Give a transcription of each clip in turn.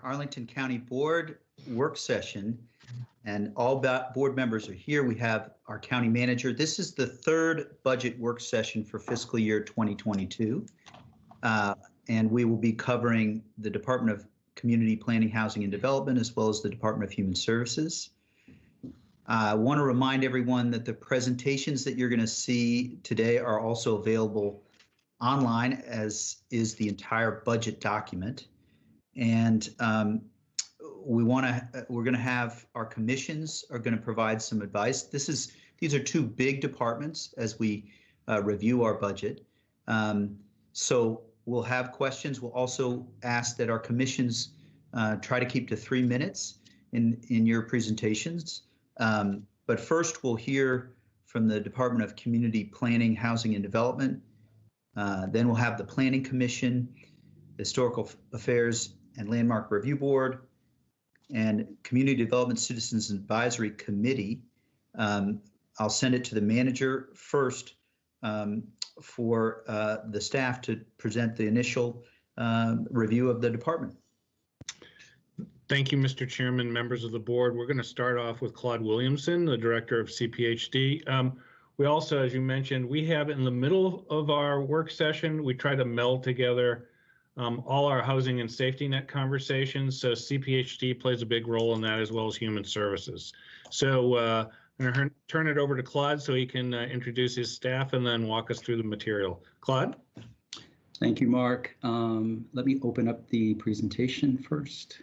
Arlington County Board work session, and all board members are here. We have our county manager. This is the third budget work session for fiscal year 2022, and we will be covering the Department of Community Planning, Housing and Development, as well as the Department of Human Services. I want to remind everyone that the presentations that you're going to see today are also available online, as is the entire budget document. And we're going to have our commissions are going to provide some advice. These are two big departments as we review our budget. So we'll have questions. We'll also ask that our commissions try to keep to 3 minutes in your presentations. But first, we'll hear from the Department of Community Planning, Housing and Development. Then we'll have the Planning Commission, Historical Affairs and Landmark Review Board, and Community Development Citizens Advisory Committee. I'll send it to the manager first for the staff to present the initial review of the department. Thank you, Mr. Chairman, members of the board. We're going to start off with Claude Williamson, the director of CPHD. We also, as you mentioned, we have in the middle of our work session, we try to meld together all our housing and safety net conversations. So CPHD plays a big role in that, as well as human services. So I'm going to turn it over to Claude so he can introduce his staff and then walk us through the material. Claude? Thank you, Mark. Let me open up the presentation first.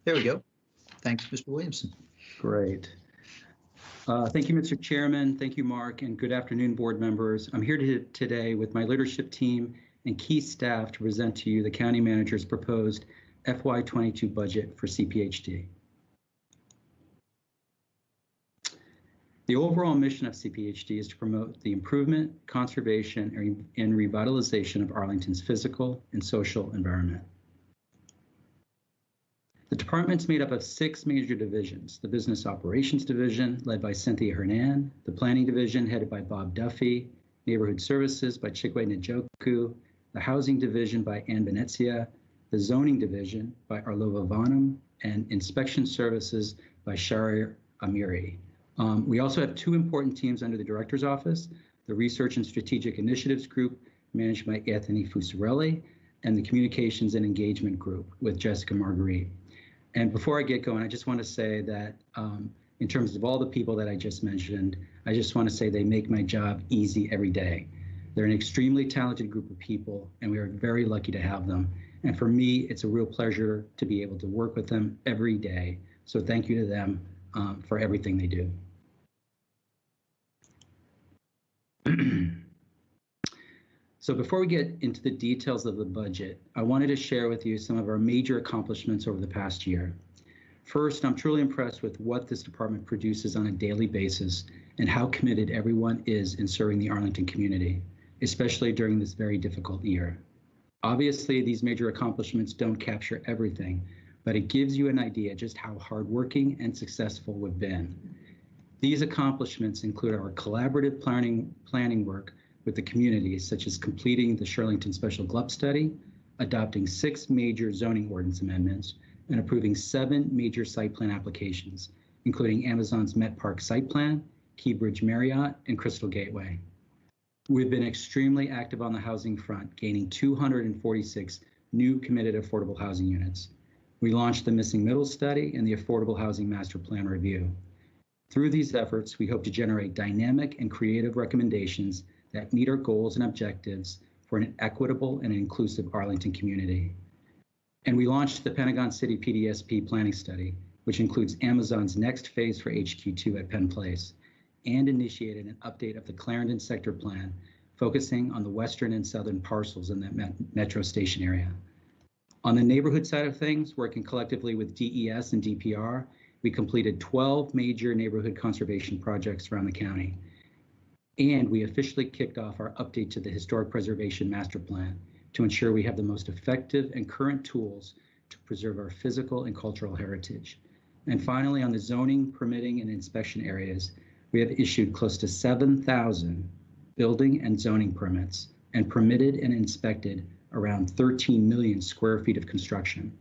There we go. Thanks, Mr. Williamson. Great. Thank you, Mr. Chairman. Thank you, Mark, and good afternoon, board members. I'm here today with my leadership team and key staff to present to you the county manager's proposed FY22 budget for CPHD. The overall mission of CPHD is to promote the improvement, conservation, and revitalization of Arlington's physical and social environment. The department's made up of 6 major divisions: the Business Operations Division, led by Cynthia Hernan, the Planning Division, headed by Bob Duffy, Neighborhood Services by Chikwe Njoku, the Housing Division by Ann Venezia, the Zoning Division by Arlova Vanam, and Inspection Services by Shari Amiri. We also have 2 important teams under the Director's Office: the Research and Strategic Initiatives Group, managed by Anthony Fusarelli, and the Communications and Engagement Group with Jessica Marguerite. And before I get going, I just want to say that in terms of all the people that I just mentioned, I just want to say they make my job easy every day. They're an extremely talented group of people, and we are very lucky to have them. And for me, it's a real pleasure to be able to work with them every day. So thank you to them for everything they do. So before we get into the details of the budget, I wanted to share with you some of our major accomplishments over the past year. First, I'm truly impressed with what this department produces on a daily basis and how committed everyone is in serving the Arlington community, especially during this very difficult year. Obviously, these major accomplishments don't capture everything, but it gives you an idea just how hardworking and successful we've been. These accomplishments include our collaborative planning work with the community, such as completing the Shirlington Special GLUP study, adopting 6 major zoning ordinance amendments, and approving 7 major site plan applications, including Amazon's Met Park site plan, Keybridge Marriott, and Crystal Gateway. We've been extremely active on the housing front, gaining 246 new committed affordable housing units. We launched the Missing Middle study and the Affordable Housing Master Plan review. Through these efforts, we hope to generate dynamic and creative recommendations that meet our goals and objectives for an equitable and inclusive Arlington community. And we launched the Pentagon City PDSP planning study, which includes Amazon's next phase for HQ2 at Penn Place, and initiated an update of the Clarendon sector plan, focusing on the western and southern parcels in that metro station area. On the neighborhood side of things, working collectively with DES and DPR, we completed 12 major neighborhood conservation projects around the county. And we officially kicked off our update to the Historic Preservation Master Plan to ensure we have the most effective and current tools to preserve our physical and cultural heritage. And finally, on the zoning, permitting, and inspection areas, we have issued close to 7,000 building and zoning permits and permitted and inspected around 13 million square feet of construction.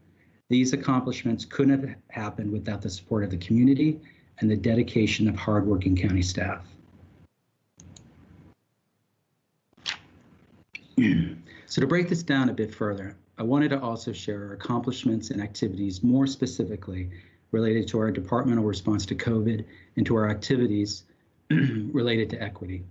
These accomplishments couldn't have happened without the support of the community and the dedication of hardworking county staff. So to break this down a bit further, I wanted to also share our accomplishments and activities more specifically related to our departmental response to COVID and to our activities related to equity.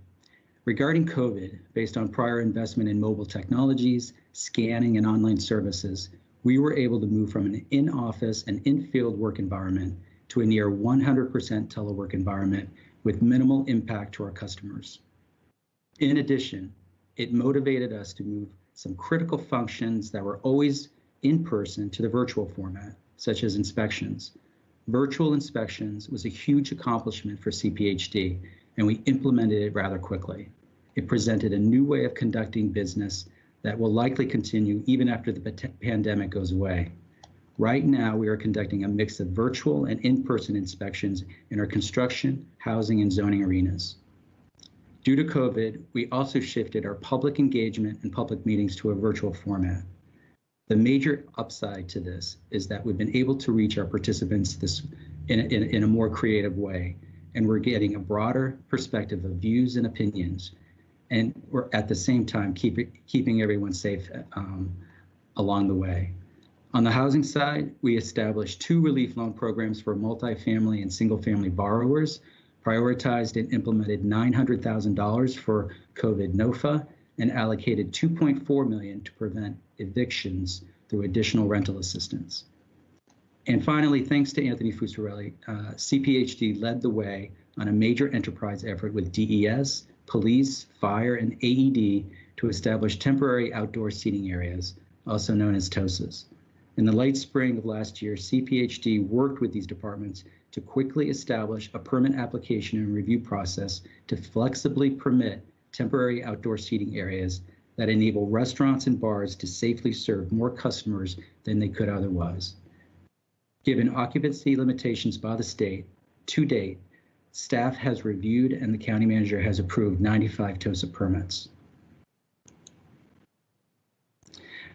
Regarding COVID, based on prior investment in mobile technologies, scanning, and online services, we were able to move from an in-office and in-field work environment to a near 100% telework environment with minimal impact to our customers. In addition, it motivated us to move some critical functions that were always in person to the virtual format, such as inspections. Virtual inspections was a huge accomplishment for CPHD, and we implemented it rather quickly. It presented a new way of conducting business that will likely continue even after the pandemic goes away. Right now, we are conducting a mix of virtual and in-person inspections in our construction, housing, and zoning arenas. Due to COVID, we also shifted our public engagement and public meetings to a virtual format. The major upside to this is that we've been able to reach our participants in a more creative way, and we're getting a broader perspective of views and opinions, and we're at the same time keeping everyone safe along the way. On the housing side, we established 2 relief loan programs for multifamily and single-family borrowers, prioritized and implemented $900,000 for COVID NOFA, and allocated $2.4 million to prevent evictions through additional rental assistance. And finally, thanks to Anthony Fusarelli, CPHD led the way on a major enterprise effort with DES, police, fire, and AED to establish temporary outdoor seating areas, also known as TOSAs. In the late spring of last year, CPHD worked with these departments to quickly establish a permit application and review process to flexibly permit temporary outdoor seating areas that enable restaurants and bars to safely serve more customers than they could otherwise. Given occupancy limitations by the state, to date, staff has reviewed and the county manager has approved 95 TOSA permits.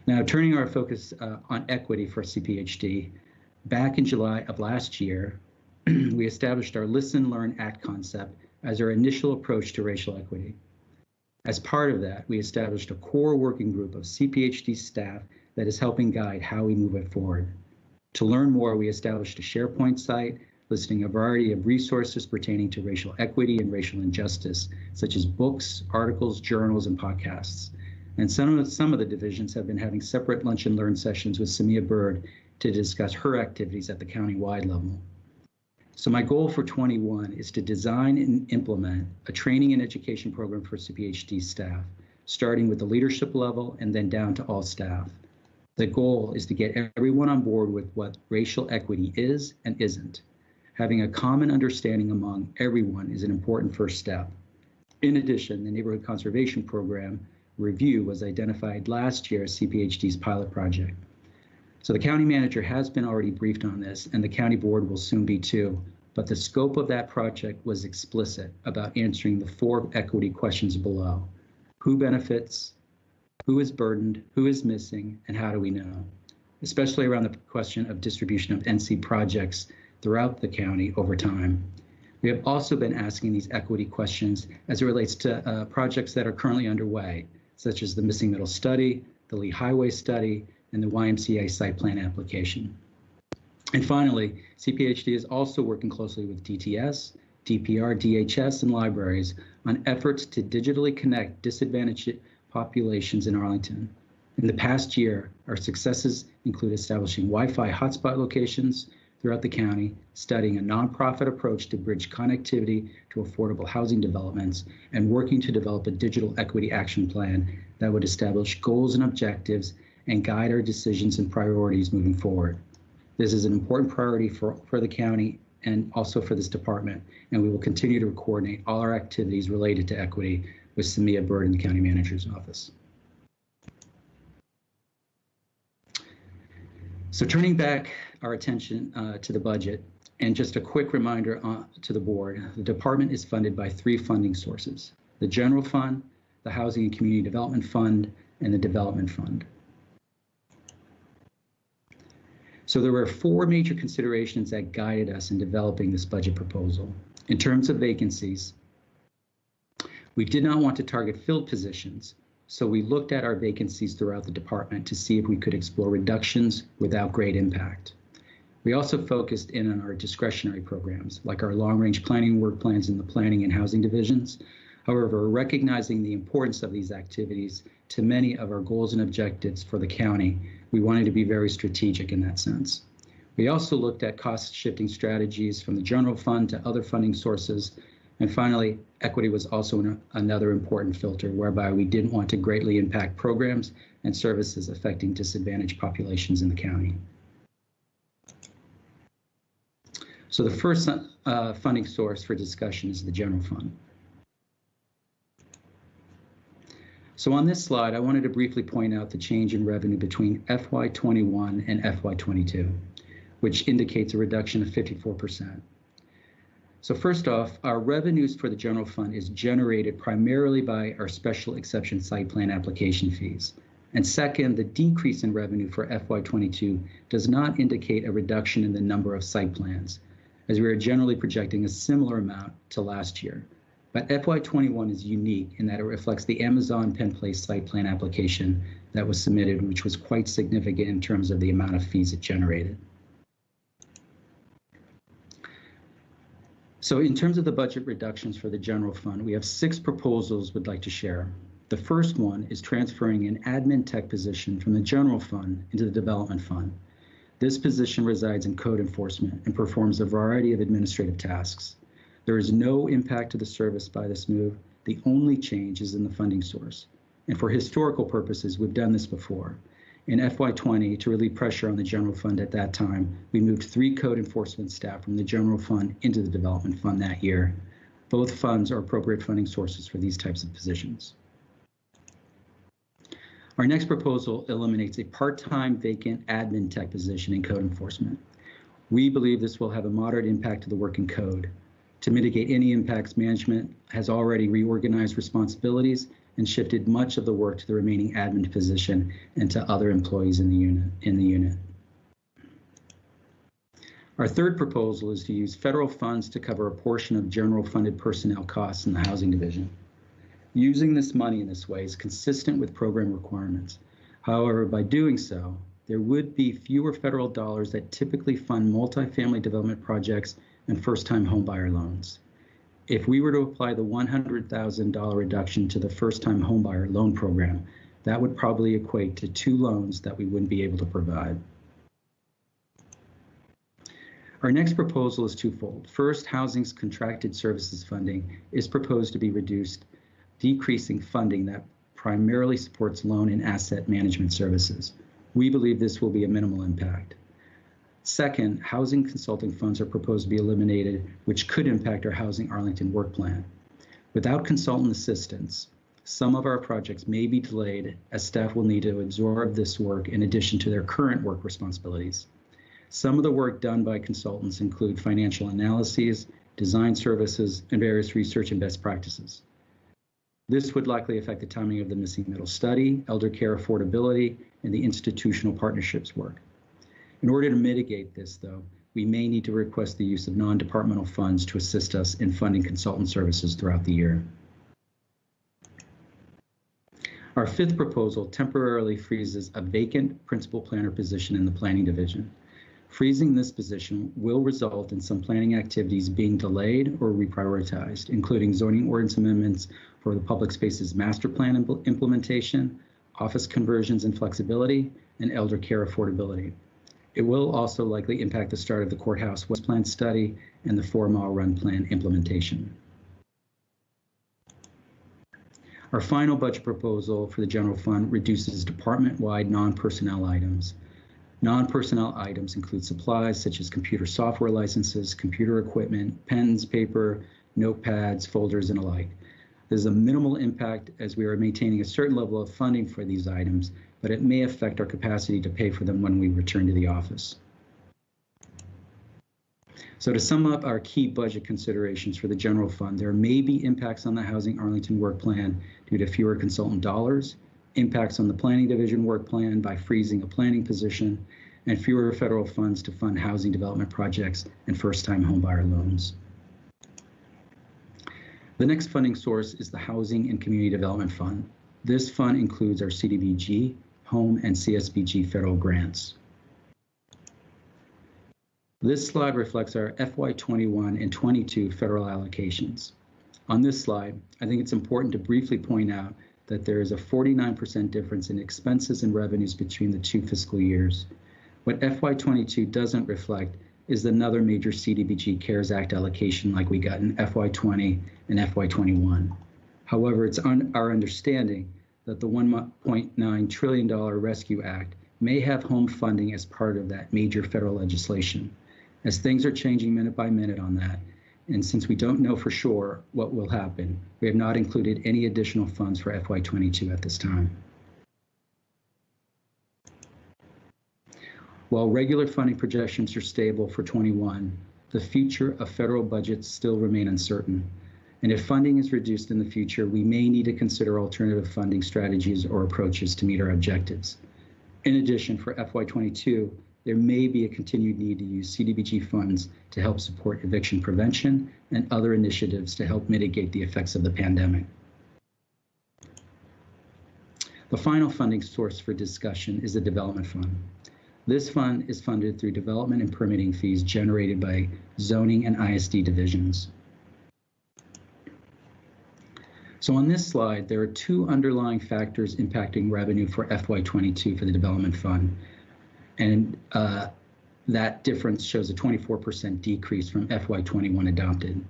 Now, turning our focus on equity for CPHD, back in July of last year, we established our Listen, Learn, Act concept as our initial approach to racial equity. As part of that, we established a core working group of CPHD staff that is helping guide how we move it forward. To learn more, we established a SharePoint site listing a variety of resources pertaining to racial equity and racial injustice, such as books, articles, journals, and podcasts. And some of the divisions have been having separate lunch and learn sessions with Samia Bird to discuss her activities at the county-wide level. So my goal for 21 is to design and implement a training and education program for CPHD staff, starting with the leadership level and then down to all staff. The goal is to get everyone on board with what racial equity is and isn't. Having a common understanding among everyone is an important first step. In addition, the Neighborhood Conservation Program review was identified last year as CPHD's pilot project. So the county manager has been already briefed on this, and the county board will soon be too, but the scope of that project was explicit about answering the 4 equity questions below. Who benefits, who is burdened, who is missing, and how do we know? Especially around the question of distribution of NC projects throughout the county over time. We have also been asking these equity questions as it relates to projects that are currently underway, such as the Missing Middle Study, the Lee Highway Study, and the YMCA site plan application. And finally, CPHD is also working closely with DTS, DPR, DHS, and libraries on efforts to digitally connect disadvantaged populations in Arlington. In the past year, our successes include establishing Wi-Fi hotspot locations throughout the county, studying a nonprofit approach to bridge connectivity to affordable housing developments, and working to develop a digital equity action plan that would establish goals and objectives and guide our decisions and priorities moving forward. This is an important priority for the county and also for this department, and we will continue to coordinate all our activities related to equity with Samia Bird in the County Manager's Office. So turning back our attention to the budget, and just a quick reminder to the board, the department is funded by 3 funding sources: the General Fund, the Housing and Community Development Fund, and the Development Fund. So there were 4 major considerations that guided us in developing this budget proposal. In terms of vacancies, we did not want to target filled positions, so we looked at our vacancies throughout the department to see if we could explore reductions without great impact. We also focused in on our discretionary programs, like our long-range planning work plans in the planning and housing divisions. However, recognizing the importance of these activities to many of our goals and objectives for the county, we wanted to be very strategic in that sense. We also looked at cost-shifting strategies from the general fund to other funding sources. And finally, equity was also another important filter, whereby we didn't want to greatly impact programs and services affecting disadvantaged populations in the county. So the first funding source for discussion is the general fund. So on this slide, I wanted to briefly point out the change in revenue between FY21 and FY22, which indicates a reduction of 54%. So first off, our revenues for the general fund is generated primarily by our special exception site plan application fees. And second, the decrease in revenue for FY22 does not indicate a reduction in the number of site plans, as we are generally projecting a similar amount to last year. But FY21 is unique in that it reflects the Amazon Penn Place site plan application that was submitted, which was quite significant in terms of the amount of fees it generated. So in terms of the budget reductions for the general fund, we have 6 proposals we'd like to share. The first one is transferring an admin tech position from the general fund into the development fund. This position resides in code enforcement and performs a variety of administrative tasks. There is no impact to the service by this move. The only change is in the funding source. And for historical purposes, we've done this before. In FY20, to relieve pressure on the general fund at that time, we moved 3 code enforcement staff from the general fund into the development fund that year. Both funds are appropriate funding sources for these types of positions. Our next proposal eliminates a part-time vacant admin tech position in code enforcement. We believe this will have a moderate impact to the work in code. To mitigate any impacts, management has already reorganized responsibilities and shifted much of the work to the remaining admin position and to other employees in the unit. Our third proposal is to use federal funds to cover a portion of general funded personnel costs in the housing division. Using this money in this way is consistent with program requirements. However, by doing so, there would be fewer federal dollars that typically fund multifamily development projects and first-time homebuyer loans. If we were to apply the $100,000 reduction to the first-time homebuyer loan program, that would probably equate to 2 loans that we wouldn't be able to provide. Our next proposal is twofold. First, housing's contracted services funding is proposed to be reduced, decreasing funding that primarily supports loan and asset management services. We believe this will be a minimal impact. Second, housing consulting funds are proposed to be eliminated, which could impact our Housing Arlington work plan. Without consultant assistance, some of our projects may be delayed as staff will need to absorb this work in addition to their current work responsibilities. Some of the work done by consultants include financial analyses, design services, and various research and best practices. This would likely affect the timing of the missing middle study, elder care affordability, and the institutional partnerships work. In order to mitigate this, though, we may need to request the use of non-departmental funds to assist us in funding consultant services throughout the year. Our fifth proposal temporarily freezes a vacant principal planner position in the planning division. Freezing this position will result in some planning activities being delayed or reprioritized, including zoning ordinance amendments for the public spaces master plan implementation, office conversions and flexibility, and elder care affordability. It will also likely impact the start of the courthouse west plan study and the 4-mile run plan implementation. Our final budget proposal for the general fund reduces department-wide non-personnel items. Non-personnel items include supplies such as computer software licenses, computer equipment, pens, paper, notepads, folders, and alike. There's a minimal impact as we are maintaining a certain level of funding for these items, but it may affect our capacity to pay for them when we return to the office. So to sum up our key budget considerations for the general fund, there may be impacts on the Housing Arlington work plan due to fewer consultant dollars, impacts on the planning division work plan by freezing a planning position, and fewer federal funds to fund housing development projects and first-time homebuyer loans. The next funding source is the Housing and Community Development Fund. This fund includes our CDBG, home, and CSBG federal grants. This slide reflects our FY21 and 22 federal allocations. On this slide, I think it's important to briefly point out that there is a 49% difference in expenses and revenues between the two fiscal years. What FY22 doesn't reflect is another major CDBG CARES Act allocation like we got in FY20 and FY21. However, it's our understanding that the $1.9 trillion Rescue Act may have home funding as part of that major federal legislation. As things are changing minute by minute on that, and since we don't know for sure what will happen, we have not included any additional funds for FY22 at this time. While regular funding projections are stable for 21, the future of federal budgets still remain uncertain. And if funding is reduced in the future, we may need to consider alternative funding strategies or approaches to meet our objectives. In addition, for FY22, there may be a continued need to use CDBG funds to help support eviction prevention and other initiatives to help mitigate the effects of the pandemic. The final funding source for discussion is the Development Fund. This fund is funded through development and permitting fees generated by zoning and ISD divisions. So on this slide, there are two underlying factors impacting revenue for FY22 for the Development Fund. And that difference shows a 24% decrease from FY21 adopted.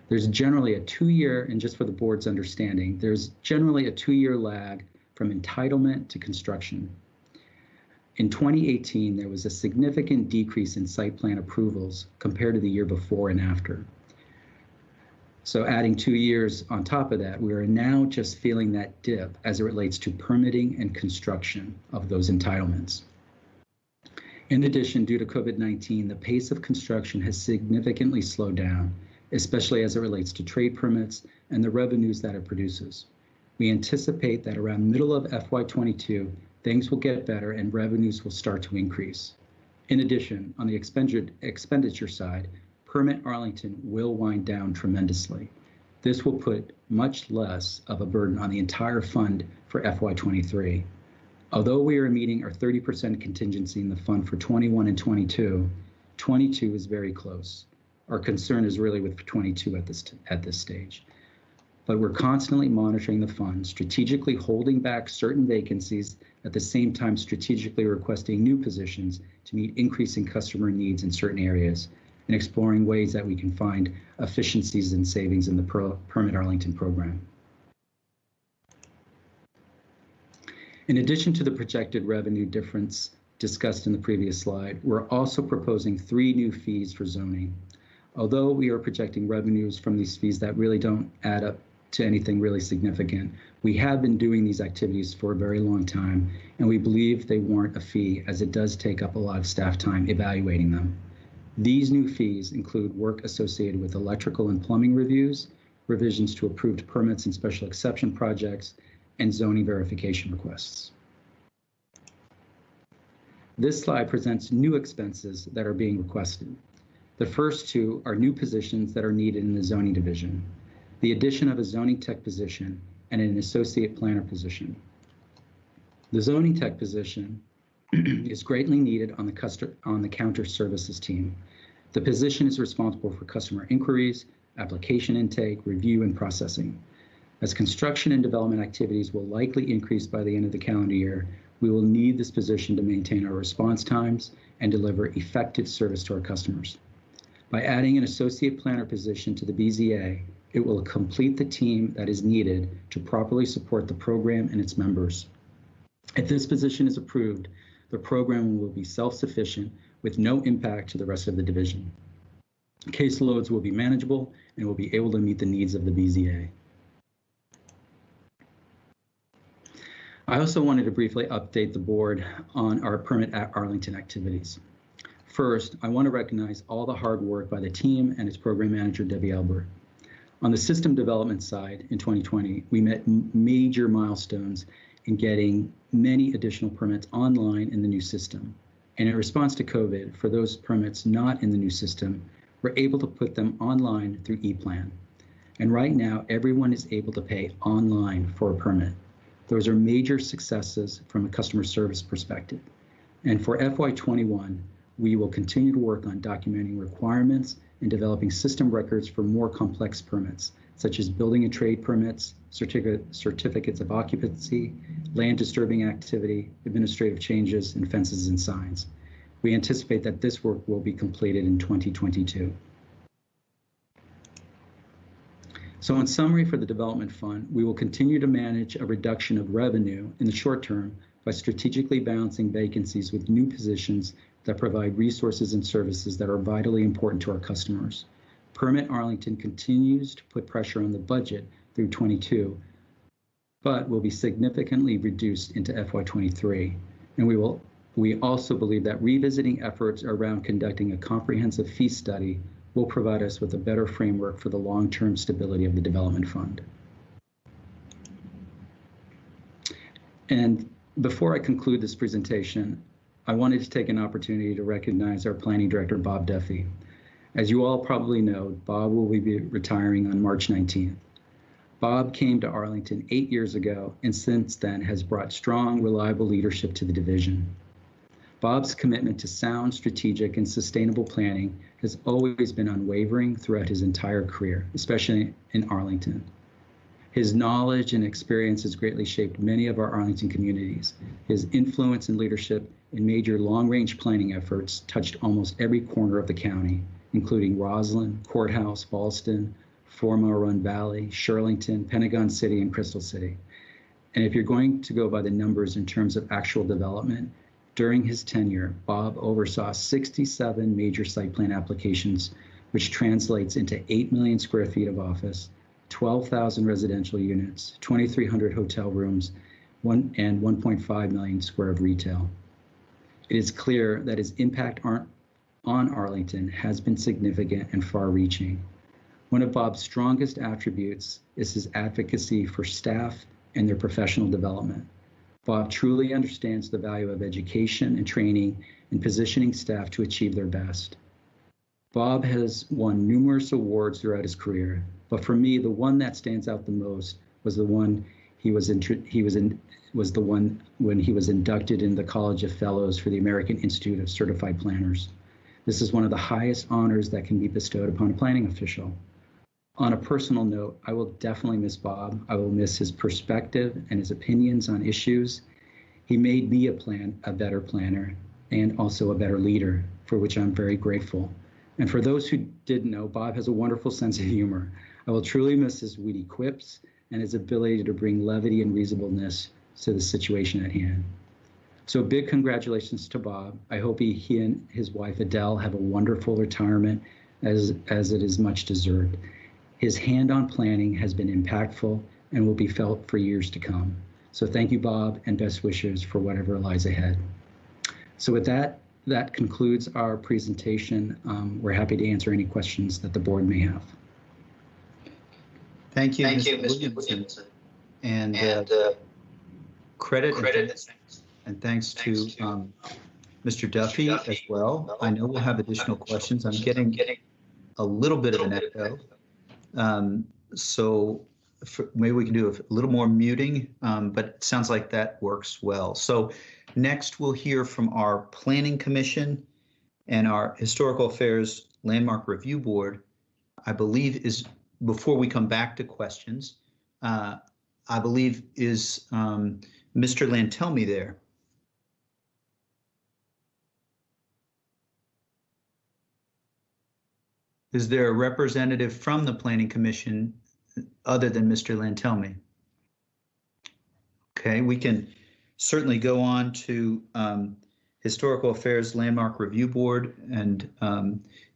There's generally a 2-year, and just for the board's understanding, there's generally a 2-year lag from entitlement to construction. In 2018, there was a significant decrease in site plan approvals compared to the year before and after. So adding 2 years on top of that, we are now just feeling that dip as it relates to permitting and construction of those entitlements. In addition, due to COVID-19, the pace of construction has significantly slowed down, especially as it relates to trade permits and the revenues that it produces. We anticipate that around middle of FY22, things will get better and revenues will start to increase. In addition, on the expenditure side, Permit Arlington will wind down tremendously. This will put much less of a burden on the entire fund for FY23. Although we are meeting our 30% contingency in the fund for 21 and 22, 22 is very close. Our concern is really with 22 at this stage. But we're constantly monitoring the fund, strategically holding back certain vacancies, at the same time strategically requesting new positions to meet increasing customer needs in certain areas, and exploring ways that we can find efficiencies and savings in the Permit Arlington program. In addition to the projected revenue difference discussed in the previous slide, we're also proposing 3 new fees for zoning. Although we are projecting revenues from these fees that really don't add up to anything really significant, we have been doing these activities for a very long time, and we believe they warrant a fee as it does take up a lot of staff time evaluating them. These new fees include work associated with electrical and plumbing reviews, revisions to approved permits and special exception projects, and zoning verification requests. This slide presents new expenses that are being requested. The first 2 are new positions that are needed in the zoning division, the addition of a zoning tech position and an associate planner position. The zoning tech position is greatly needed on the counter services team. The position is responsible for customer inquiries, application intake, review, and processing. As construction and development activities will likely increase by the end of the calendar year, we will need this position to maintain our response times and deliver effective service to our customers. By adding an associate planner position to the BZA, it will complete the team that is needed to properly support the program and its members. If this position is approved, the program will be self-sufficient with no impact to the rest of the division. Caseloads will be manageable and will be able to meet the needs of the BZA. I also wanted to briefly update the board on our permit at Arlington activities. First, I want to recognize all the hard work by the team and its program manager, Debbie Albert. On the system development side in 2020, we met major milestones in getting many additional permits online in the new system. And in response to COVID, for those permits not in the new system, we're able to put them online through ePlan. And right now, everyone is able to pay online for a permit. Those are major successes from a customer service perspective. And for FY21, we will continue to work on documenting requirements and developing system records for more complex permits, such as building and trade permits, certificates of occupancy, land disturbing activity, administrative changes, and fences and signs. We anticipate that this work will be completed in 2022. So in summary for the Development Fund, we will continue to manage a reduction of revenue in the short term by strategically balancing vacancies with new positions that provide resources and services that are vitally important to our customers. Permit Arlington continues to put pressure on the budget through 22, but will be significantly reduced into FY23. And we also believe that revisiting efforts around conducting a comprehensive fee study will provide us with a better framework for the long-term stability of the Development Fund. And before I conclude this presentation, I wanted to take an opportunity to recognize our Planning Director, Bob Duffy. As you all probably know, Bob will be retiring on March 19th. Bob came to Arlington 8 years ago and since then has brought strong, reliable leadership to the division. Bob's commitment to sound, strategic, and sustainable planning has always been unwavering throughout his entire career, especially in Arlington. His knowledge and experience has greatly shaped many of our Arlington communities. His influence and leadership in major long-range planning efforts touched almost every corner of the county, including Roslyn, Courthouse, Ballston, Four Mile Run Valley, Shirlington, Pentagon City, and Crystal City. And if you're going to go by the numbers in terms of actual development, during his tenure, Bob oversaw 67 major site plan applications, which translates into 8 million square feet of office, 12,000 residential units, 2,300 hotel rooms, and 1.5 million square of retail. It is clear that his impact on Arlington has been significant and far-reaching. One of Bob's strongest attributes is his advocacy for staff and their professional development. Bob truly understands the value of education and training and positioning staff to achieve their best. Bob has won numerous awards throughout his career, but for me, the one that stands out the most was the one when he was inducted in the College of Fellows for the American Institute of Certified Planners. This is one of the highest honors that can be bestowed upon a planning official. On a personal note, I will definitely miss Bob. I will miss his perspective and his opinions on issues. He made me a better planner and also a better leader, for which I'm very grateful. And for those who didn't know, Bob has a wonderful sense of humor. I will truly miss his witty quips and his ability to bring levity and reasonableness to the situation at hand. So big congratulations to Bob. I hope he and his wife Adele have a wonderful retirement as it is much deserved. His hand on planning has been impactful and will be felt for years to come. So thank you, Bob, and best wishes for whatever lies ahead. So with that concludes our presentation. We're happy to answer any questions that the board may have. Thank you, Mr. Williamson. And credit and thanks to Mr. Duffy as well. I know we'll have additional questions. I'm getting a little bit of an echo. So maybe we can do a little more muting, but it sounds like that works well. So next we'll hear from our Planning Commission and our Historical Affairs Landmark Review Board, I believe is, before we come back to questions, I believe is Mr. Lantelmi there. Is there a representative from the Planning Commission other than Mr. Lantelmi? Okay, we can certainly go on to Historical Affairs Landmark Review Board. And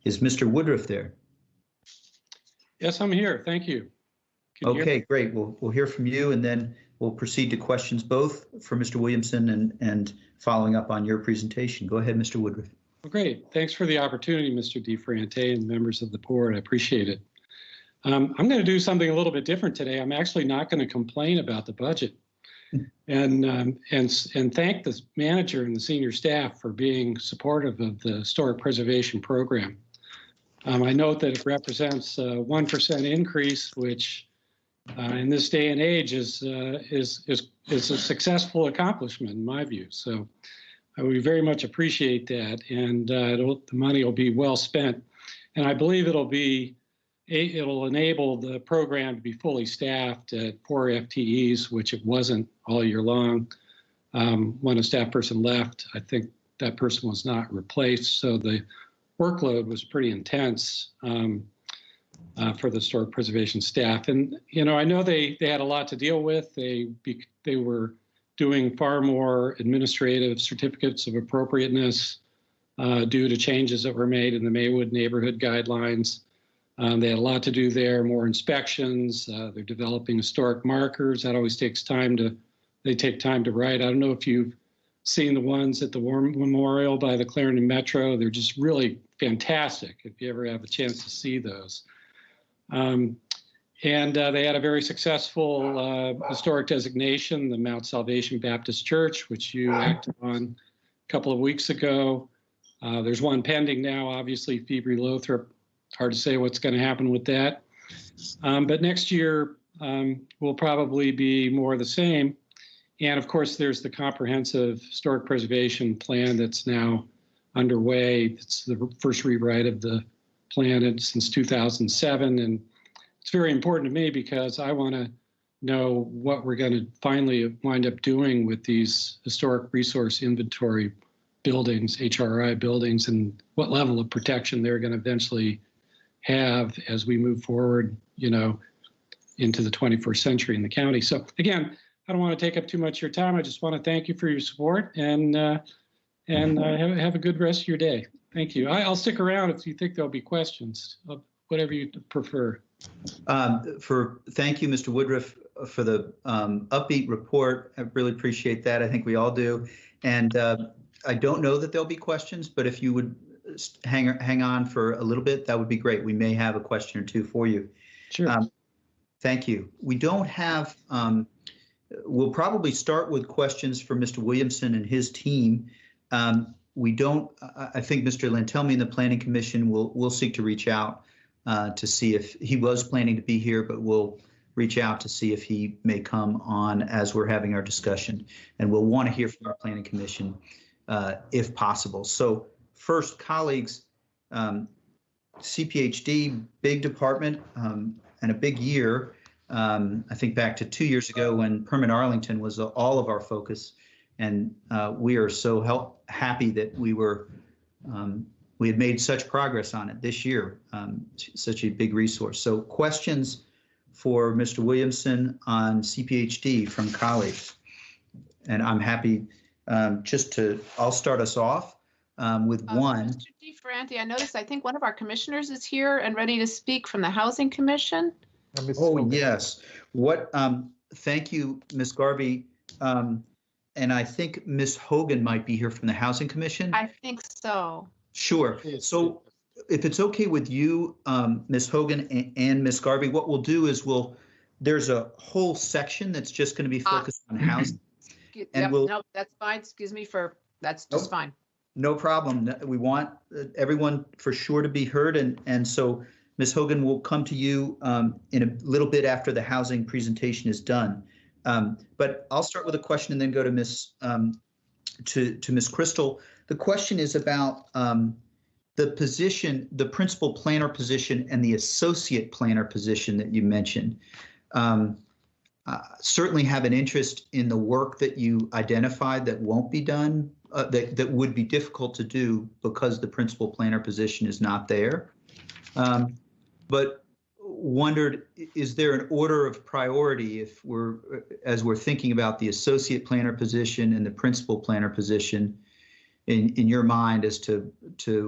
is Mr. Woodruff there? Yes, I'm here. Thank you. Can you hear Okay, me? great. We'll hear from you, and then we'll proceed to questions both for Mr. Williamson and following up on your presentation. Go ahead, Mr. Woodruff. Well, great. Thanks for the opportunity, Mr. DeFrante and members of the board. I appreciate it. I'm going to do something a little bit different today. I'm actually not going to complain about the budget, and thank the manager and the senior staff for being supportive of the historic preservation program. I note that it represents a 1% increase, which in this day and age is a successful accomplishment in my view. So we very much appreciate that, and the money will be well spent. And I believe it'll enable the program to be fully staffed at 4 FTEs, which it wasn't all year long. When a staff person left, I think that person was not replaced, so the workload was pretty intense for the historic preservation staff. And, you know, I know they had a lot to deal with. They were doing far more administrative certificates of appropriateness due to changes that were made in the Maywood neighborhood guidelines. They had a lot to do there, more inspections. They're developing historic markers. That always takes time they take time to write. I don't know if you've seen the ones at the War Memorial by the Clarendon Metro. They're just really fantastic if you ever have a chance to see those. And they had a very successful historic designation, the Mount Salvation Baptist Church, which you acted on a couple of weeks ago. There's one pending now, obviously, Phoebe Lothrop. Hard to say what's going to happen with that. But next year will probably be more of the same. And of course, there's the comprehensive historic preservation plan that's now underway. It's the first rewrite of the plan since 2007. And it's very important to me because I want to know what we're going to finally wind up doing with these historic resource inventory buildings, HRI buildings, and what level of protection they're going to eventually have as we move forward, you know, into the 21st century in the county. So again, I don't want to take up too much of your time. I just want to thank you for your support and have a good rest of your day. Thank you. I'll stick around if you think there'll be questions, whatever you prefer. Thank you, Mr. Woodruff, for the upbeat report. I really appreciate that. I think we all do. And I don't know that there'll be questions, but if you would hang on for a little bit, that would be great. We may have a question or two for you. Sure. Thank you. We don't have, we'll probably start with questions for Mr. Williamson and his team. We don't, I think Mr. Lantelmi and the Planning Commission will seek to reach out to see if he was planning to be here, but we'll reach out to see if he may come on as we're having our discussion. And we'll want to hear from our Planning Commission if possible. So first, colleagues, CPHD, big department and a big year. I think back to 2 years ago when Permanent Arlington was all of our focus. And we are so happy that we had made such progress on it this year, such a big resource. So questions for Mr. Williamson on CPHD from colleagues. And I'm happy I'll start us off with one. Mr. DeFrante, I noticed, I think one of our commissioners is here and ready to speak from the Housing Commission. Oh, yes. Thank you, Ms. Garvey. And I think Ms. Hogan might be here from the Housing Commission. I think so. Sure. So if it's okay with you, Ms. Hogan and Ms. Garvey, what we'll do is there's a whole section that's just going to be focused on housing. And no, that's fine. Excuse me that's just fine. No problem. We want everyone for sure to be heard. And so Ms. Hogan will come to you in a little bit after the housing presentation is done. But I'll start with a question and then go to Ms. Crystal. The question is about the position, the principal planner position and the associate planner position that you mentioned. Certainly have an interest in the work that you identified that won't be done, that would be difficult to do because the principal planner position is not there. But wondered, is there an order of priority as we're thinking about the associate planner position and the principal planner position? in your mind as to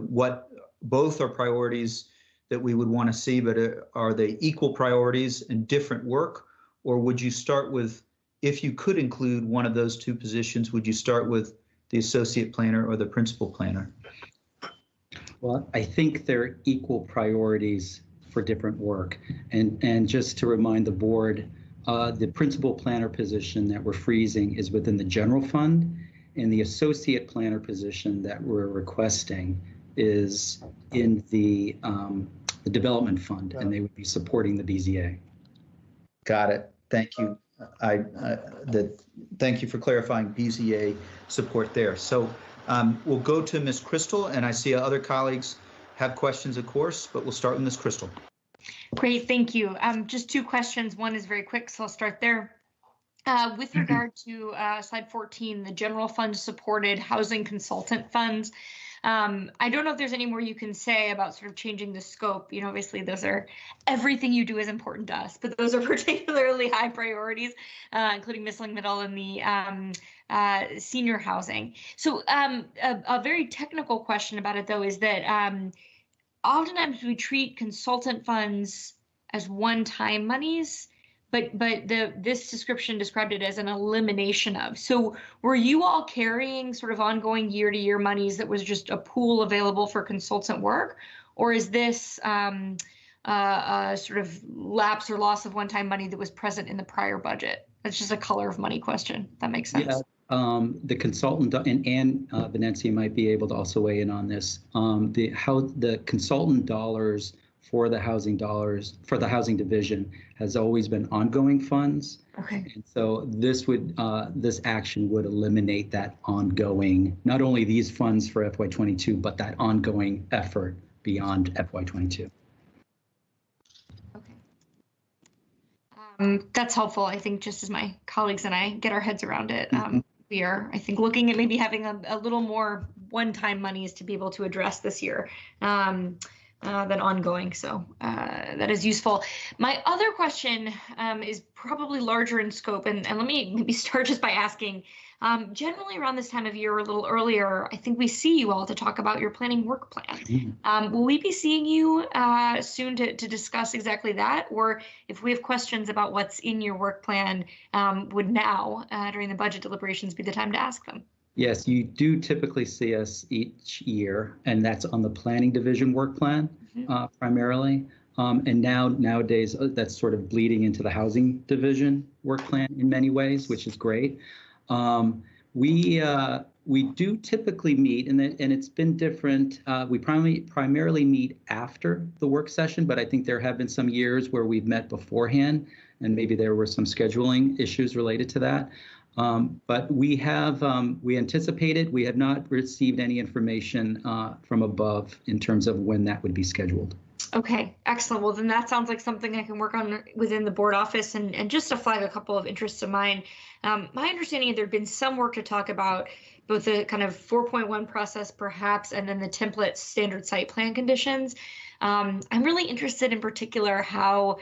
what both are priorities that we would want to see, but are they equal priorities and different work? Or would you start with, if you could include one of those two positions, would you start with the associate planner or the principal planner? Well, I think they're equal priorities for different work. And just to remind the board, the principal planner position that we're freezing is within the general fund, and the associate planner position that we're requesting is in the development fund, and they would be supporting the BZA. Got it. Thank you. Thank you for clarifying BZA support there. So we'll go to Ms. Crystal, and I see other colleagues have questions, of course, but we'll start with Ms. Crystal. Great, thank you. Just two questions. One is very quick, so I'll start there. With regard to slide 14, the general fund supported housing consultant funds. I don't know if there's any more you can say about sort of changing the scope. You know, obviously those are, everything you do is important to us, but those are particularly high priorities, including missing middle and the senior housing. So a very technical question about it though is that oftentimes we treat consultant funds as one-time monies, but this description described it as an elimination of. So were you all carrying sort of ongoing year-to-year monies that was just a pool available for consultant work? Or is this a sort of lapse or loss of one-time money that was present in the prior budget? That's just a color of money question. That makes sense. Yeah, the consultant, and Ann Venencia might be able to also weigh in on this. The consultant dollars for the housing division has always been ongoing funds. Okay. And so this action would eliminate that ongoing, not only these funds for FY22, but that ongoing effort beyond FY22. Okay. That's helpful. I think just as my colleagues and I get our heads around it, we are, I think, looking at maybe having a little more one-time monies to be able to address this year. Than ongoing, so that is useful. My other question is probably larger in scope, and let me maybe start just by asking, generally around this time of year or a little earlier, I think we see you all to talk about your planning work plan. Will we be seeing you soon to discuss exactly that, or if we have questions about what's in your work plan, would now, during the budget deliberations, be the time to ask them? Yes, you do typically see us each year, and that's on the planning division work plan primarily. And nowadays, that's sort of bleeding into the housing division work plan in many ways, which is great. We do typically meet, and it's been different. We primarily meet after the work session, but I think there have been some years where we've met beforehand, and maybe there were some scheduling issues related to that. But we anticipated, we have not received any information from above in terms of when that would be scheduled. Okay, excellent. Well, then that sounds like something I can work on within the board office. And just to flag a couple of interests of mine, my understanding is there had been some work to talk about both the kind of 4.1 process perhaps, and then the template standard site plan conditions. I'm really interested in particular how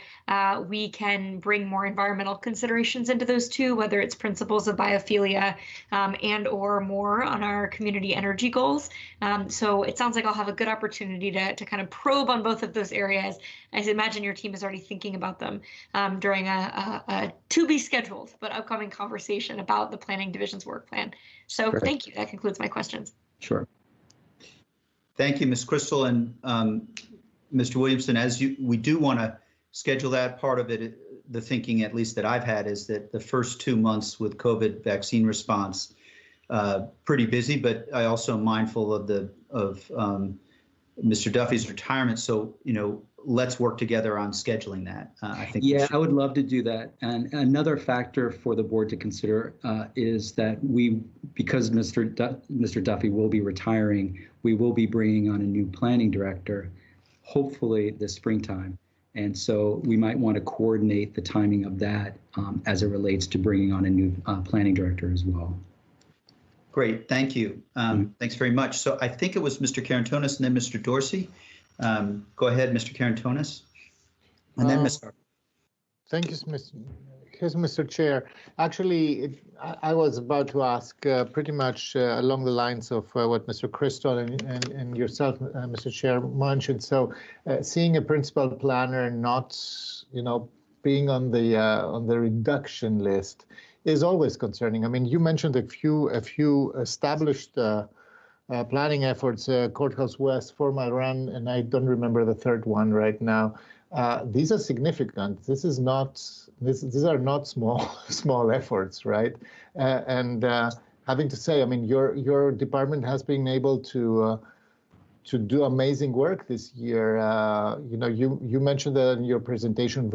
we can bring more environmental considerations into those two, whether it's principles of biophilia and or more on our community energy goals. So it sounds like I'll have a good opportunity to kind of probe on both of those areas. I imagine your team is already thinking about them during a to be scheduled but upcoming conversation about the planning division's work plan. So Sure. Thank you. That concludes my questions. Sure. Thank you, Ms. Crystal, and Mr. Williamson. We do want to schedule that. Part of it, the thinking at least that I've had, is that the first 2 months with COVID vaccine response, pretty busy, but I also am mindful of Mr. Duffy's retirement. So, let's work together on scheduling that. I think. Yeah, I would love to do that. And another factor for the board to consider is that because Mr. Duffy will be retiring, we will be bringing on a new planning director, hopefully this springtime. And so we might want to coordinate the timing of that as it relates to bringing on a new planning director as well. Great, thank you. Thanks very much. So I think it was Mr. Carantonis and then Mr. Dorsey. Go ahead, Mr. Carantonis, and then Ms. Thank you, Here's Mr. Chair. Actually, I was about to ask pretty much along the lines of what Mr. Crystal and yourself, Mr. Chair, mentioned. So, seeing a principal planner not, being on the reduction list is always concerning. I mean, you mentioned a few established planning efforts, Courthouse West, Formal Run, and I don't remember the third one right now. These are significant. These are not small efforts, right? And having to say, I mean, your department has been able to do amazing work this year. You mentioned that in your presentation.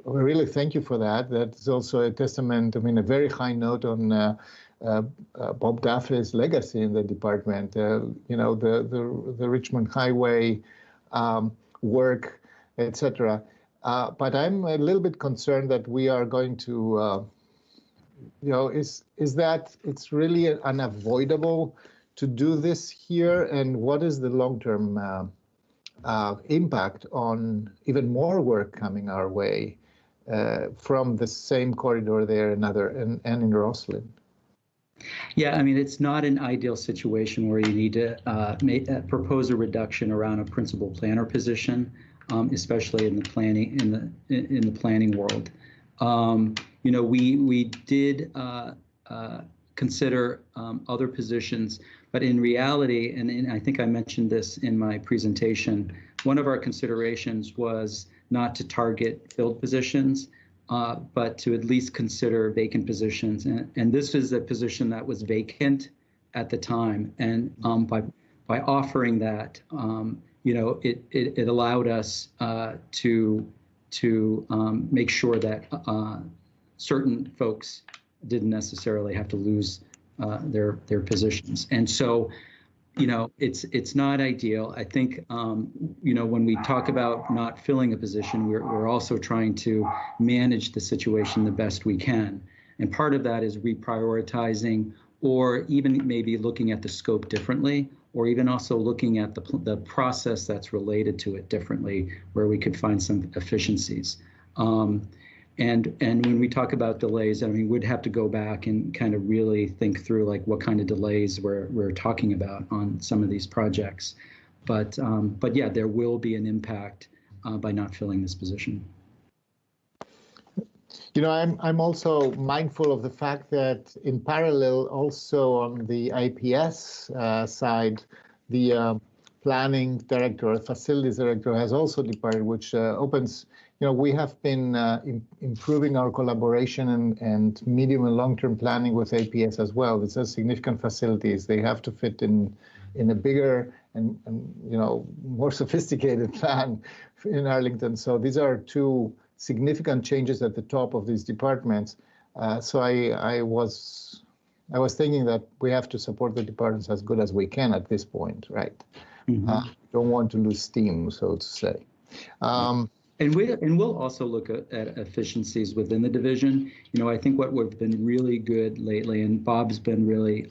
Really, thank you for that. That's also a testament. I mean, a very high note on Bob Duffy's legacy in the department. The Richmond Highway work, etc. But I'm a little bit concerned that we are going to, is that it's really unavoidable to do this here, and what is the long-term impact on even more work coming our way from the same corridor there and in Roslyn? Yeah, I mean, it's not an ideal situation where you need to propose a reduction around a principal planner position, especially in the planning world. We did consider other positions, but in reality, and I think I mentioned this in my presentation, one of our considerations was not to target filled positions, but to at least consider vacant positions. And this is a position that was vacant at the time. And by offering that, it allowed us to make sure that certain folks didn't necessarily have to lose their positions. And so, it's not ideal. I think, when we talk about not filling a position, we're also trying to manage the situation the best we can. And part of that is reprioritizing, or even maybe looking at the scope differently, or even also looking at the process that's related to it differently, where we could find some efficiencies. And when we talk about delays, I mean, we'd have to go back and kind of really think through like what kind of delays we're talking about on some of these projects. But yeah, there will be an impact by not filling this position. I'm also mindful of the fact that in parallel, also on the IPS side, the planning director or facilities director has also departed, which opens. We have been improving our collaboration and medium and long-term planning with APS as well. These are significant facilities. They have to fit in a bigger and more sophisticated plan in Arlington. So these are two significant changes at the top of these departments. So I was thinking that we have to support the departments as good as we can at this point, right? Mm-hmm. Don't want to lose steam, so to say. And we'll also look at efficiencies within the division. I think what we've been really good lately, and Bob's been really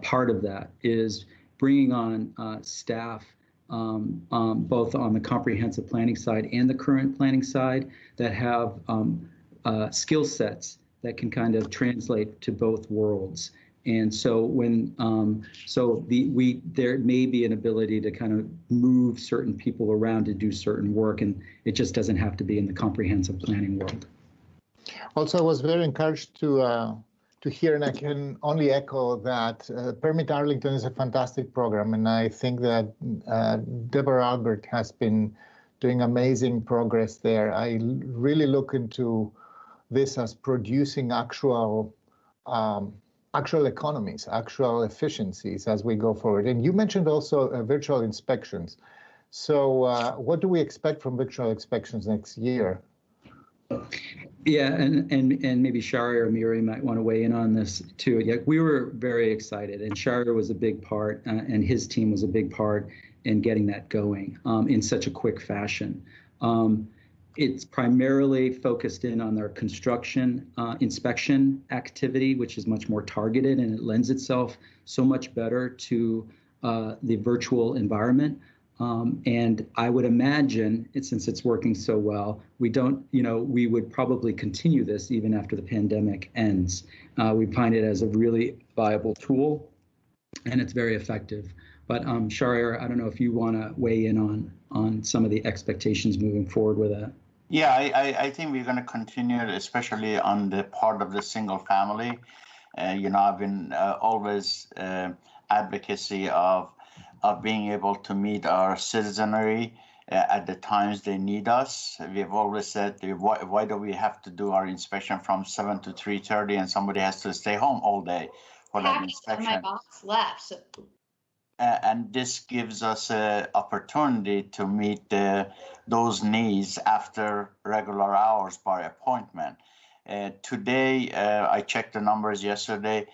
part of that, is bringing on staff both on the comprehensive planning side and the current planning side that have skill sets that can kind of translate to both worlds. And so there may be an ability to kind of move certain people around to do certain work, and it just doesn't have to be in the comprehensive planning world. Also, I was very encouraged to hear, and I can only echo that Permit Arlington is a fantastic program, and I think that Deborah Albert has been doing amazing progress there. I really look into this as producing actual economies, actual efficiencies as we go forward. And you mentioned also virtual inspections. So what do we expect from virtual inspections next year? Yeah, and maybe Shari or Miri might want to weigh in on this too. Yeah, we were very excited, and Shari was a big part, and his team was a big part in getting that going in such a quick fashion. It's primarily focused in on their construction inspection activity, which is much more targeted, and it lends itself so much better to the virtual environment. And I would imagine, since it's working so well, we would probably continue this even after the pandemic ends. We find it as a really viable tool, and it's very effective. But Shahryar, I don't know if you want to weigh in on some of the expectations moving forward with that. Yeah, I think we're going to continue, especially on the part of the single family. I've been always advocacy of being able to meet our citizenry at the times they need us. We've always said, why do we have to do our inspection from 7 to 3:30 and somebody has to stay home all day for that inspection? My box left. So. And this gives us an opportunity to meet those needs after regular hours by appointment. Today, I checked the numbers yesterday.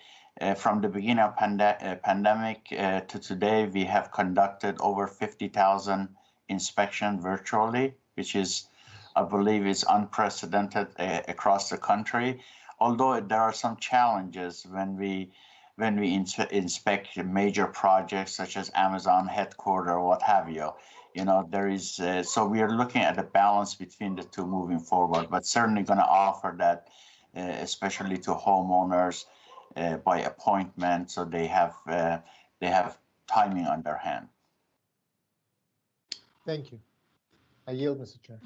From the beginning of pandemic to today, we have conducted over 50,000 inspections virtually, which is, I believe, is unprecedented across the country. Although there are some challenges when we inspect major projects such as Amazon headquarters or what have you. There is, so we are looking at a balance between the two moving forward, but certainly going to offer that, especially to homeowners by appointment, so they have timing on their hand. Thank you. I yield, Mr. Chair.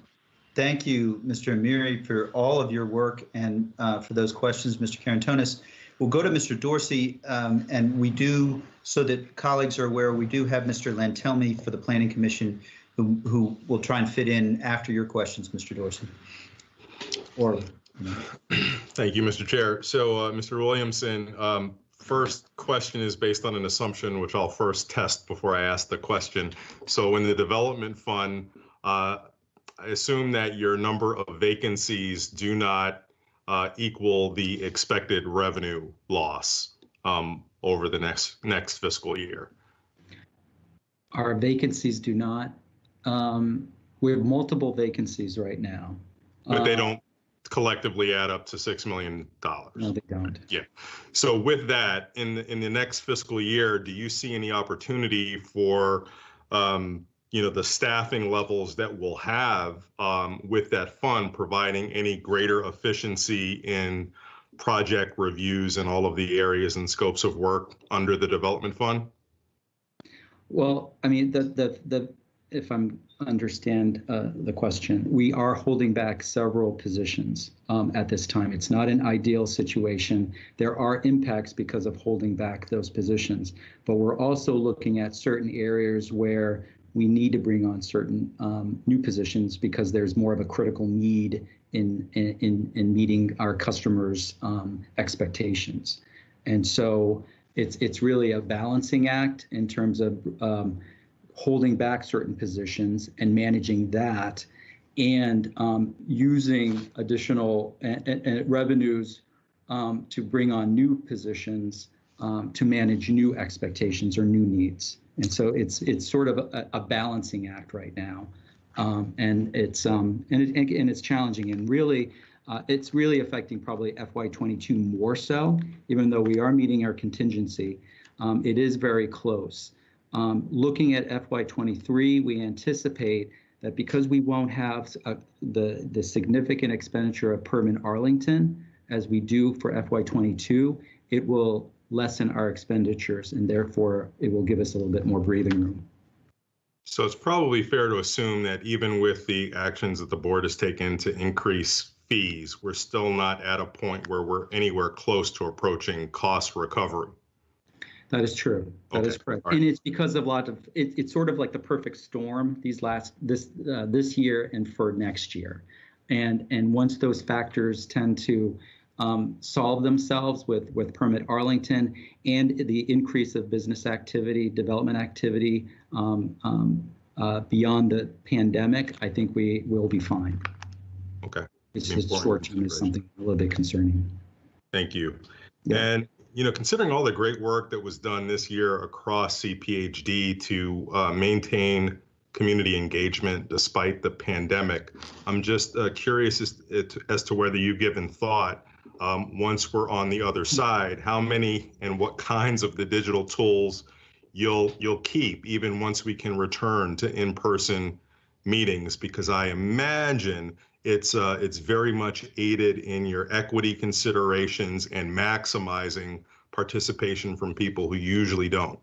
Thank you, Mr. Amiri, for all of your work and for those questions, Mr. Karantonis. We'll go to Mr. Dorsey, and we do, so that colleagues are aware, we do have Mr. Lantelmi for the Planning Commission, who will try and fit in after your questions, Mr. Dorsey. Thank you, Mr. Chair. So, Mr. Williamson, first question is based on an assumption, which I'll first test before I ask the question. So in the development fund, I assume that your number of vacancies do not equal the expected revenue loss over the next fiscal year. Our vacancies do not. We have multiple vacancies right now. But they don't collectively add up to $6 million. No, they don't. Yeah. So with that, in the next fiscal year, do you see any opportunity for the staffing levels that we'll have with that fund providing any greater efficiency in project reviews and all of the areas and scopes of work under the development fund? Well, I mean, if I understand the question, we are holding back several positions at this time. It's not an ideal situation. There are impacts because of holding back those positions, but we're also looking at certain areas where we need to bring on certain new positions because there's more of a critical need in meeting our customers' expectations. And so it's really a balancing act in terms of holding back certain positions and managing that, and using additional revenues to bring on new positions to manage new expectations or new needs. And so it's sort of a balancing act right now, and it's challenging, and really it's really affecting probably FY22 more so. Even though we are meeting our contingency, it is very close. Looking at FY23, we anticipate that because we won't have the significant expenditure of permanent Arlington as we do for FY22, it will lessen our expenditures, and therefore it will give us a little bit more breathing room. So it's probably fair to assume that even with the actions that the board has taken to increase fees, we're still not at a point where we're anywhere close to approaching cost recovery. That is true. That is correct. Right. And it's because of it's sort of like the perfect storm this year and for next year. And once those factors tend to solve themselves with Permit Arlington and the increase of business activity, development activity beyond the pandemic, I think we will be fine. Okay. It's just short term is something a little bit concerning. Thank you. Yeah. And considering all the great work that was done this year across CPHD to maintain community engagement despite the pandemic, I'm just curious as to whether you've given thought, once we're on the other side, how many and what kinds of the digital tools you'll keep even once we can return to in-person meetings, because I imagine it's very much aided in your equity considerations and maximizing participation from people who usually don't.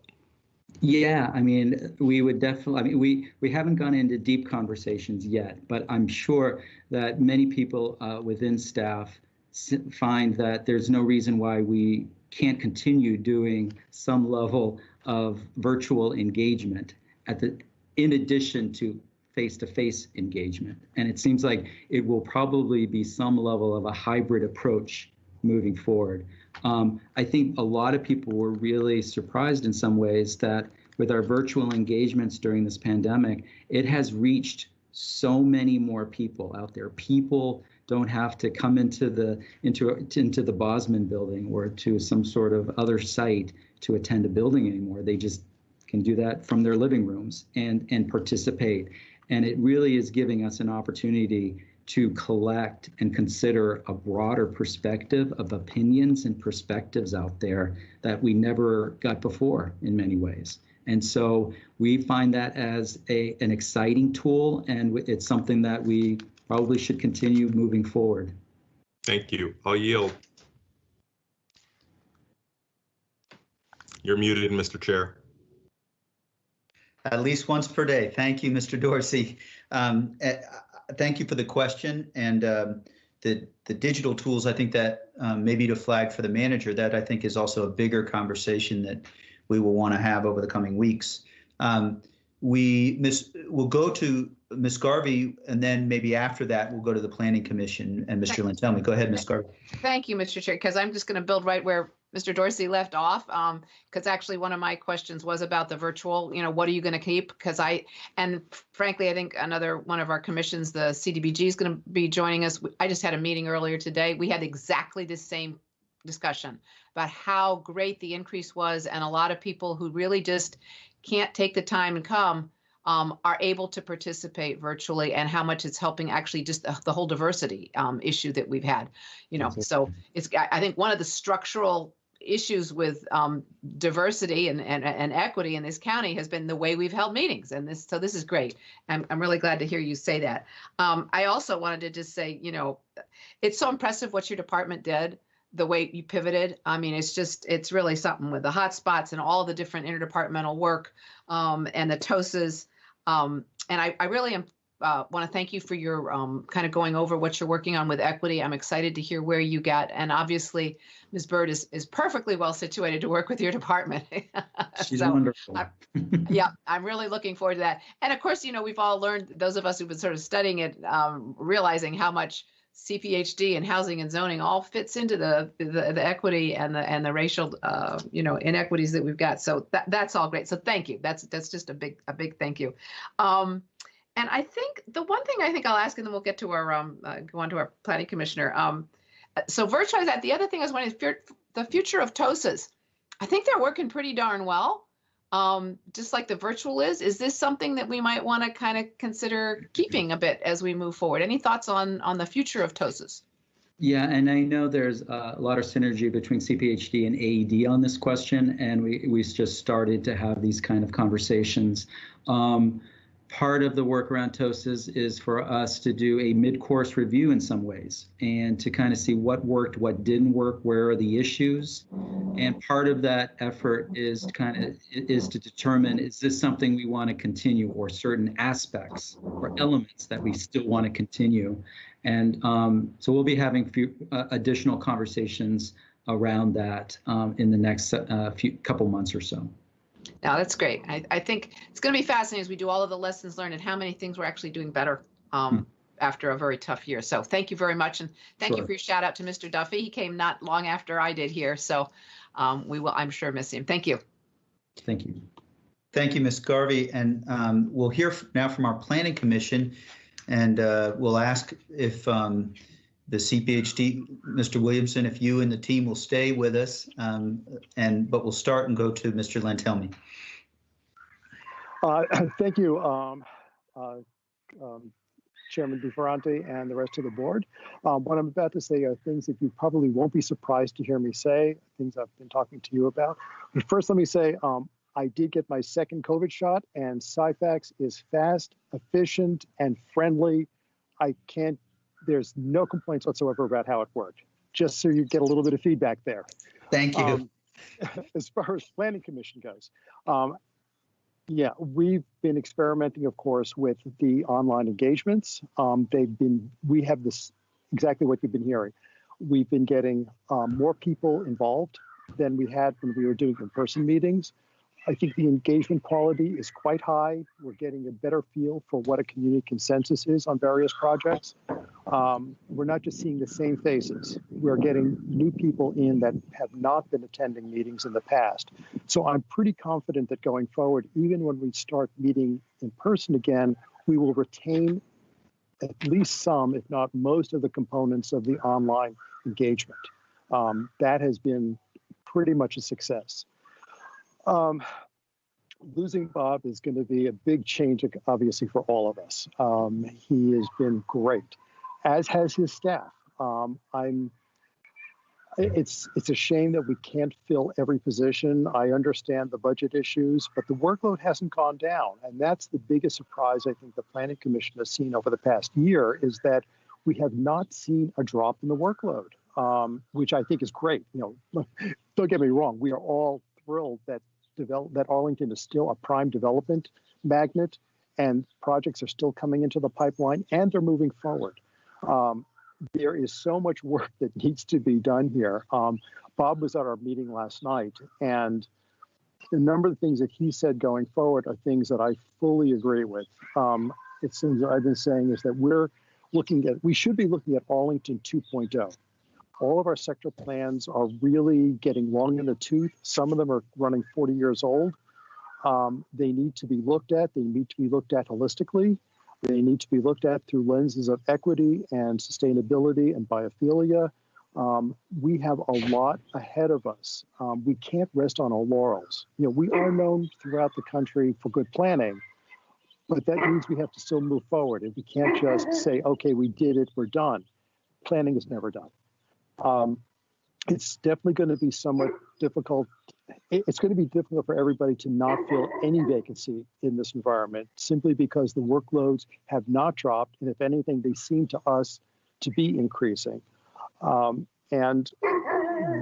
Yeah, I mean, we would definitely, I mean, we haven't gone into deep conversations yet, but I'm sure that many people within staff find that there's no reason why we can't continue doing some level of virtual engagement in addition to face-to-face engagement. And it seems like it will probably be some level of a hybrid approach moving forward. I think a lot of people were really surprised in some ways that with our virtual engagements during this pandemic, it has reached so many more people out there. People don't have to come into the Bosman building or to some sort of other site to attend a building anymore. They just can do that from their living rooms and participate. And it really is giving us an opportunity to collect and consider a broader perspective of opinions and perspectives out there that we never got before in many ways. And so we find that as an exciting tool, and it's something that we probably should continue moving forward. Thank you. I'll yield. You're muted, Mr. Chair. At least once per day. Thank you, Mr. Dorsey. Thank you for the question, and the digital tools. I think that maybe to flag for the manager, that I think is also a bigger conversation that we will want to have over the coming weeks. We'll go to Ms. Garvey, and then maybe after that we'll go to the Planning Commission and Mr. Lantelmi. Go ahead, Ms. Garvey. Thank you, Mr. Chair, because I'm just going to build right where Mr. Dorsey left off, because actually one of my questions was about the virtual, what are you going to keep? And frankly, I think another one of our commissions, the CDBG, is going to be joining us. I just had a meeting earlier today. We had exactly the same discussion about how great the increase was, and a lot of people who really just can't take the time and come are able to participate virtually, and how much it's helping actually just the whole diversity issue that we've had. So I think one of the structural issues with diversity and equity in this county has been the way we've held meetings, and so this is great. I'm really glad to hear you say that. I also wanted to just say, it's so impressive what your department did, the way you pivoted. I mean, it's really something with the hotspots and all the different interdepartmental work and the TOSAs. And I really want to thank you for your kind of going over what you're working on with equity. I'm excited to hear where you got, and obviously Ms. Bird is perfectly well situated to work with your department. She's wonderful. Yeah, I'm really looking forward to that. And of course, we've all learned, those of us who've been sort of studying it, realizing how much CPHD and housing and zoning all fits into the equity and the racial inequities that we've got. So that's all great. So thank you. That's just a big thank you. And I think the one thing I think I'll ask, and then we'll get to our go on to our planning commissioner. So virtualize that. The other thing I was wondering is the future of TOSAs. I think they're working pretty darn well. Just like the virtual is this something that we might want to kind of consider keeping a bit as we move forward? Any thoughts on the future of TOSAs? Yeah, and I know there's a lot of synergy between CPHD and AED on this question, and we just started to have these kind of conversations. Part of the work around TOSAs is for us to do a mid-course review in some ways, and to kind of see what worked, what didn't work, where are the issues. And part of that effort is to determine, is this something we want to continue, or certain aspects or elements that we still want to continue. And so we'll be having additional conversations around that in the next couple months or so. No, that's great. I think it's going to be fascinating as we do all of the lessons learned and how many things we're actually doing better after a very tough year. So thank you very much. And thank you for your shout out to Mr. Duffy. He came not long after I did here. So we will, I'm sure, miss him. Thank you. Thank you. Thank you, Ms. Garvey. And we'll hear now from our Planning Commission, and we'll ask if the CPHD, Mr. Williamson, if you and the team will stay with us, but we'll start and go to Mr. Lantelmi. Thank you, Chairman DeFerrante and the rest of the board. What I'm about to say are things that you probably won't be surprised to hear me say, things I've been talking to you about. But first, let me say I did get my second COVID shot, and Syfax is fast, efficient, and friendly. There's no complaints whatsoever about how it worked, just so you get a little bit of feedback there. Thank you. As far as Planning Commission goes, yeah, we've been experimenting, of course, with the online engagements. We have this, exactly what you've been hearing. We've been getting more people involved than we had when we were doing in-person meetings. I think the engagement quality is quite high. We're getting a better feel for what a community consensus is on various projects. We're not just seeing the same faces. We're getting new people in that have not been attending meetings in the past. So I'm pretty confident that going forward, even when we start meeting in person again, we will retain at least some, if not most, of the components of the online engagement. That has been pretty much a success. Losing Bob is going to be a big change, obviously, for all of us. He has been great, as has his staff. It's a shame that we can't fill every position. I understand the budget issues, but the workload hasn't gone down. And that's the biggest surprise I think the Planning Commission has seen over the past year, is that we have not seen a drop in the workload, which I think is great. Don't get me wrong, we are all thrilled that Arlington is still a prime development magnet, and projects are still coming into the pipeline, and they're moving forward. There is so much work that needs to be done here. Bob was at our meeting last night, and a number of the things that he said going forward are things that I fully agree with. It's things that I've been saying is that we should be looking at Arlington 2.0. All of our sector plans are really getting long in the tooth. Some of them are running 40 years old. They need to be looked at. They need to be looked at holistically. They need to be looked at through lenses of equity and sustainability and biophilia. We have a lot ahead of us. We can't rest on our laurels. We are known throughout the country for good planning, but that means we have to still move forward. And we can't just say, okay, we did it, we're done. Planning is never done. It's definitely going to be somewhat difficult. It's going to be difficult for everybody to not feel any vacancy in this environment, simply because the workloads have not dropped. And if anything, they seem to us to be increasing. And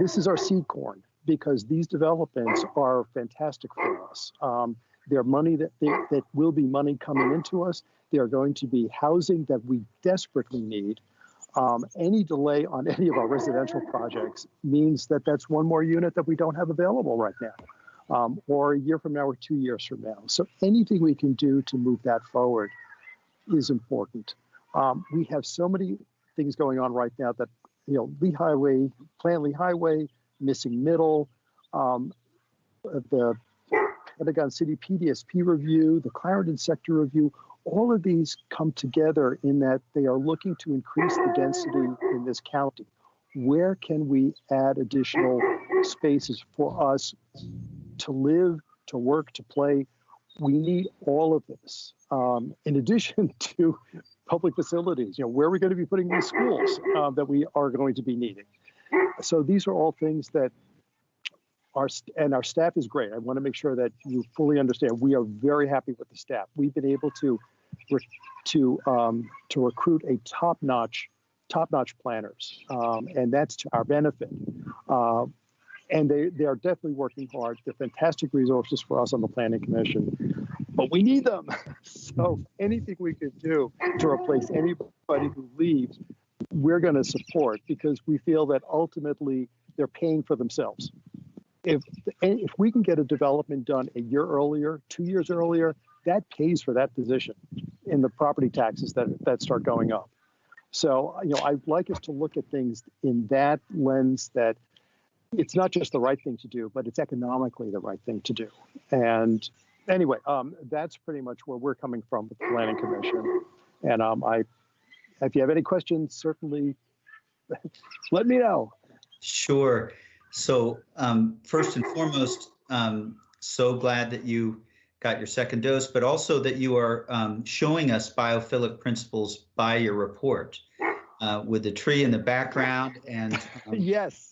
this is our seed corn, because these developments are fantastic for us. They're money that will be money coming into us. They are going to be housing that we desperately need. Any delay on any of our residential projects means that that's one more unit that we don't have available right now, or a year from now or 2 years from now. So anything we can do to move that forward is important. We have so many things going on right now that, Lee Highway, Plant Lee Highway, Missing Middle, the Pentagon City PDSP review, the Clarendon sector review, all of these come together in that they are looking to increase the density in this county. Where can we add additional spaces for us to live, to work, to play? We need all of this. In addition to public facilities, where are we going to be putting these schools that we are going to be needing? So these are all things that our staff is great. I want to make sure that you fully understand. We are very happy with the staff. We've been able to recruit a top-notch planners, and that's to our benefit. And they are definitely working hard. They're fantastic resources for us on the Planning Commission, but we need them. So anything we could do to replace anybody who leaves, we're going to support, because we feel that ultimately they're paying for themselves. If we can get a development done a year earlier, 2 years earlier, that pays for that position in the property taxes that start going up. So, I'd like us to look at things in that lens, that it's not just the right thing to do, but it's economically the right thing to do. And anyway, that's pretty much where we're coming from with the Planning Commission. And if you have any questions, certainly let me know. Sure. So first and foremost, so glad that you got your second dose, but also that you are showing us biophilic principles by your report. with the tree in the background, and Yes.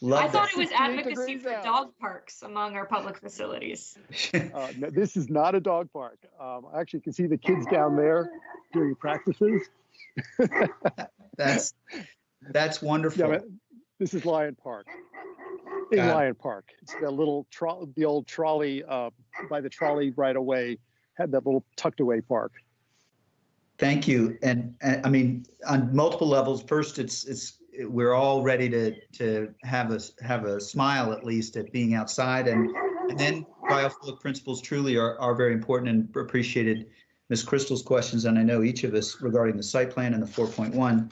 love I thought that. it was 68 advocacy degrees for out. dog parks among our public facilities. No, this is not a dog park. I actually can see the kids down there doing practices. That's wonderful. Yeah, this is Lion Park. In Lion Park, it's that little the old trolley by the trolley right away had that little tucked away park. Thank you. And I mean, on multiple levels. First, we're all ready to have a smile at least at being outside, and then biophilic principles truly are very important, and appreciated Ms. Crystal's questions, and I know each of us regarding the site plan and the 4.1.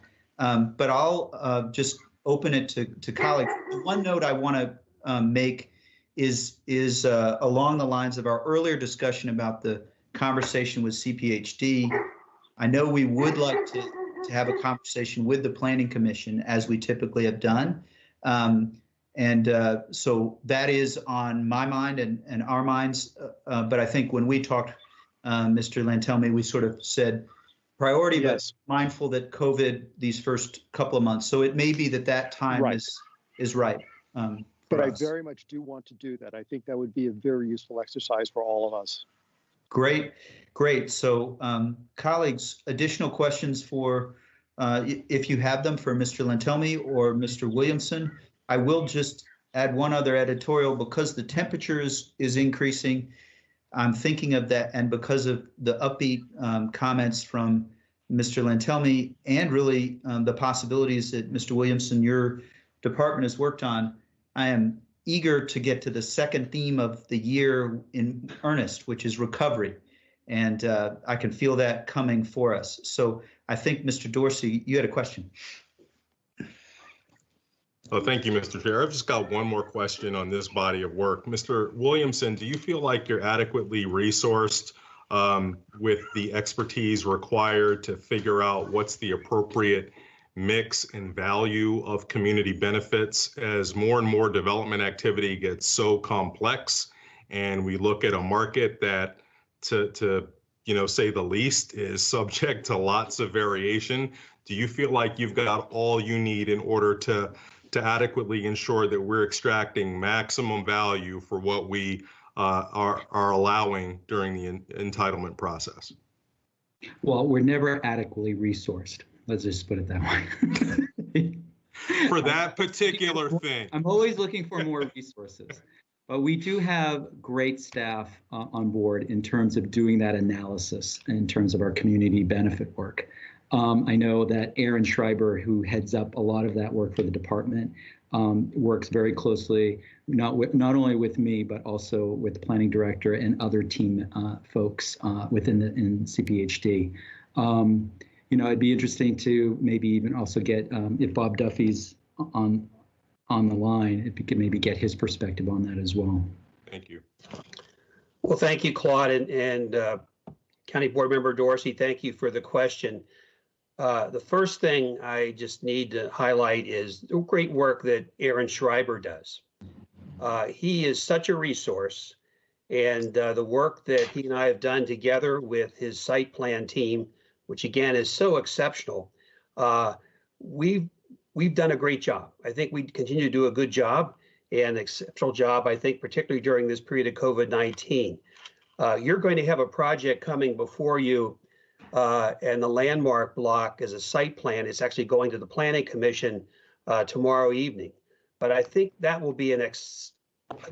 But I'll just open it to colleagues. The one note I want to make is along the lines of our earlier discussion about the conversation with CPHD. I know we would like to have a conversation with the Planning Commission, as we typically have done. So that is on my mind and our minds. But I think when we talked, Mr. Lantelme, we sort of said priority, Yes. but mindful that COVID these first couple of months. So it may be that time Right. is right. But I us. very much do want to do that. I think that would be a very useful exercise for all of us. Great. So colleagues, additional questions for, if you have them, for Mr. Lantelme or Mr. Williamson. I will just add one other editorial. Because the temperature is increasing, I'm thinking of that, and because of the upbeat comments from Mr. Lantelme, and really the possibilities that Mr. Williamson, your department has worked on, I am eager to get to the second theme of the year in earnest, which is recovery. And I can feel that coming for us. So I think, Mr. Dorsey, you had a question. Oh, thank you, Mr. Chair. I've just got one more question on this body of work. Mr. Williamson, do you feel like you're adequately resourced with the expertise required to figure out what's the appropriate mix and value of community benefits as more and more development activity gets so complex, and we look at a market that, to say the least, is subject to lots of variation? Do you feel like you've got all you need in order to adequately ensure that we're extracting maximum value for what we are allowing during the entitlement process? Well, we're never adequately resourced. Let's just put it that way. For that particular thing. I'm always looking for more resources. But we do have great staff on board in terms of doing that analysis, in terms of our community benefit work. I know that Aaron Schreiber, who heads up a lot of that work for the department, works very closely, not only with me, but also with the planning director and other team folks in CPHD. It'd be interesting to maybe even also get, if Bob Duffy's on the line, if we could maybe get his perspective on that as well. Thank you. Well, thank you, Claude, and County Board Member Dorsey, thank you for the question. The first thing I just need to highlight is the great work that Aaron Schreiber does. He is such a resource, and the work that he and I have done together with his site plan team, which again is so exceptional, we've done a great job. I think we continue to do a good job, and exceptional job, I think, particularly during this period of COVID-19. You're going to have a project coming before you, and the landmark block as a site plan. It's actually going to the Planning Commission tomorrow evening. But I think that will be a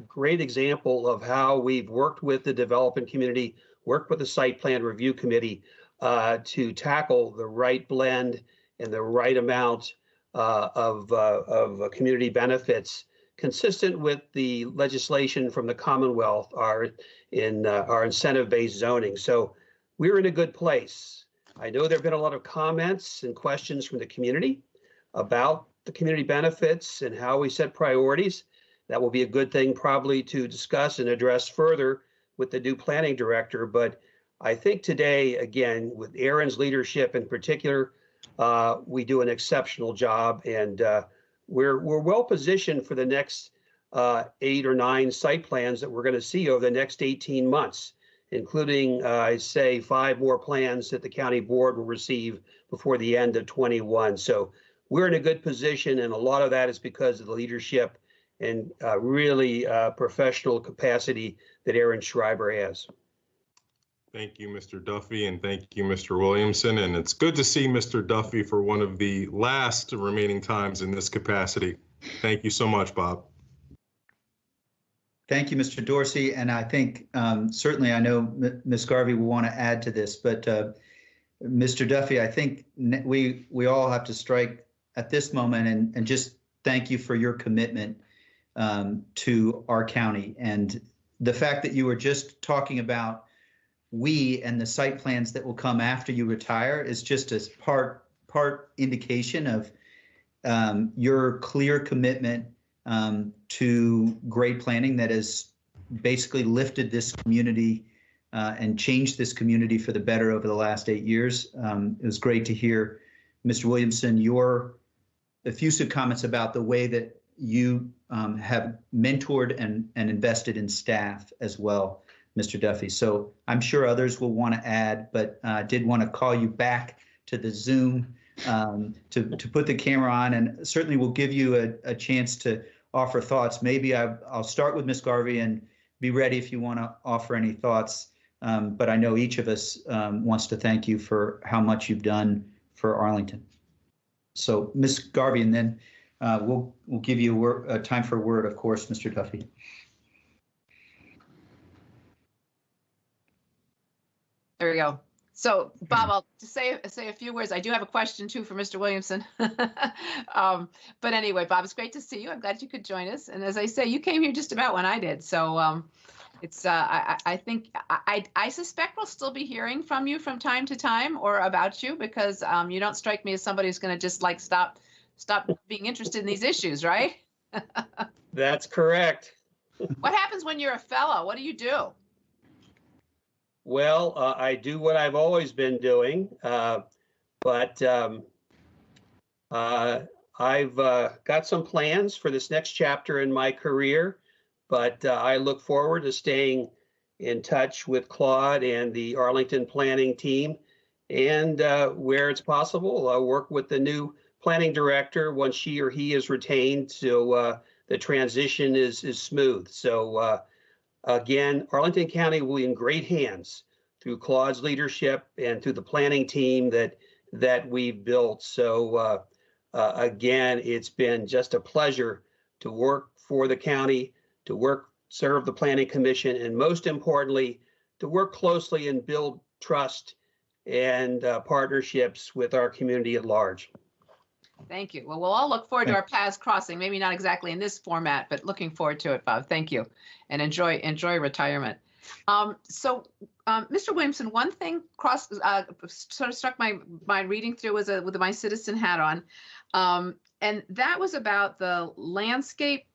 great example of how we've worked with the development community, worked with the Site Plan Review Committee to tackle the right blend and the right amount of community benefits consistent with the legislation from the Commonwealth, our incentive-based zoning. So we're in a good place. I know there have been a lot of comments and questions from the community about the community benefits and how we set priorities. That will be a good thing probably to discuss and address further with the new planning director. But I think today, again, with Aaron's leadership in particular, we do an exceptional job, and we're well positioned for the next 8 or 9 site plans that we're going to see over the next 18 months. including, I say, 5 more plans that the county board will receive before the end of 21. So we're in a good position, and a lot of that is because of the leadership and really professional capacity that Aaron Schreiber has. Thank you, Mr. Duffy, and thank you, Mr. Williamson. And it's good to see Mr. Duffy for one of the last remaining times in this capacity. Thank you so much, Bob. Thank you, Mr. Dorsey. And I think certainly I know Ms. Garvey will want to add to this, but Mr. Duffy, I think we all have to strike at this moment and just thank you for your commitment to our county. And the fact that you were just talking about we and the site plans that will come after you retire is just a part indication of your clear commitment to great planning that has basically lifted this community and changed this community for the better over the last 8 years. It was great to hear, Mr. Williamson, your effusive comments about the way that you have mentored and invested in staff as well, Mr. Duffy. So I'm sure others will want to add, but I did want to call you back to the Zoom to put the camera on, and certainly we'll give you a chance to offer thoughts. Maybe I'll start with Ms. Garvey and be ready if you want to offer any thoughts. But I know each of us wants to thank you for how much you've done for Arlington. So Ms. Garvey, and then we'll give you time for a word, of course, Mr. Duffy. There we go. So, Bob, I'll just say a few words. I do have a question, too, for Mr. Williamson. But anyway, Bob, it's great to see you. I'm glad you could join us. And as I say, you came here just about when I did. So it's I think I suspect we'll still be hearing from you from time to time or about you, because you don't strike me as somebody who's going to just like stop being interested in these issues, right? That's correct. What happens when you're a fellow? What do you do? Well, I do what I've always been doing, but I've got some plans for this next chapter in my career, but I look forward to staying in touch with Claude and the Arlington planning team, and where it's possible, I'll work with the new planning director once she or he is retained, so the transition is smooth. So again, Arlington County will be in great hands through Claude's leadership and through the planning team that we've built. So again, it's been just a pleasure to work for the county, to serve the Planning Commission, and most importantly, to work closely and build trust and partnerships with our community at large. Thank you. Well, we'll all look forward to our paths crossing, maybe not exactly in this format, but looking forward to it, Bob. Thank you. And enjoy retirement. So, Mr. Williamson, one thing sort of struck my reading through with my citizen hat on, and that was about the landscape.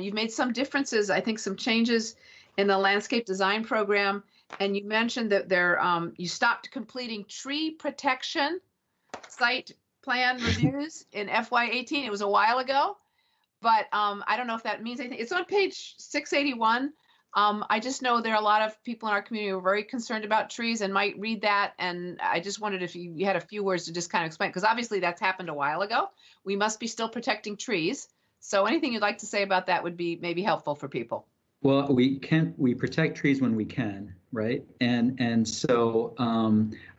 You've made some differences, I think some changes in the landscape design program, and you mentioned that you stopped completing tree protection site plan reviews in FY18. It was a while ago, but I don't know if that means anything. It's on page 681. I just know there are a lot of people in our community who are very concerned about trees and might read that. And I just wondered if you had a few words to just kind of explain, because obviously that's happened a while ago. We must be still protecting trees. So anything you'd like to say about that would be maybe helpful for people. Well, we protect trees when we can, right? And so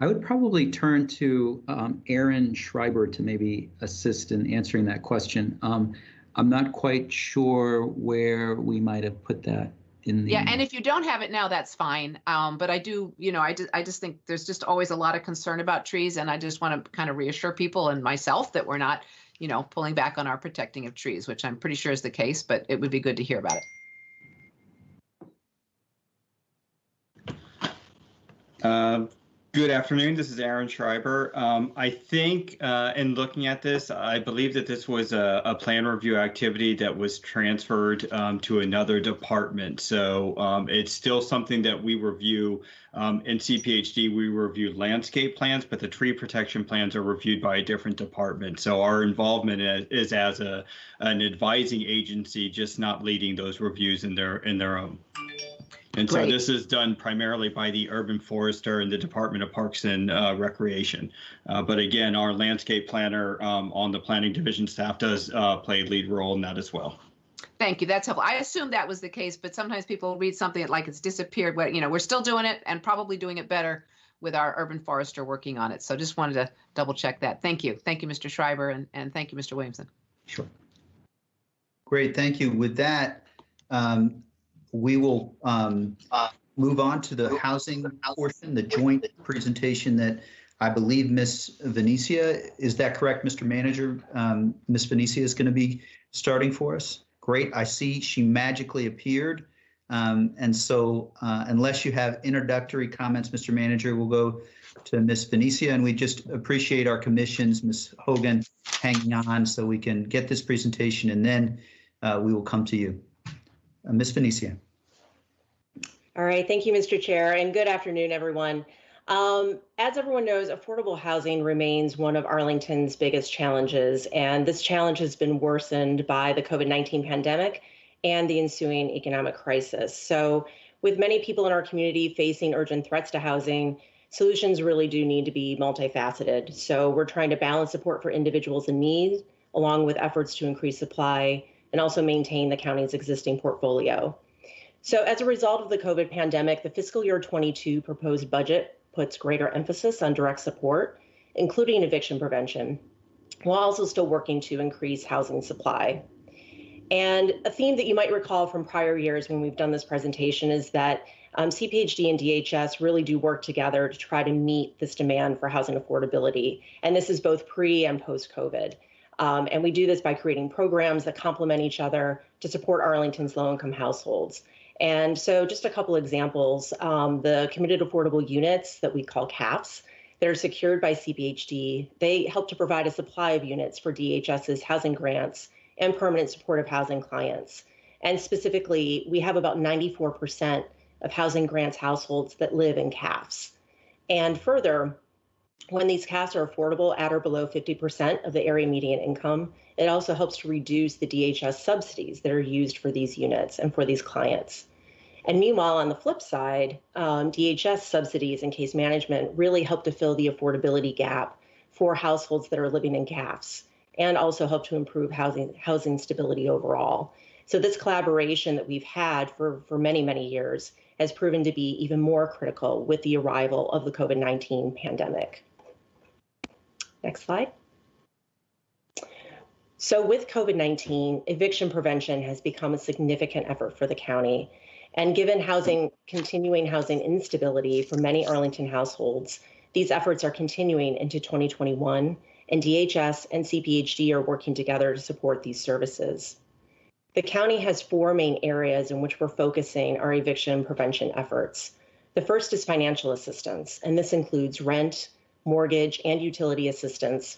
I would probably turn to Aaron Schreiber to maybe assist in answering that question. I'm not quite sure where we might have put that in the. Yeah, and if you don't have it now, that's fine. But I do, I just think there's just always a lot of concern about trees, and I just want to kind of reassure people and myself that we're not, pulling back on our protecting of trees, which I'm pretty sure is the case, but it would be good to hear about it. Good afternoon. This is Aaron Schreiber. I think in looking at this, I believe that this was a plan review activity that was transferred to another department. So it's still something that we review. In CPHD, we review landscape plans, but the tree protection plans are reviewed by a different department. So our involvement is as an advising agency, just not leading those reviews in their own. And so Great. this is done primarily by the urban forester and the Department of Parks and Recreation. But again, our landscape planner on the planning division staff does play a lead role in that as well. Thank you. That's helpful. I assumed that was the case, but sometimes people read something like it's disappeared. But, you know, we're still doing it and probably doing it better with our urban forester working on it. So just wanted to double check that. Thank you. Thank you, Mr. Schreiber, and thank you, Mr. Williamson. Sure. Great, thank you. With that, we will move on to the housing portion, the joint presentation that I believe Ms. Venecia, is that correct, Mr. Manager? Ms. Venecia is going to be starting for us. Great, I see she magically appeared. And so unless you have introductory comments, Mr. Manager, we'll go to Ms. Venecia, and we just appreciate our commissions, Ms. Hogan, hanging on so we can get this presentation, and then we will come to you. Ms. Venecia. All right, thank you, Mr. Chair, and good afternoon, everyone. As everyone knows, affordable housing remains one of Arlington's biggest challenges, and this challenge has been worsened by the COVID-19 pandemic and the ensuing economic crisis. So with many people in our community facing urgent threats to housing, solutions really do need to be multifaceted. So we're trying to balance support for individuals in need, along with efforts to increase supply and also maintain the county's existing portfolio. So as a result of the COVID pandemic, the fiscal year 22 proposed budget puts greater emphasis on direct support, including eviction prevention, while also still working to increase housing supply. And a theme that you might recall from prior years when we've done this presentation is that CPHD and DHS really do work together to try to meet this demand for housing affordability. And this is both pre and post-COVID. And we do this by creating programs that complement each other to support Arlington's low-income households. And so just a couple examples, the committed affordable units that we call CAFs, that are secured by CPHD, they help to provide a supply of units for DHS's housing grants and permanent supportive housing clients. And specifically, we have about 94% of housing grants households that live in CAFs. And further, when these CAFs are affordable at or below 50% of the area median income, it also helps to reduce the DHS subsidies that are used for these units and for these clients. And meanwhile, on the flip side, DHS subsidies and case management really help to fill the affordability gap for households that are living in CAFs, and also help to improve housing stability overall. So this collaboration that we've had for many, many years has proven to be even more critical with the arrival of the COVID-19 pandemic. Next slide. So with COVID-19, eviction prevention has become a significant effort for the county. And given continuing housing instability for many Arlington households, these efforts are continuing into 2021, and DHS and CPHD are working together to support these services. The county has four main areas in which we're focusing our eviction prevention efforts. The first is financial assistance, and this includes rent, mortgage, and utility assistance.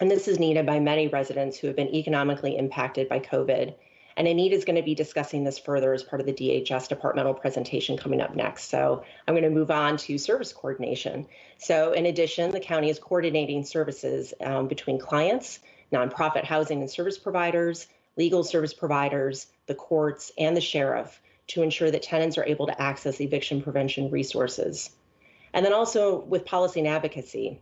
And this is needed by many residents who have been economically impacted by COVID. And Anita is going to be discussing this further as part of the DHS departmental presentation coming up next. So I'm going to move on to service coordination. So in addition, the county is coordinating services between clients, nonprofit housing and service providers, legal service providers, the courts, and the sheriff to ensure that tenants are able to access eviction prevention resources. And then also with policy and advocacy,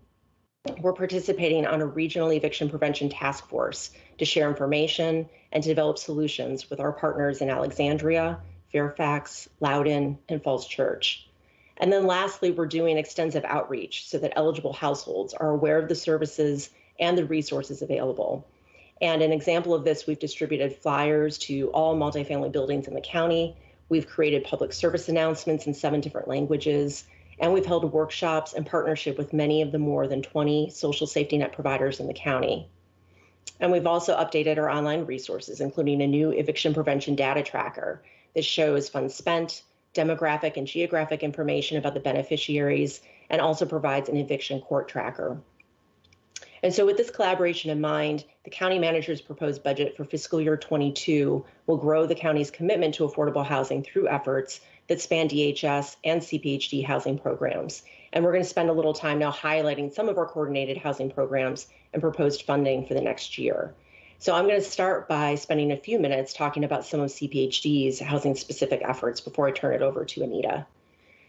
we're participating on a regional eviction prevention task force to share information and to develop solutions with our partners in Alexandria, Fairfax, Loudoun, and Falls Church. And then lastly, we're doing extensive outreach so that eligible households are aware of the services and the resources available. And an example of this, we've distributed flyers to all multifamily buildings in the county. We've created public service announcements in 7 different languages. And we've held workshops in partnership with many of the more than 20 social safety net providers in the county. And we've also updated our online resources, including a new eviction prevention data tracker that shows funds spent, demographic and geographic information about the beneficiaries, and also provides an eviction court tracker. And so with this collaboration in mind, the county manager's proposed budget for fiscal year 22 will grow the county's commitment to affordable housing through efforts that span DHS and CPHD housing programs. And we're going to spend a little time now highlighting some of our coordinated housing programs and proposed funding for the next year. So I'm going to start by spending a few minutes talking about some of CPHD's housing-specific efforts before I turn it over to Anita.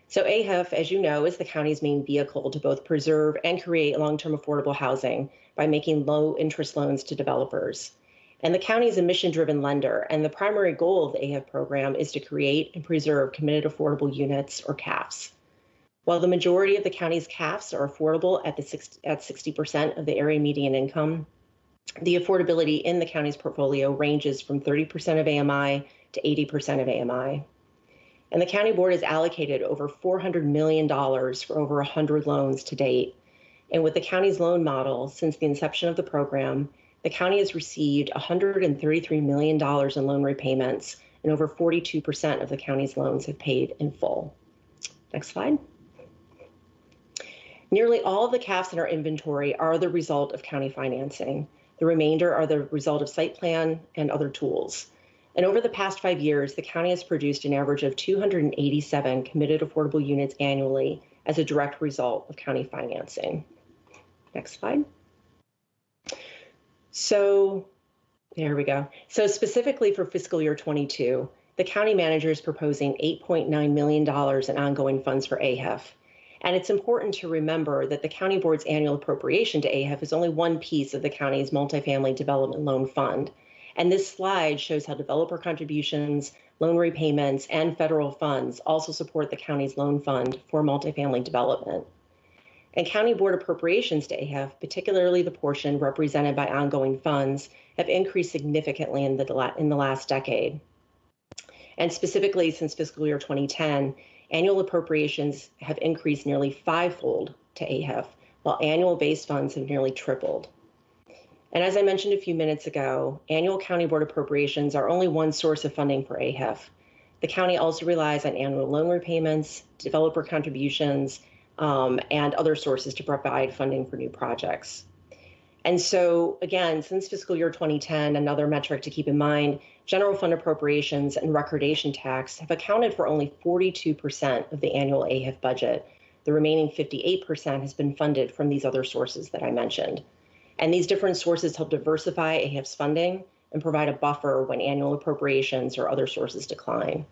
So AHIF, as you know, is the county's main vehicle to both preserve and create long-term affordable housing by making low-interest loans to developers. And the county is a mission-driven lender, and the primary goal of the AHIF program is to create and preserve committed affordable units, or CAFs. While the majority of the county's CAFs are affordable at 60% of the area median income, the affordability in the county's portfolio ranges from 30% of AMI to 80% of AMI. And the county board has allocated over $400 million for over 100 loans to date. And with the county's loan model, since the inception of the program, the county has received $133 million in loan repayments, and over 42% of the county's loans have paid in full. Next slide. Nearly all of the CAFs in our inventory are the result of county financing. The remainder are the result of site plan and other tools. And over the past 5 years, the county has produced an average of 287 committed affordable units annually as a direct result of county financing. Next slide. So there we go. So specifically for fiscal year 22, the county manager is proposing $8.9 million in ongoing funds for AHIF. And it's important to remember that the county board's annual appropriation to AHIF is only one piece of the county's multifamily development loan fund. And this slide shows how developer contributions, loan repayments, and federal funds also support the county's loan fund for multifamily development. And county board appropriations to AHIF, particularly the portion represented by ongoing funds, have increased significantly in the last decade. And specifically since fiscal year 2010, annual appropriations have increased nearly fivefold to AHIF, while annual base funds have nearly tripled. And as I mentioned a few minutes ago, annual county board appropriations are only one source of funding for AHIF. The county also relies on annual loan repayments, developer contributions, and other sources to provide funding for new projects. And so, again, since fiscal year 2010, another metric to keep in mind, general fund appropriations and recordation tax have accounted for only 42% of the annual AHIF budget. The remaining 58% has been funded from these other sources that I mentioned. And these different sources help diversify AHIF's funding and provide a buffer when annual appropriations or other sources decline.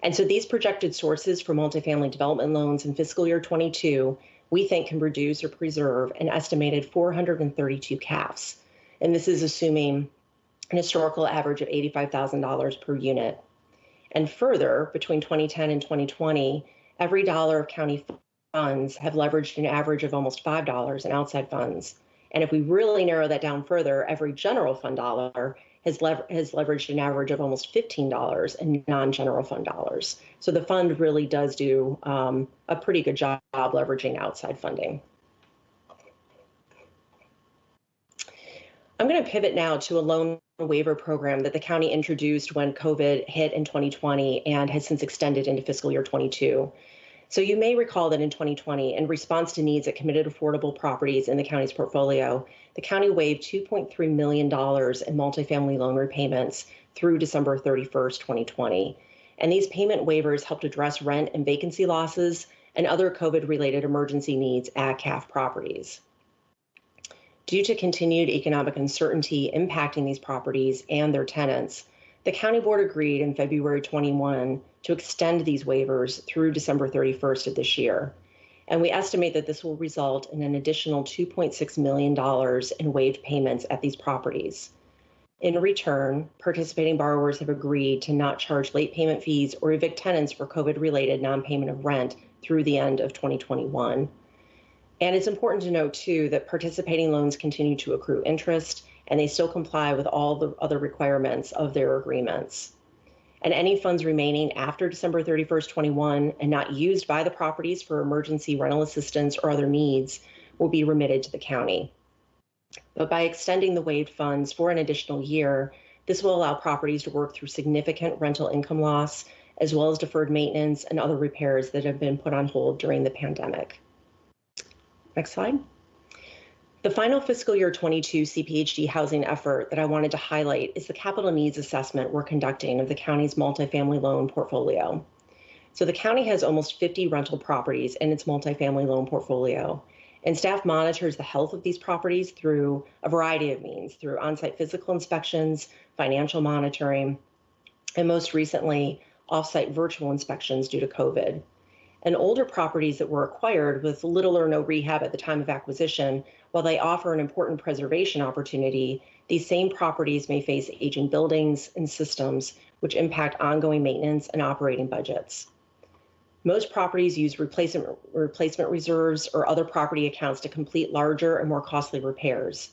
And so these projected sources for multifamily development loans in fiscal year 22, we think can reduce or preserve an estimated 432 CAFs. And this is assuming an historical average of $85,000 per unit. And further, between 2010 and 2020, every dollar of county funds have leveraged an average of almost $5 in outside funds. And if we really narrow that down further, every general fund dollar has leveraged an average of almost $15 in non-general fund dollars. So the fund really does do a pretty good job leveraging outside funding. I'm going to pivot now to a loan waiver program that the county introduced when COVID hit in 2020 and has since extended into fiscal year 22. So you may recall that in 2020, in response to needs at committed affordable properties in the county's portfolio, the county waived $2.3 million in multifamily loan repayments through December 31st, 2020. And these payment waivers helped address rent and vacancy losses and other COVID-related emergency needs at CAF properties. Due to continued economic uncertainty impacting these properties and their tenants, the county board agreed in February 21 to extend these waivers through December 31st of this year. And we estimate that this will result in an additional $2.6 million in waived payments at these properties. In return, participating borrowers have agreed to not charge late payment fees or evict tenants for COVID-related non-payment of rent through the end of 2021. And it's important to note, too, that participating loans continue to accrue interest, and they still comply with all the other requirements of their agreements. And any funds remaining after December 31st, 21 and not used by the properties for emergency rental assistance or other needs will be remitted to the county. But by extending the waived funds for an additional year, this will allow properties to work through significant rental income loss, as well as deferred maintenance and other repairs that have been put on hold during the pandemic. Next slide. The final fiscal year 22 CPHD housing effort that I wanted to highlight is the capital needs assessment we're conducting of the county's multifamily loan portfolio. So the county has almost 50 rental properties in its multifamily loan portfolio, And staff monitors the health of these properties through a variety of means, through on-site physical inspections, financial monitoring, and most recently, off-site virtual inspections due to COVID. And older properties that were acquired with little or no rehab at the time of acquisition, while they offer an important preservation opportunity, these same properties may face aging buildings and systems, which impact ongoing maintenance and operating budgets. Most properties use replacement reserves or other property accounts to complete larger and more costly repairs.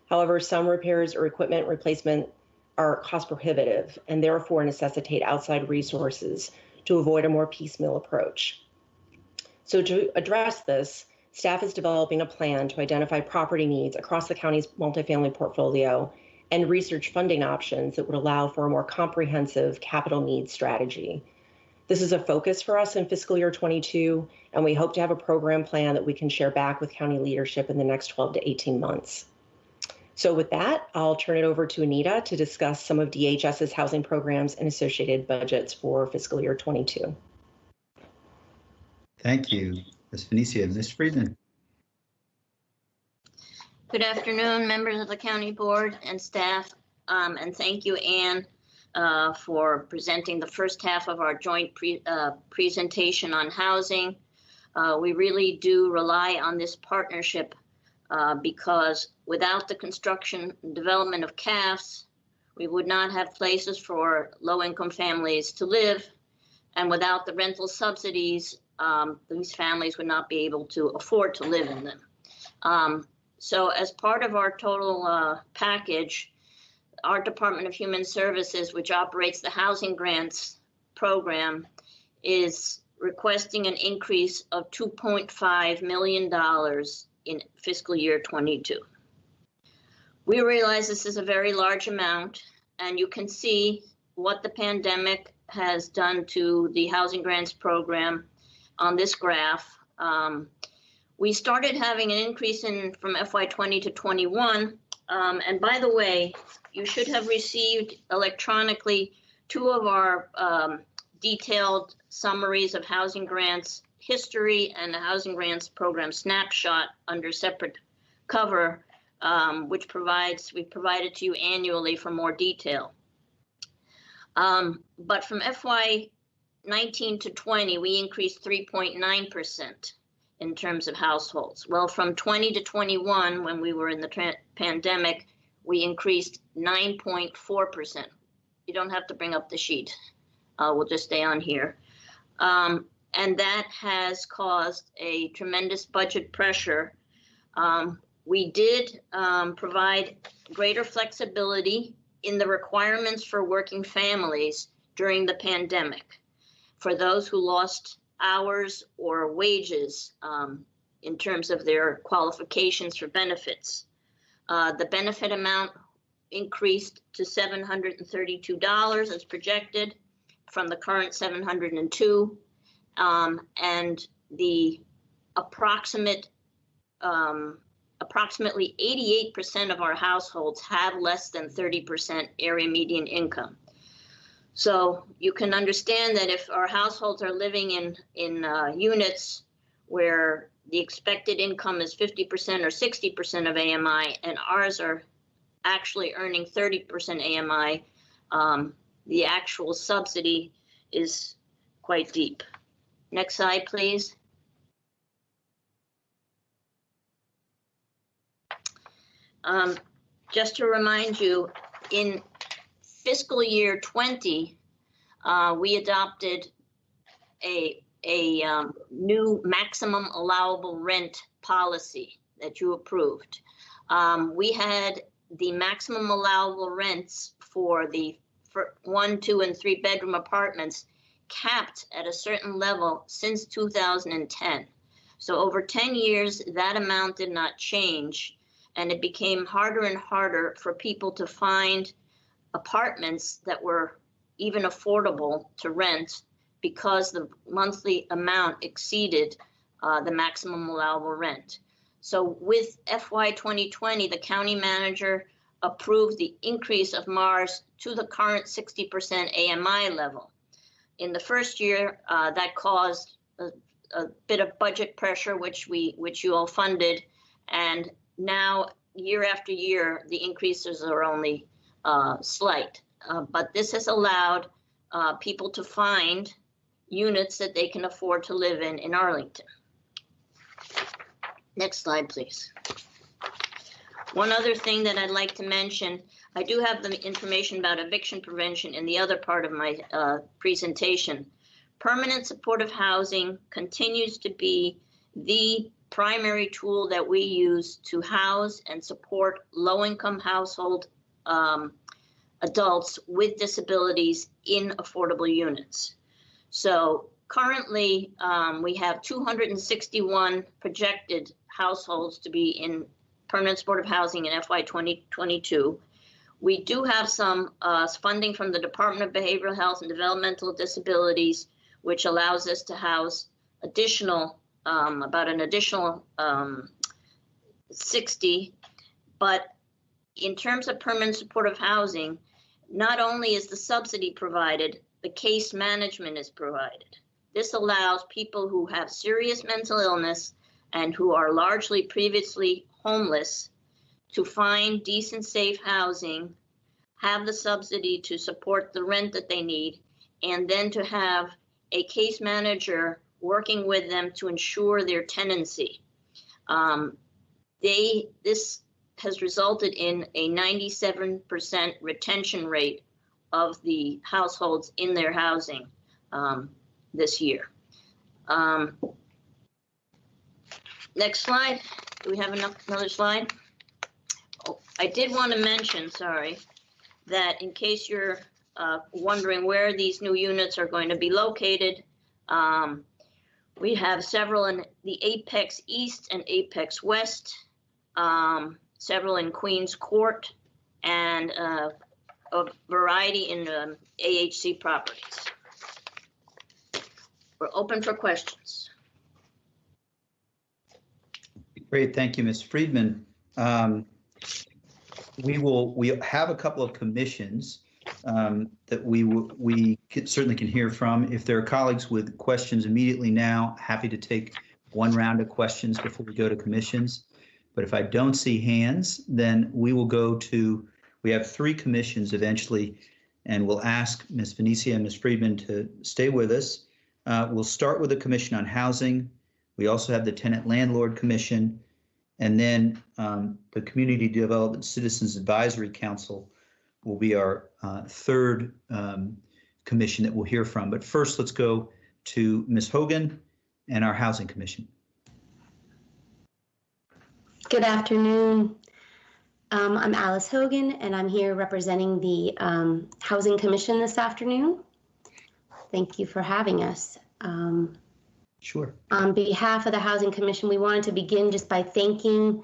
However, some repairs or equipment replacement are cost prohibitive and therefore necessitate outside resources to avoid a more piecemeal approach. So to address this, staff is developing a plan to identify property needs across the county's multifamily portfolio and research funding options that would allow for a more comprehensive capital needs strategy. This is a focus for us in fiscal year 22, and we hope to have a program plan that we can share back with county leadership in the next 12 to 18 months. So with that, I'll turn it over to Anita to discuss some of DHS's housing programs and associated budgets for fiscal year 22. Thank you, Ms. Venecia. Ms. Friedman. Good afternoon, members of the county board and staff, and thank you, Ann, for presenting the first half of our joint presentation on housing. We really do rely on this partnership because without the construction and development of CAFs, we would not have places for low-income families to live, and without the rental subsidies, these families would not be able to afford to live in them. So as part of our total package, our Department of Human Services, which operates the housing grants program, is requesting an increase of $2.5 million in fiscal year 22. We realize this is a very large amount, and you can see what the pandemic has done to the housing grants program on this graph. We started having an increase from FY20 to 21. And by the way, you should have received electronically 2 of our detailed summaries of housing grants history and the housing grants program snapshot under separate cover, which we provided to you annually for more detail. But from FY19 to 20, we increased 3.9%. in terms of households. Well, from 20 to 21, when we were in the pandemic, we increased 9.4%. You don't have to bring up the sheet. We'll just stay on here. And that has caused a tremendous budget pressure. We did provide greater flexibility in the requirements for working families during the pandemic for those who lost hours or wages in terms of their qualifications for benefits. The benefit amount increased to $732 as projected from the current $702, and the approximately 88% of our households have less than 30% area median income. So you can understand that if our households are living in units where the expected income is 50% or 60% of AMI, and ours are actually earning 30% AMI, the actual subsidy is quite deep. Next slide, please. Just to remind you, in fiscal year 20, we adopted a new maximum allowable rent policy that you approved. We had the maximum allowable rents for the 1, 2, and 3 bedroom apartments capped at a certain level since 2010. So over 10 years, that amount did not change, and it became harder and harder for people to find apartments that were even affordable to rent because the monthly amount exceeded the maximum allowable rent. So with FY 2020, the county manager approved the increase of MARS to the current 60% AMI level. In the first year, that caused a bit of budget pressure, which you all funded, and now year after year, the increases are only slight. But this has allowed people to find units that they can afford to live in Arlington. Next slide, please. One other thing that I'd like to mention, I do have the information about eviction prevention in the other part of my presentation. Permanent supportive housing continues to be the primary tool that we use to house and support low-income household adults with disabilities in affordable units. So currently, we have 261 projected households to be in permanent supportive housing in FY 2022. We do have some funding from the Department of Behavioral Health and Developmental Disabilities, which allows us to house additional, about an additional 60. But in terms of permanent supportive housing, not only is the subsidy provided, the case management is provided. This allows people who have serious mental illness and who are largely previously homeless to find decent, safe housing, have the subsidy to support the rent that they need, and then to have a case manager working with them to ensure their tenancy. This has resulted in a 97% retention rate of the households in their housing this year. Next slide. Do we have another slide? Oh, I did want to mention, sorry, that in case you're wondering where these new units are going to be located, we have several in the Apex East and Apex West, several in Queens Court, and a variety in AHC properties. We're open for questions. Great, thank you, Ms. Friedman. We have a couple of commissions that we certainly can hear from. If there are colleagues with questions immediately now, happy to take one round of questions before we go to commissions. But if I don't see hands, then we will go to, we have 3 commissions eventually, and we'll ask Ms. Venecia and Ms. Friedman to stay with us. We'll start with the Commission on Housing. We also have the Tenant Landlord Commission, and then the Community Development Citizens Advisory Council will be our third commission that we'll hear from. But first, let's go to Ms. Hogan and our Housing Commission. Good afternoon. I'm Alice Hogan, and I'm here representing the Housing Commission this afternoon. Thank you for having us. Sure. On behalf of the Housing Commission, we wanted to begin just by thanking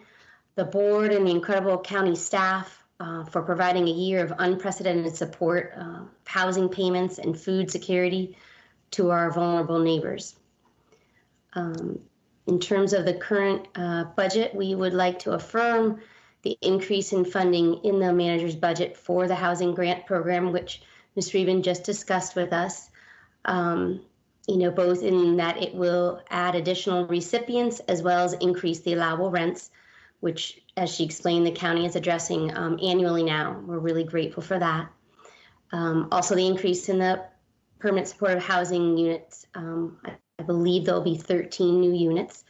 the board and the incredible county staff for providing a year of unprecedented support, housing payments, and food security to our vulnerable neighbors. In terms of the current budget, we would like to affirm the increase in funding in the manager's budget for the housing grant program, which Ms. Friedman just discussed with us. Both in that it will add additional recipients as well as increase the allowable rents, which, as she explained, the county is addressing annually now. We're really grateful for that. Also, the increase in the permanent supportive housing units. I believe there'll be 13 new units,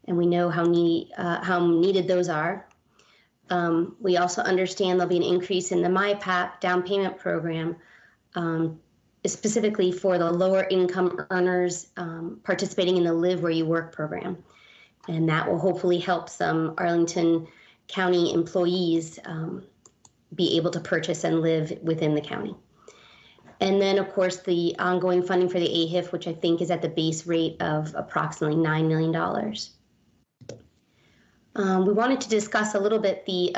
and we know how needed those are. We also understand there'll be an increase in the MyPAP down payment program, specifically for the lower income earners participating in the Live Where You Work program. And that will hopefully help some Arlington County employees be able to purchase and live within the county. And then, of course, the ongoing funding for the AHIF, which I think is at the base rate of approximately $9 million. We wanted to discuss a little bit the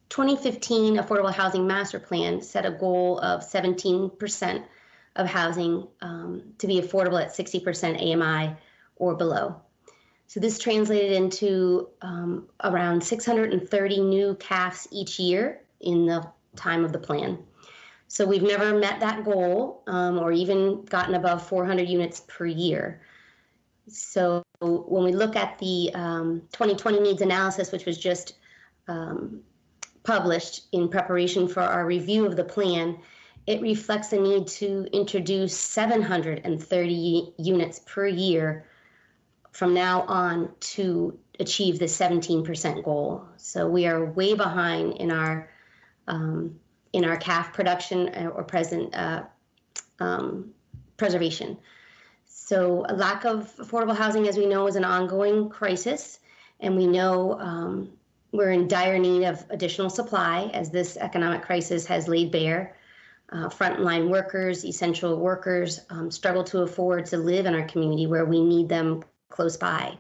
2015 Affordable Housing Master Plan set a goal of 17% of housing to be affordable at 60% AMI or below. So this translated into around 630 new CAFs each year in the time of the plan. So we've never met that goal or even gotten above 400 units per year. So when we look at the 2020 needs analysis, which was just published in preparation for our review of the plan, it reflects the need to introduce 730 units per year from now on to achieve the 17% goal. So we are way behind in our CAF production or present preservation. So a lack of affordable housing, as we know, is an ongoing crisis, and we know we're in dire need of additional supply as this economic crisis has laid bare. Frontline workers, essential workers struggle to afford to live in our community where we need them close by.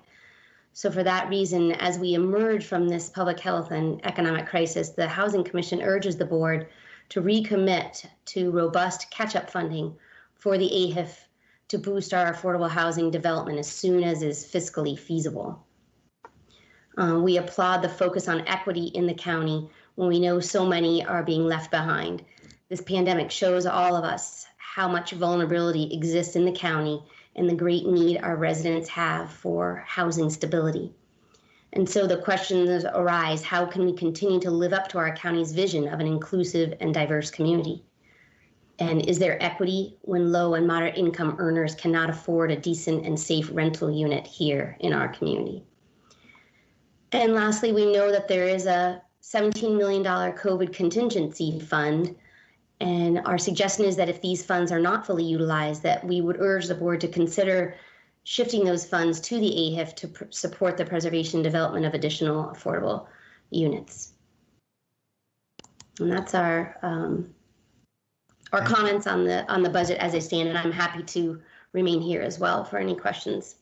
So for that reason, as we emerge from this public health and economic crisis, the Housing Commission urges the board to recommit to robust catch-up funding for the AHIF to boost our affordable housing development as soon as is fiscally feasible. We applaud the focus on equity in the county when we know so many are being left behind. This pandemic shows all of us how much vulnerability exists in the county and the great need our residents have for housing stability. And so the questions arise, how can we continue to live up to our county's vision of an inclusive and diverse community? And is there equity when low and moderate income earners cannot afford a decent and safe rental unit here in our community? And lastly, we know that there is a $17 million COVID contingency fund. And our suggestion is that if these funds are not fully utilized, that we would urge the board to consider shifting those funds to the AHIF to support the preservation and development of additional affordable units. And that's our comments on the budget as they stand, and I'm happy to remain here as well for any questions.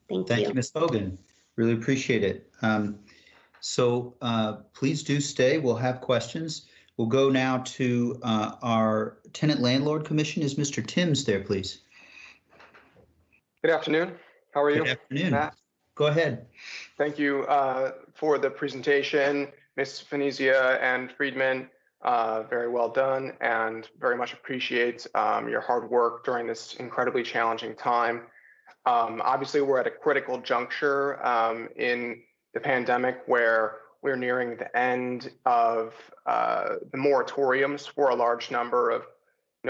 Thank you. Thank you, Ms. Hogan. Really appreciate it. So please do stay. We'll have questions. We'll go now to our Tenant Landlord Commission. Is Mr. Timms there, please? Good afternoon. How are you? Good afternoon. Matt? Go ahead. Thank you for the presentation, Ms. Venezia and Friedman. Very well done, and very much appreciate your hard work during this incredibly challenging time. Obviously, we're at a critical juncture in the pandemic where we're nearing the end of the moratoriums for a large number of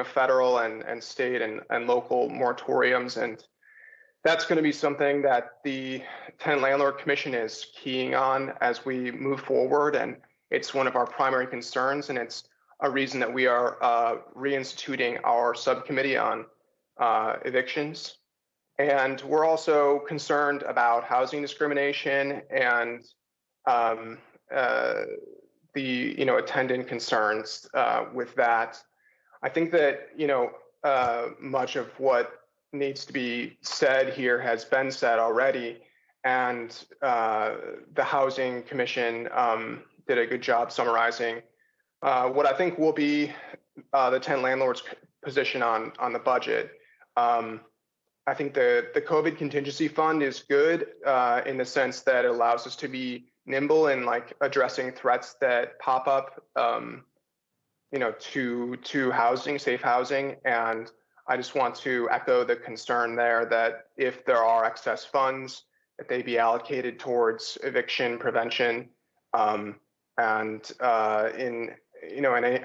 federal and state and local moratoriums. And that's going to be something that the Tenant Landlord Commission is keying on as we move forward. And it's one of our primary concerns. And it's a reason that we are reinstituting our subcommittee on evictions. And we're also concerned about housing discrimination and the attendant concerns with that. I think that much of what needs to be said here has been said already, and the Housing Commission did a good job summarizing what I think will be the Tenant Landlord's position on the budget. I think the COVID Contingency Fund is good in the sense that it allows us to be nimble in addressing threats that pop up, to housing, safe housing. And I just want to echo the concern there that if there are excess funds, that they be allocated towards eviction prevention and in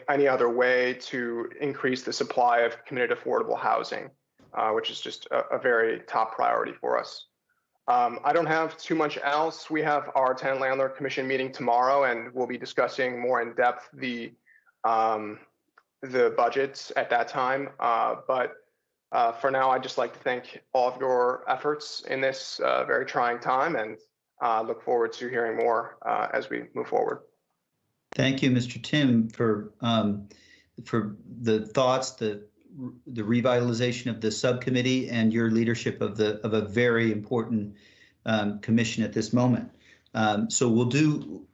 any other way to increase the supply of committed affordable housing, which is just a very top priority for us. I don't have too much else. We have our Tenant Landlord Commission meeting tomorrow, and we'll be discussing more in depth the budgets at that time. But for now, I'd just like to thank all of your efforts in this very trying time, and look forward to hearing more as we move forward. Thank you, Mr. Tim, for the thoughts, the revitalization of the subcommittee, and your leadership of a very important commission at this moment. So we'll do,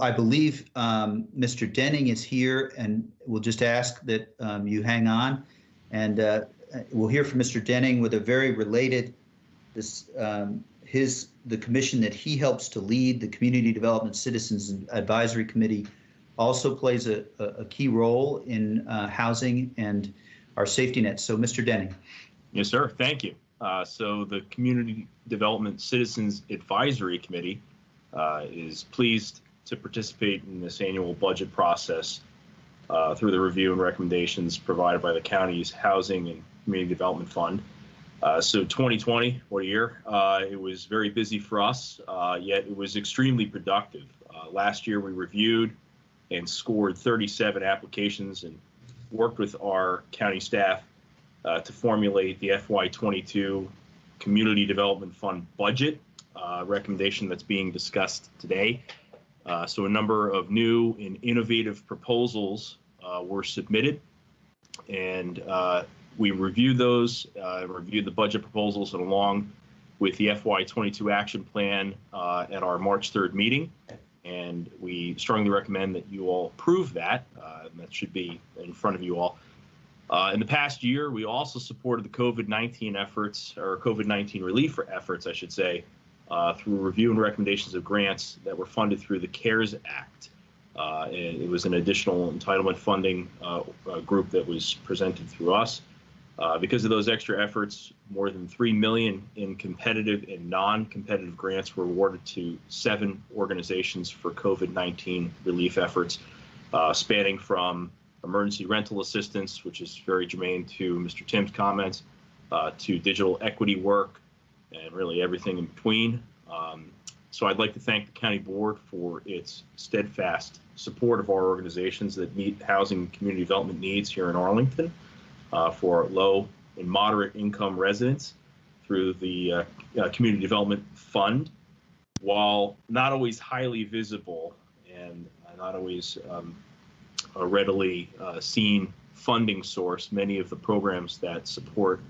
I believe Mr. Denning is here, and we'll just ask that you hang on, and we'll hear from Mr. Denning with a very related, the commission that he helps to lead, the Community Development Citizens Advisory Committee also plays a key role in housing and our safety net. So, Mr. Denning. Yes, sir. Thank you. So the Community Development Citizens Advisory Committee is pleased to participate in this annual budget process through the review and recommendations provided by the county's Housing and Community Development Fund. So 2020, what a year. It was very busy for us, yet it was extremely productive. Last year, we reviewed and scored 37 applications and worked with our county staff to formulate the FY22 Community Development Fund budget recommendation that's being discussed today. So a number of new and innovative proposals were submitted, and we reviewed those, reviewed the budget proposals, and along with the FY22 action plan at our March 3rd meeting. And we strongly recommend that you all approve that. That should be in front of you all. In the past year, we also supported the COVID-19 efforts, or COVID-19 relief efforts, I should say, through review and recommendations of grants that were funded through the CARES Act. And it was an additional entitlement funding group that was presented through us. Because of those extra efforts, more than $3 million in competitive and non-competitive grants were awarded to 7 organizations for COVID-19 relief efforts, spanning from emergency rental assistance, which is very germane to Mr. Tim's comments, to digital equity work, and really everything in between. So I'd like to thank the county board for its steadfast support of our organizations that meet housing and community development needs here in Arlington for low and moderate income residents through the Community Development Fund. While not always highly visible and not always a readily seen funding source, many of the programs that support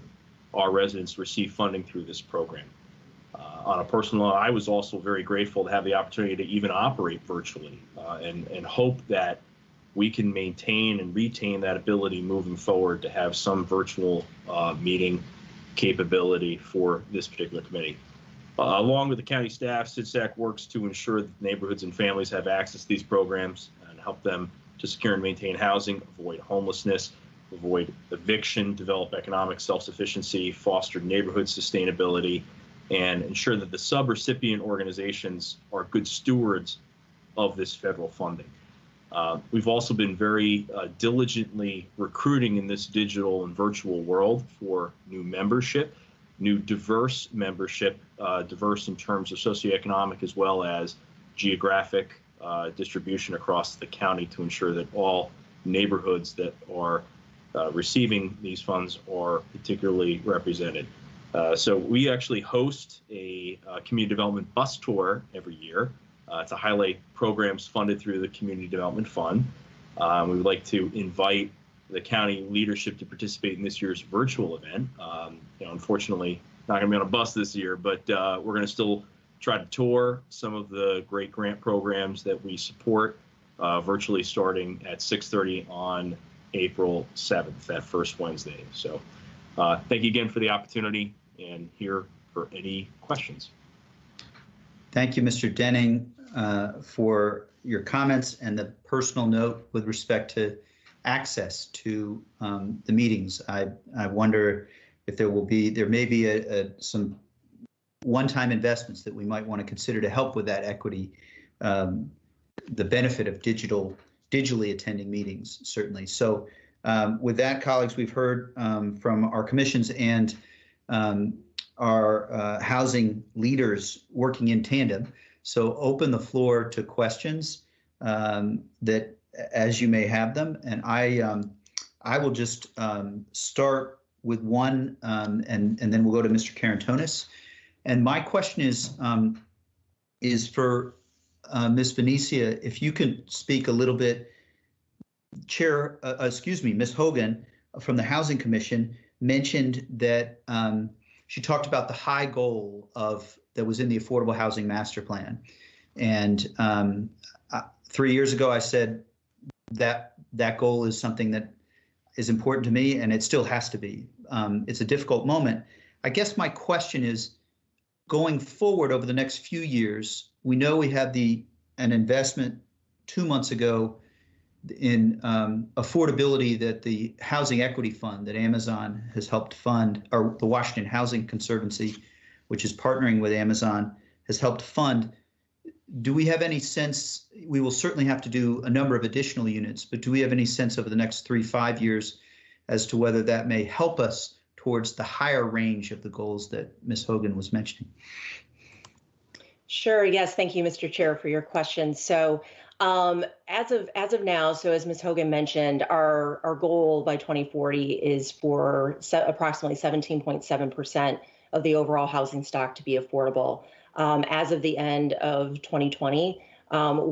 our residents receive funding through this program. On a personal note, I was also very grateful to have the opportunity to even operate virtually and hope that we can maintain and retain that ability moving forward to have some virtual meeting capability for this particular committee. Along with the county staff, CIDSAC works to ensure that neighborhoods and families have access to these programs and help them to secure and maintain housing, avoid homelessness, avoid eviction, develop economic self-sufficiency, foster neighborhood sustainability, and ensure that the subrecipient organizations are good stewards of this federal funding. We've also been very diligently recruiting in this digital and virtual world for new membership, new diverse membership, diverse in terms of socioeconomic as well as geographic distribution across the county to ensure that all neighborhoods that are receiving these funds are particularly represented. So we actually host a community development bus tour every year to highlight programs funded through the Community Development Fund. We would like to invite the county leadership to participate in this year's virtual event. Unfortunately, not going to be on a bus this year, but we're going to still try to tour some of the great grant programs that we support virtually starting at 6:30 on April 7th, that first Wednesday. So thank you again for the opportunity, and here for any questions. Thank you, Mr. Denning, for your comments and the personal note with respect to access to the meetings. I wonder if there may be some one-time investments that we might want to consider to help with that equity, the benefit of digitally attending meetings, certainly. So with that, colleagues, we've heard from our commissions and our housing leaders working in tandem. So open the floor to questions that as you may have them. And I will just start with one and then we'll go to Mr. Karantonis. And my question is for Ms. Venecia, if you can speak a little bit. Ms. Hogan from the Housing Commission mentioned that she talked about the high goal that was in the Affordable Housing Master Plan. And 3 years ago, I said that goal is something that is important to me, and it still has to be. It's a difficult moment. I guess my question is, going forward over the next few years, we know we had an investment 2 months ago in affordability that the Housing Equity Fund that Amazon has helped fund, or the Washington Housing Conservancy, which is partnering with Amazon, has helped fund. Do we have any sense, we will certainly have to do a number of additional units, but do we have any sense over the next 3-5 years as to whether that may help us towards the higher range of the goals that Ms. Hogan was mentioning? Sure. Yes. Thank you, Mr. Chair, for your question. So as of now, so as Ms. Hogan mentioned, our goal by 2040 is for approximately 17.7% of the overall housing stock to be affordable. As of the end of 2020,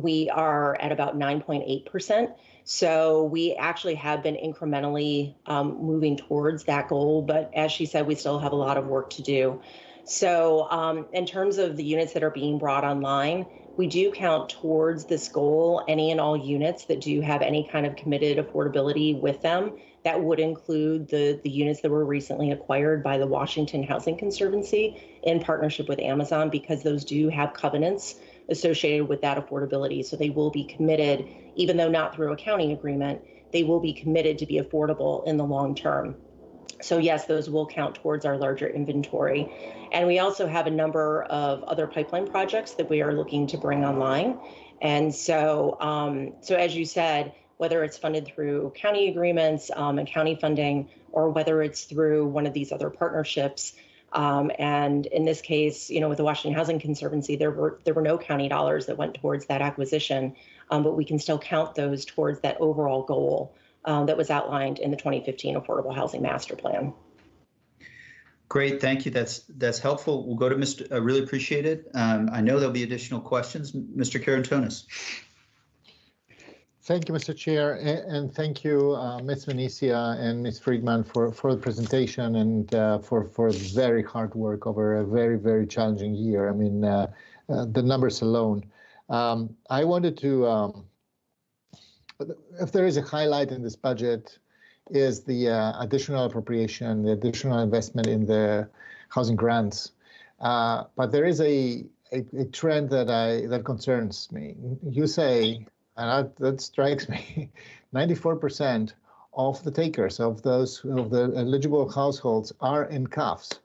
we are at about 9.8%. So we actually have been incrementally moving towards that goal. But as she said, we still have a lot of work to do. So in terms of the units that are being brought online, we do count towards this goal any and all units that do have any kind of committed affordability with them. That would include the units that were recently acquired by the Washington Housing Conservancy in partnership with Amazon, because those do have covenants associated with that affordability. So they will be committed, even though not through a county agreement, they will be committed to be affordable in the long term. So yes, those will count towards our larger inventory. And we also have a number of other pipeline projects that we are looking to bring online. And so, as you said, whether it's funded through county agreements and county funding, or whether it's through one of these other partnerships. And in this case, with the Washington Housing Conservancy, there were no county dollars that went towards that acquisition, but we can still count those towards that overall goal that was outlined in the 2015 Affordable Housing Master Plan. Great, thank you. That's helpful. We'll go to Mr. I really appreciate it. I know there'll be additional questions. Mr. Karantonis. Thank you, Mr. Chair, and thank you, Ms. Venezia and Ms. Friedman for the presentation and for very hard work over a very, very challenging year. I mean, the numbers alone. I wanted to, if there is a highlight in this budget, is the additional appropriation, the additional investment in the housing grants. But there is a trend that concerns me. You say, and that strikes me, 94% of the takers of the eligible households are in CAFs.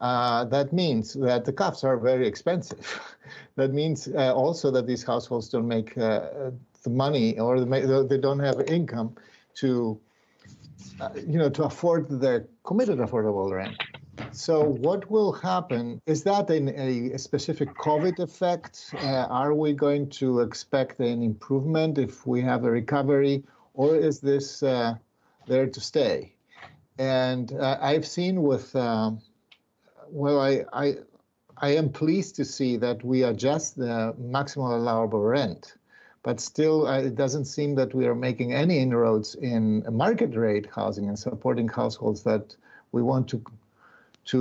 That means that the CAFs are very expensive. That means also that these households don't make the money, or they don't have income to afford the committed affordable rent. So what will happen? Is that a specific COVID effect? Are we going to expect an improvement if we have a recovery, or is this there to stay? And I've seen with, I am pleased to see that we adjust the maximum allowable rent, but still it doesn't seem that we are making any inroads in market rate housing and supporting households that we want to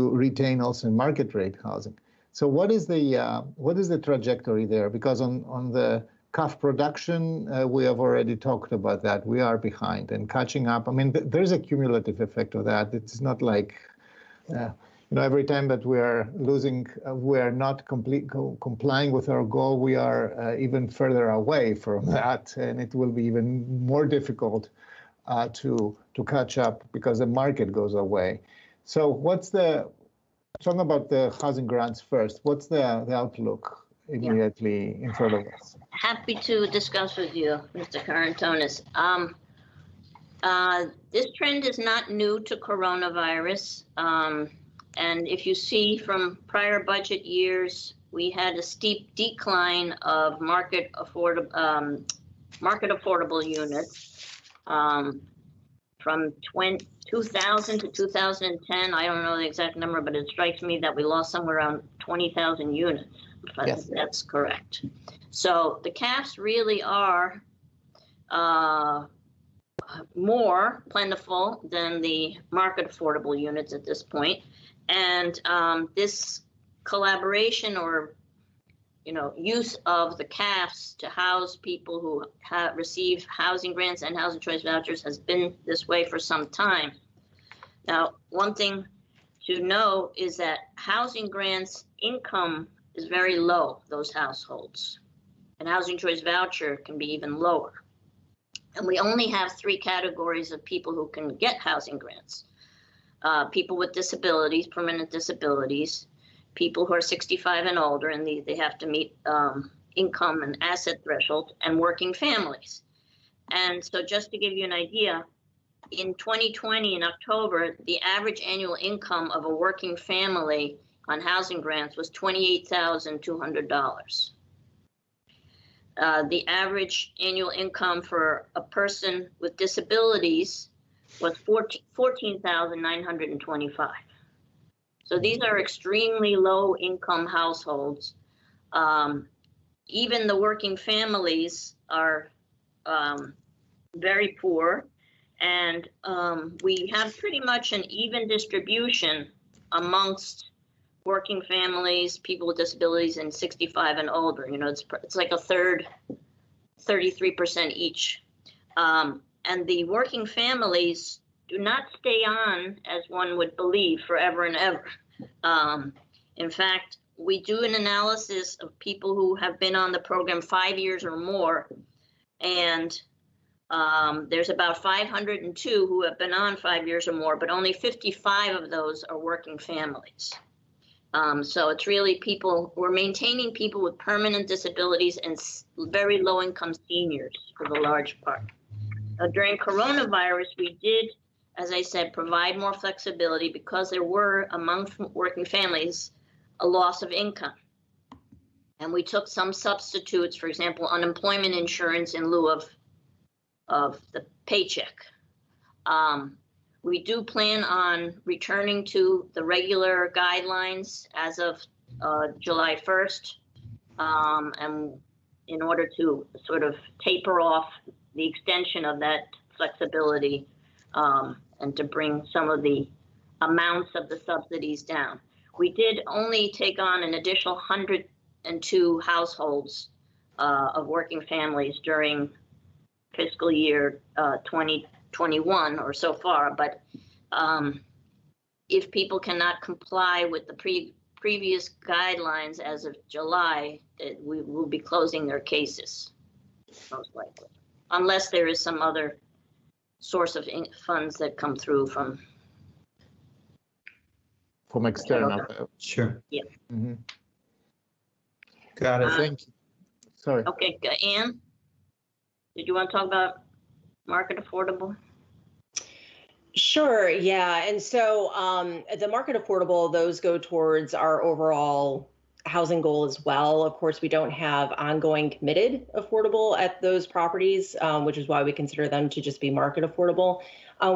retain also in market rate housing. So what is the trajectory there? Because on the CAF production, we have already talked about that. We are behind and catching up. I mean, there's a cumulative effect of that. It's not like, every time that we are losing, we are not complying with our goal, we are even further away from that. And it will be even more difficult to catch up because the market goes away. So talking about the housing grants first, what's the outlook immediately in front of us? Happy to discuss with you, Mr. Karantonis. This trend is not new to coronavirus. And if you see from prior budget years, we had a steep decline of market affordable units from 2000 to 2010. I don't know the exact number, but it strikes me that we lost somewhere around 20,000 units. Yes. That's correct. So the CAFs really are more plentiful than the market affordable units at this point. And this collaboration or use of the CAFs to house people who receive housing grants and housing choice vouchers has been this way for some time. Now, one thing to know is that housing grants income is very low, those households, and housing choice voucher can be even lower. And we only have 3 categories of people who can get housing grants. People with disabilities, permanent disabilities, people who are 65 and older, and they have to meet income and asset thresholds, and working families. And so just to give you an idea, in 2020, in October, the average annual income of a working family on housing grants was $28,200. The average annual income for a person with disabilities was $14,925. So these are extremely low income households. Even the working families are very poor, and we have pretty much an even distribution amongst working families, people with disabilities, and 65 and older. You know, it's like a third, 33% each. And the working families do not stay on, as one would believe, forever and ever. In fact, we do an analysis of people who have been on the program 5 years or more, and there's about 502 who have been on 5 years or more, but only 55 of those are working families. So it's really we're maintaining people with permanent disabilities and very low income seniors for the large part. During coronavirus, we did, as I said, provide more flexibility because there were, among working families, a loss of income. And we took some substitutes, for example, unemployment insurance in lieu of the paycheck. We do plan on returning to the regular guidelines as of July 1st, and in order to sort of taper off the extension of that flexibility and to bring some of the amounts of the subsidies down. We did only take on an additional 102 households of working families during fiscal year 2021 or so far, but if people cannot comply with the previous guidelines as of July, we will be closing their cases, most likely, unless there is some other source of funds that come through from external. Sure. Yeah. Mm-hmm. Got it. Thank you. Sorry. Okay, Ann, did you want to talk about market affordable? Sure, yeah. And so the market affordable, those go towards our overall housing goal as well. Of course, we don't have ongoing committed affordable at those properties, which is why we consider them to just be market affordable.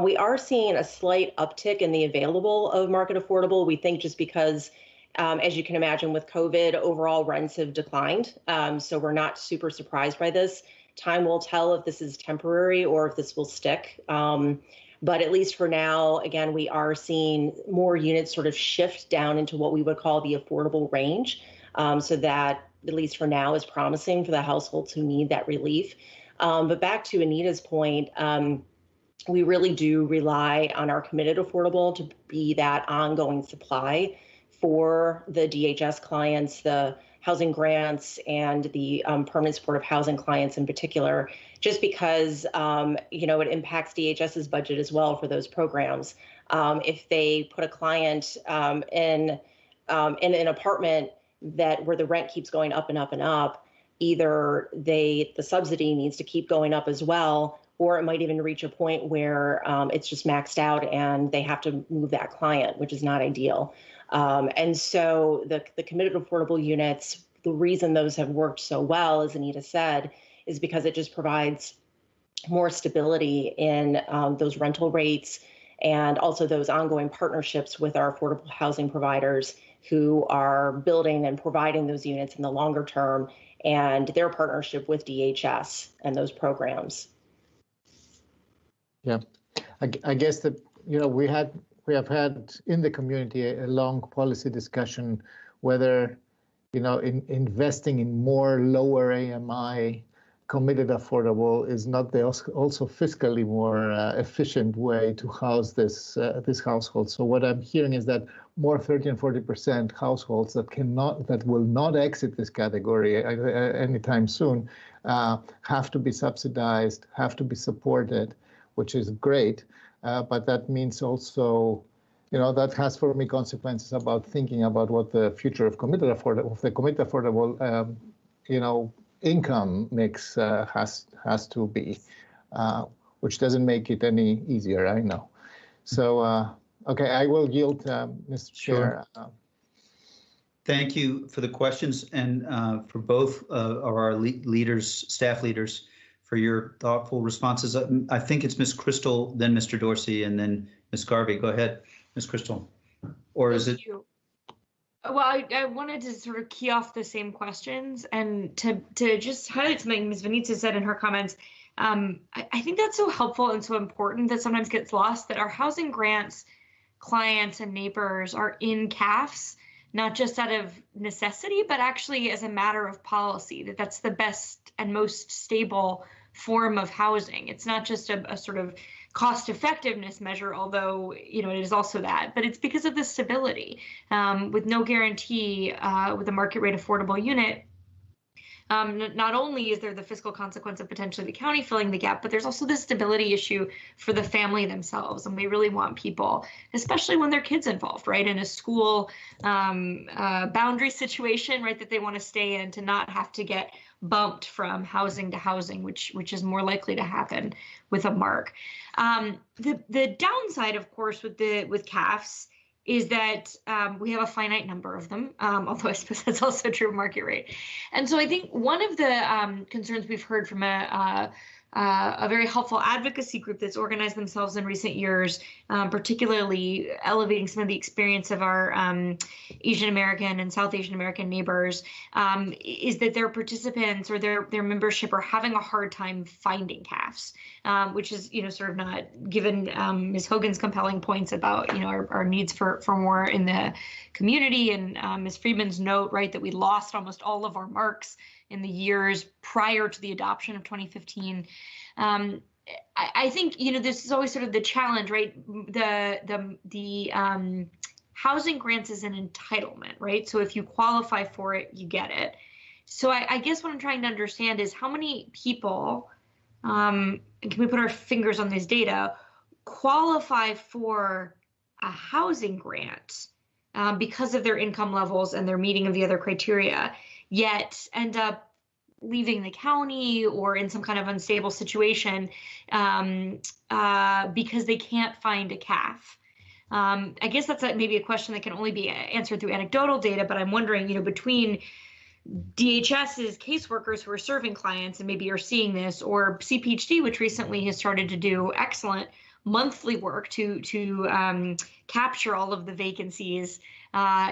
We are seeing a slight uptick in the available of market affordable. We think just because, as you can imagine, with COVID, overall rents have declined. So we're not super surprised by this. Time will tell if this is temporary or if this will stick. But at least for now, again, we are seeing more units sort of shift down into what we would call the affordable range. So that, at least for now, is promising for the households who need that relief. But back to Anita's point, we really do rely on our committed affordable to be that ongoing supply for the DHS clients, the housing grants, and the permanent supportive housing clients in particular, just because, it impacts DHS's budget as well for those programs. If they put a client in an apartment where the rent keeps going up and up and up, either the subsidy needs to keep going up as well, or it might even reach a point where it's just maxed out and they have to move that client, which is not ideal. And so the committed affordable units, the reason those have worked so well, as Anita said, is because it just provides more stability in those rental rates and also those ongoing partnerships with our affordable housing providers who are building and providing those units in the longer term, and their partnership with DHS and those programs. Yeah, I guess that, we have had in the community a long policy discussion whether, investing in more lower AMI committed affordable is not the also fiscally more efficient way to house this household. So what I'm hearing is that more 30 and 40% households that will not exit this category anytime soon have to be subsidized, have to be supported, which is great. But that means also, that has for me consequences about thinking about what the future of committed affordable, income mix has to be, which doesn't make it any easier, I know. So, okay, I will yield, Mr. Chair. Thank you for the questions and for both of our staff leaders, for your thoughtful responses. I think it's Ms. Crystal, then Mr. Dorsey, and then Ms. Garvey. Go ahead, Ms. Crystal. Or is it? Well, I wanted to sort of key off the same questions and to just highlight something Ms. Venezia said in her comments. I think that's so helpful and so important that sometimes gets lost, that our housing grants clients and neighbors are in CAFs, not just out of necessity, but actually as a matter of policy, that's the best and most stable form of housing. It's not just a sort of cost effectiveness measure, although it is also that, but it's because of the stability. With no guarantee with a market rate affordable unit, not only is there the fiscal consequence of potentially the county filling the gap, but there's also the stability issue for the family themselves. And we really want people, especially when their kids involved, right, in a school boundary situation, right, that they want to stay in, to not have to get bumped from housing to housing, which is more likely to happen with a mark. The downside, of course, with CAFs is that we have a finite number of them, although I suppose that's also true of market rate. And so I think one of the concerns we've heard from a very helpful advocacy group that's organized themselves in recent years, particularly elevating some of the experience of our Asian American and South Asian American neighbors, is that their participants or their membership are having a hard time finding CAFs, which is sort of not given Ms. Hogan's compelling points about our needs for more in the community, and Ms. Friedman's note, right, that we lost almost all of our marks in the years prior to the adoption of 2015. I think this is always sort of the challenge, right? The housing grants is an entitlement, right? So if you qualify for it, you get it. So I guess what I'm trying to understand is how many people, and can we put our fingers on this data, qualify for a housing grant because of their income levels and their meeting of the other criteria, yet end up leaving the county or in some kind of unstable situation because they can't find a CAF. I guess that's maybe a question that can only be answered through anecdotal data, but I'm wondering, between DHS's caseworkers who are serving clients and maybe are seeing this, or CPHD, which recently has started to do excellent monthly work to capture all of the vacancies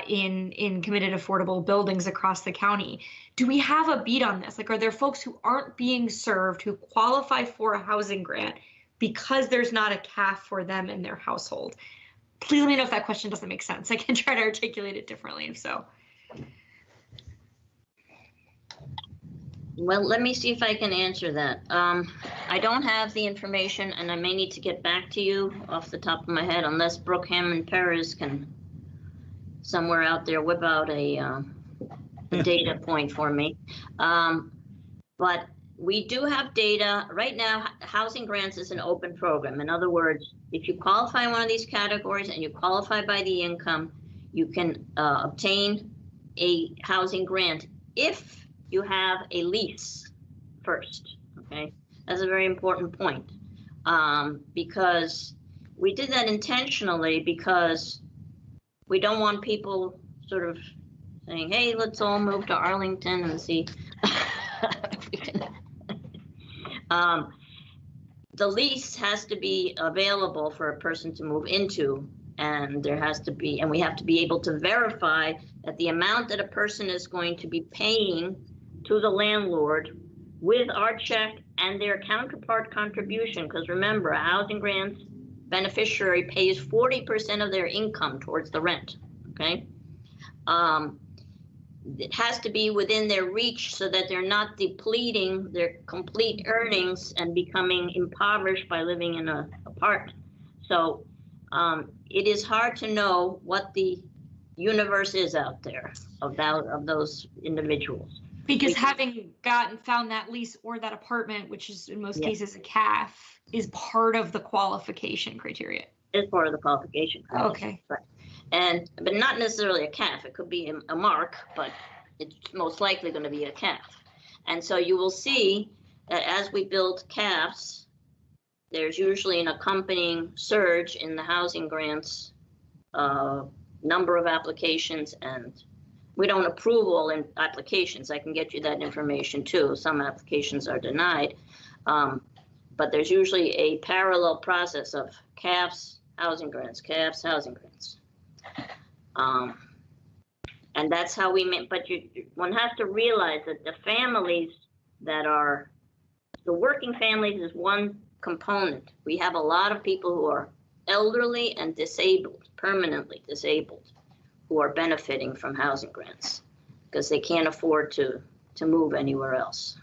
in committed affordable buildings across the county. Do we have a beat on this? Like, are there folks who aren't being served who qualify for a housing grant because there's not a CAF for them in their household? Please let me know if that question doesn't make sense. I can try to articulate it differently if so. Well, let me see if I can answer that. I don't have the information, and I may need to get back to you off the top of my head, unless Brooke Hammond Perez can somewhere out there whip out a data point for me. But we do have data. Right now, housing grants is an open program. In other words, if you qualify in one of these categories and you qualify by the income, you can obtain a housing grant if you have a lease first, okay? That's a very important point, because we did that intentionally, because we don't want people sort of saying, hey, let's all move to Arlington and see if we can. The lease has to be available for a person to move into, and there has to be, and we have to be able to verify that the amount that a person is going to be paying to the landlord with our check and their counterpart contribution, because remember, a housing grant beneficiary pays 40% of their income towards the rent, okay? It has to be within their reach so that they're not depleting their complete earnings and becoming impoverished by living in an apartment. So it is hard to know what the universe is out there of those individuals. Because having found that lease or that apartment, which is in most cases a CAF, is part of the qualification criteria. Is part of the qualification criteria. Okay. Right. But not necessarily a CAF. It could be a mark, but it's most likely going to be a CAF. And so you will see that as we build CAFs, there's usually an accompanying surge in the housing grants number of applications, and we don't approve all applications. I can get you that information too. Some applications are denied, but there's usually a parallel process of CAFs, housing grants, CAFs, housing grants. And that's how we make, but one has to realize that the families that are, the working families is one component. We have a lot of people who are elderly and disabled, permanently disabled, who are benefiting from housing grants because they can't afford to move anywhere else.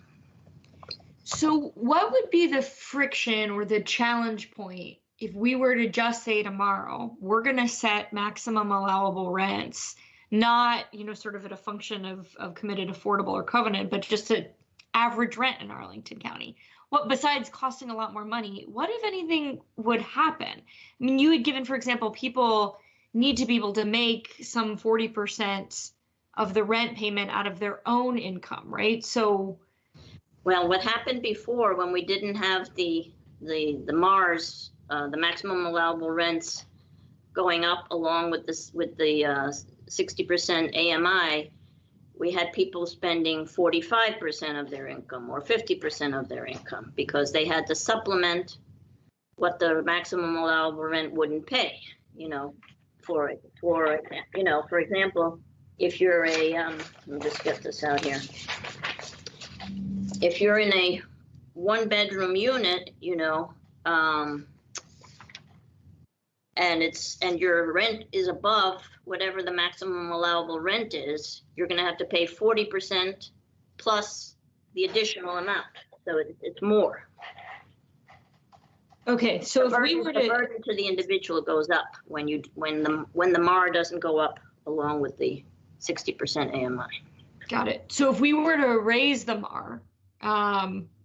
So what would be the friction or the challenge point if we were to just say tomorrow, we're going to set maximum allowable rents, not, sort of at a function of committed, affordable, or covenant, but just an average rent in Arlington County? What, besides costing a lot more money, what, if anything, would happen? I mean, you had given, for example, people need to be able to make some 40% of the rent payment out of their own income, right? So, well, what happened before when we didn't have the MARS, the maximum allowable rents going up along with this, with the 60% AMI, we had people spending 45% of their income or 50% of their income because they had to supplement what the maximum allowable rent wouldn't pay. For example, if you're a let me just get this out here. If you're in a one-bedroom unit, and your rent is above whatever the maximum allowable rent is, you're going to have to pay 40% plus the additional amount. So it's more. Okay, so the burden to the individual goes up when the MAR doesn't go up along with the 60% AMI. Got it. So if we were to raise the MAR,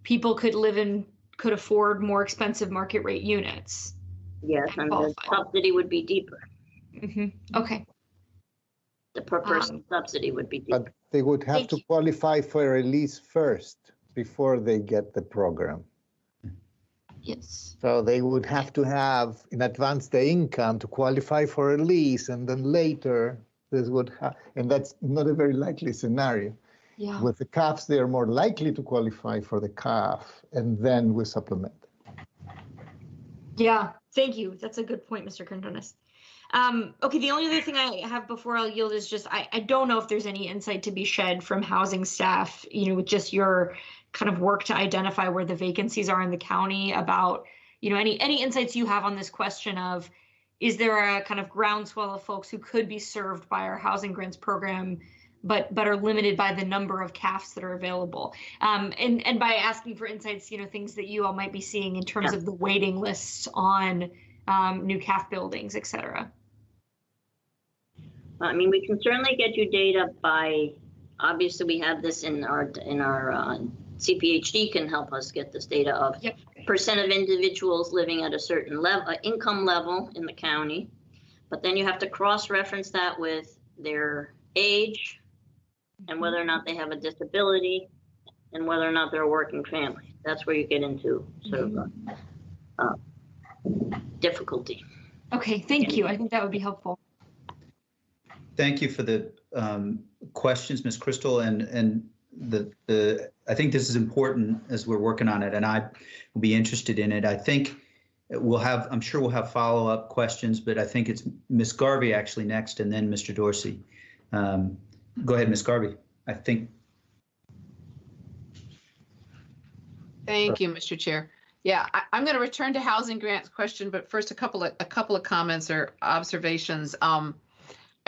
people could afford more expensive market rate units. Yes, and the subsidy would be deeper. Mm-hmm. Okay. The per person subsidy would be deeper. But they would have to qualify for a lease first before they get the program. Yes. So they would have to have in advance the income to qualify for a lease, and then later this would have, and that's not a very likely scenario. Yeah. With the CAFs, they are more likely to qualify for the CAF, and then we supplement. Yeah, thank you. That's a good point, Mr. Cardones. Okay, the only other thing I have before I'll yield is just I don't know if there's any insight to be shed from housing staff, with just your kind of work to identify where the vacancies are in the county about, any insights you have on this question of, is there a kind of groundswell of folks who could be served by our housing grants program, but are limited by the number of CAFs that are available. And by asking for insights, things that you all might be seeing in terms of the waiting lists on new CAF buildings, et cetera. I mean, we can certainly get you data by, obviously we have this in our CPHD can help us get this data of percent of individuals living at a certain level, income level in the county. But then you have to cross-reference that with their age and whether or not they have a disability and whether or not they're a working family. That's where you get into sort of difficulty. Okay, thank you. I think that would be helpful. Thank you for the questions, Ms. Crystal, and I think this is important as we're working on it, and I will be interested in it. I think I'm sure we'll have follow-up questions, but I think it's Ms. Garvey actually next, and then Mr. Dorsey. Go ahead, Ms. Garvey. I think. Thank you, Mr. Chair. Yeah, I'm going to return to housing grants question, but first a couple of comments or observations. I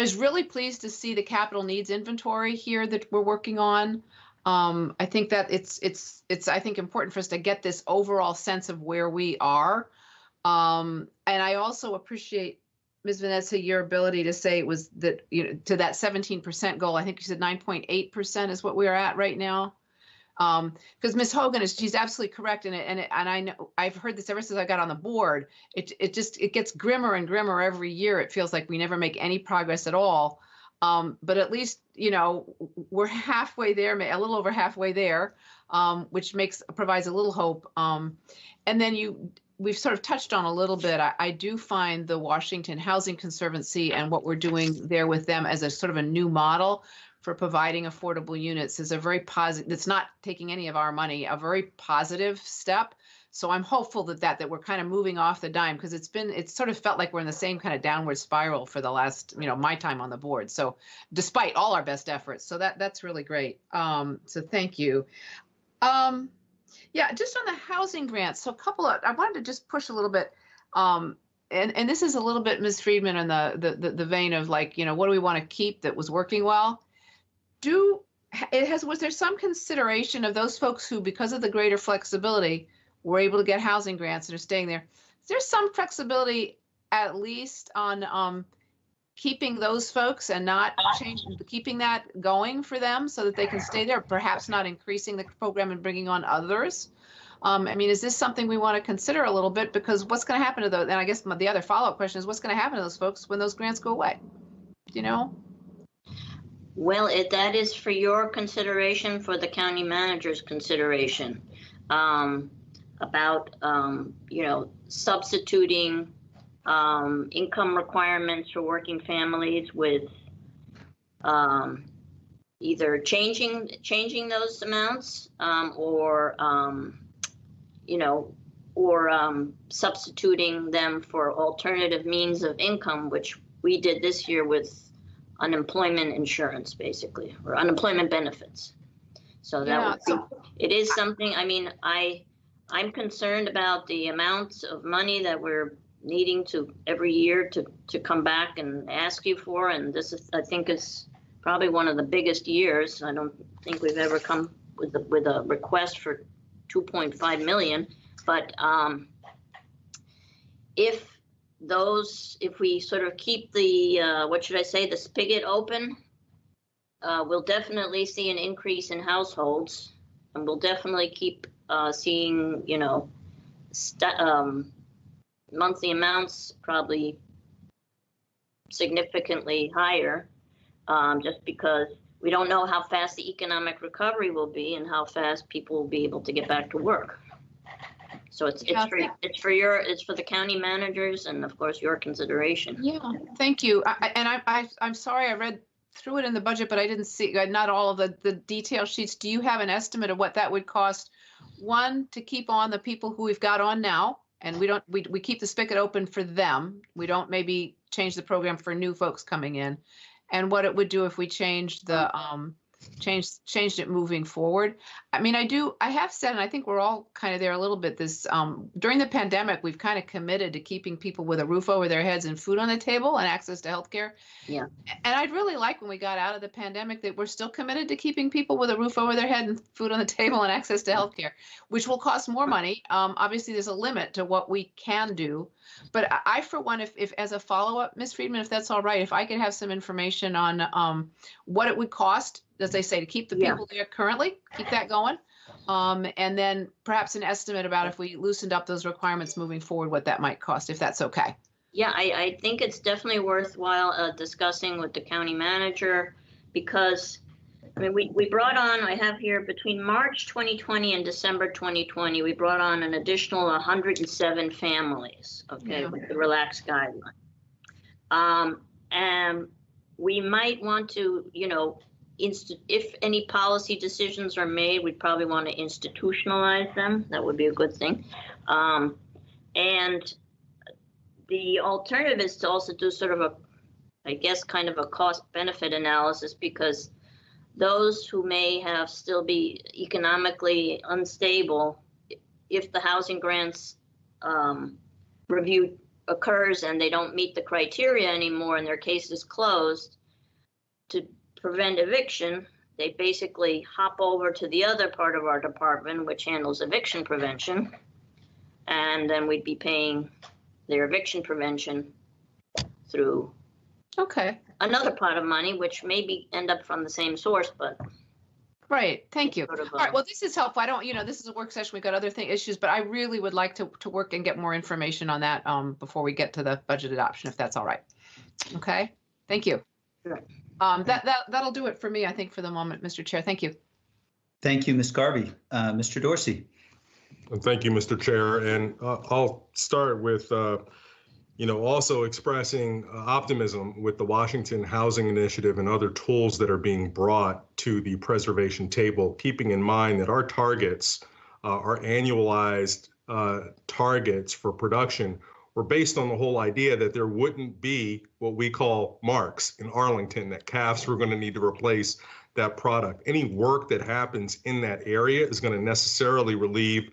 was really pleased to see the capital needs inventory here that we're working on. I think that it's I think important for us to get this overall sense of where we are. And I also appreciate Ms. Vanessa, your ability to say it was that, to that 17% goal. I think you said 9.8% is what we are at right now. Because Ms. Hogan she's absolutely correct in it, and I know I've heard this ever since I got on the board. It gets grimmer and grimmer every year. It feels like we never make any progress at all. But at least we're halfway there, a little over halfway there, which provides a little hope. And then we've sort of touched on a little bit. I do find the Washington Housing Conservancy and what we're doing there with them as a sort of a new model for providing affordable units is a very positive. It's not taking any of our money, a very positive step. So I'm hopeful that we're kind of moving off the dime, because it's sort of felt like we're in the same kind of downward spiral for the last, my time on the board. So despite all our best efforts, so that's really great. So thank you. Yeah, just on the housing grants. So I wanted to just push a little bit. And this is a little bit, Ms. Friedman, in the vein of what do we want to keep that was working well? Was there some consideration of those folks who, because of the greater flexibility, were able to get housing grants and are staying there? Is there some flexibility at least on keeping those folks and not keeping that going for them so that they can stay there, perhaps not increasing the program and bringing on others? Is this something we want to consider a little bit? Because what's going to happen to those? And I guess the other follow-up question is, what's going to happen to those folks when those grants go away? Well, that is for your consideration, for the county manager's consideration, about, substituting income requirements for working families with either changing those amounts or substituting them for alternative means of income, which we did this year with unemployment insurance, basically, or unemployment benefits. So it is something. I'm concerned about the amounts of money that we're needing to every year to come back and ask you for, and I think is probably one of the biggest years. I don't think we've ever come with a request for 2.5 million, but if we sort of keep the the spigot open, we'll definitely see an increase in households, and we'll definitely keep seeing monthly amounts probably significantly higher, just because we don't know how fast the economic recovery will be and how fast people will be able to get back to work. So it's for the county managers and of course your consideration. Yeah, thank you. I'm sorry, I read through it in the budget, but I didn't see not all of the detail sheets. Do you have an estimate of what that would cost? One, to keep on the people who we've got on now, and we keep the spigot open for them. We don't maybe change the program for new folks coming in, and what it would do if we changed the changed it moving forward. I have said, and I think we're all kind of there a little bit, this during the pandemic, we've kind of committed to keeping people with a roof over their heads and food on the table and access to healthcare. Yeah. And I'd really like, when we got out of the pandemic, that we're still committed to keeping people with a roof over their head and food on the table and access to healthcare, which will cost more money. Obviously there's a limit to what we can do, but I for one, if as a follow-up, Ms. Friedman, if that's all right, if I could have some information on what it would cost, as they say, to keep the people there currently, keep that going. And then perhaps an estimate about if we loosened up those requirements moving forward, what that might cost, if that's okay. Yeah, I think it's definitely worthwhile discussing with the county manager, because we brought on, I have here, between March 2020 and December 2020, we brought on an additional 107 families, with the relaxed guideline. And we might want to, if any policy decisions are made, we'd probably want to institutionalize them. That would be a good thing. And the alternative is to also do sort of kind of a cost-benefit analysis, because those who may still be economically unstable, if the housing grants review occurs and they don't meet the criteria anymore and their case is closed, to prevent eviction, they basically hop over to the other part of our department, which handles eviction prevention, and then we'd be paying their eviction prevention through Okay. another pot of money, which maybe end up from the same source, but. Right. Thank you. Sort of, All right. Well, this is helpful. I don't, this is a work session. We've got other issues, but I really would like to work and get more information on that before we get to the budget adoption, if that's all right. Okay. Thank you. Sure. That'll do it for me, I think, for the moment, Mr. Chair. Thank you. Thank you, Ms. Garvey. Mr. Dorsey. Thank you, Mr. Chair. And I'll start with, also expressing optimism with the Washington Housing Initiative and other tools that are being brought to the preservation table, keeping in mind that our targets, our annualized targets for production, were based on the whole idea that there wouldn't be what we call marks in Arlington, that CAFs were going to need to replace that product. Any work that happens in that area is going to necessarily relieve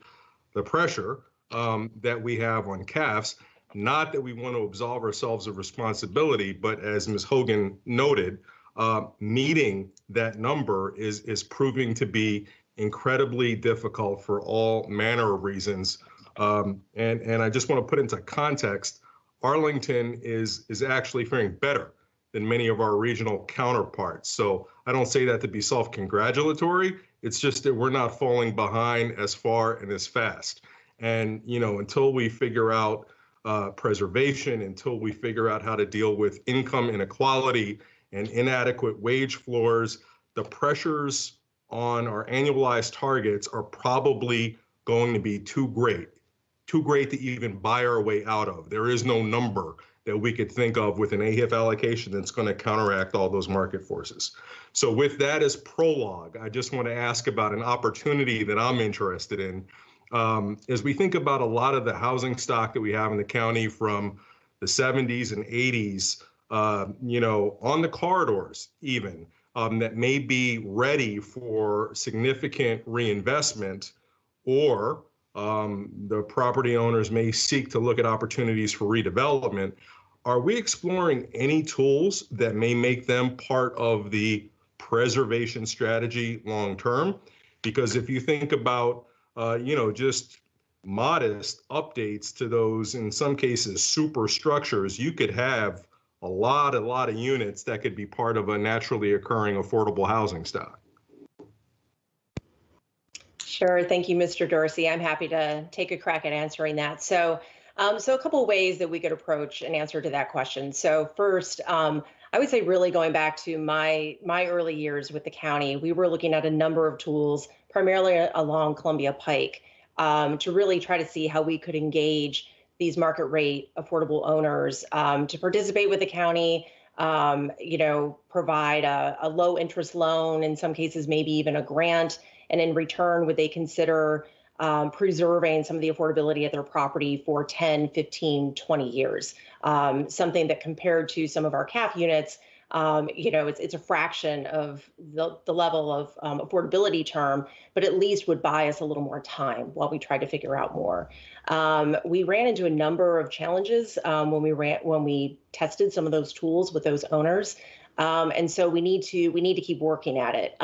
the pressure that we have on CAFs. Not that we want to absolve ourselves of responsibility, but as Ms. Hogan noted, meeting that number is proving to be incredibly difficult for all manner of reasons. And I just want to put into context, Arlington is actually faring better than many of our regional counterparts. So I don't say that to be self-congratulatory. It's just that we're not falling behind as far and as fast. And, until we figure out preservation, until we figure out how to deal with income inequality and inadequate wage floors, the pressures on our annualized targets are probably going to be too great to even buy our way out of. There is no number that we could think of with an AHIF allocation that's going to counteract all those market forces. So with that as prologue, I just want to ask about an opportunity that I'm interested in. As we think about a lot of the housing stock that we have in the county from the 70s and 80s, on the corridors even, that may be ready for significant reinvestment, or the property owners may seek to look at opportunities for redevelopment, are we exploring any tools that may make them part of the preservation strategy long term? Because if you think about just modest updates to those, in some cases, superstructures, you could have a lot of units that could be part of a naturally occurring affordable housing stock. Sure. Thank you, Mr. Dorsey. I'm happy to take a crack at answering that. So a couple of ways that we could approach an answer to that question. So first, I would say really going back to my early years with the county, we were looking at a number of tools, primarily along Columbia Pike, to really try to see how we could engage these market rate affordable owners to participate with the county, provide a low interest loan, in some cases, maybe even a grant. And in return, would they consider preserving some of the affordability of their property for 10, 15, 20 years? Something that compared to some of our CAF units, it's a fraction of the level of affordability term, but at least would buy us a little more time while we try to figure out more. We ran into a number of challenges when we tested some of those tools with those owners, and so we need to keep working at it.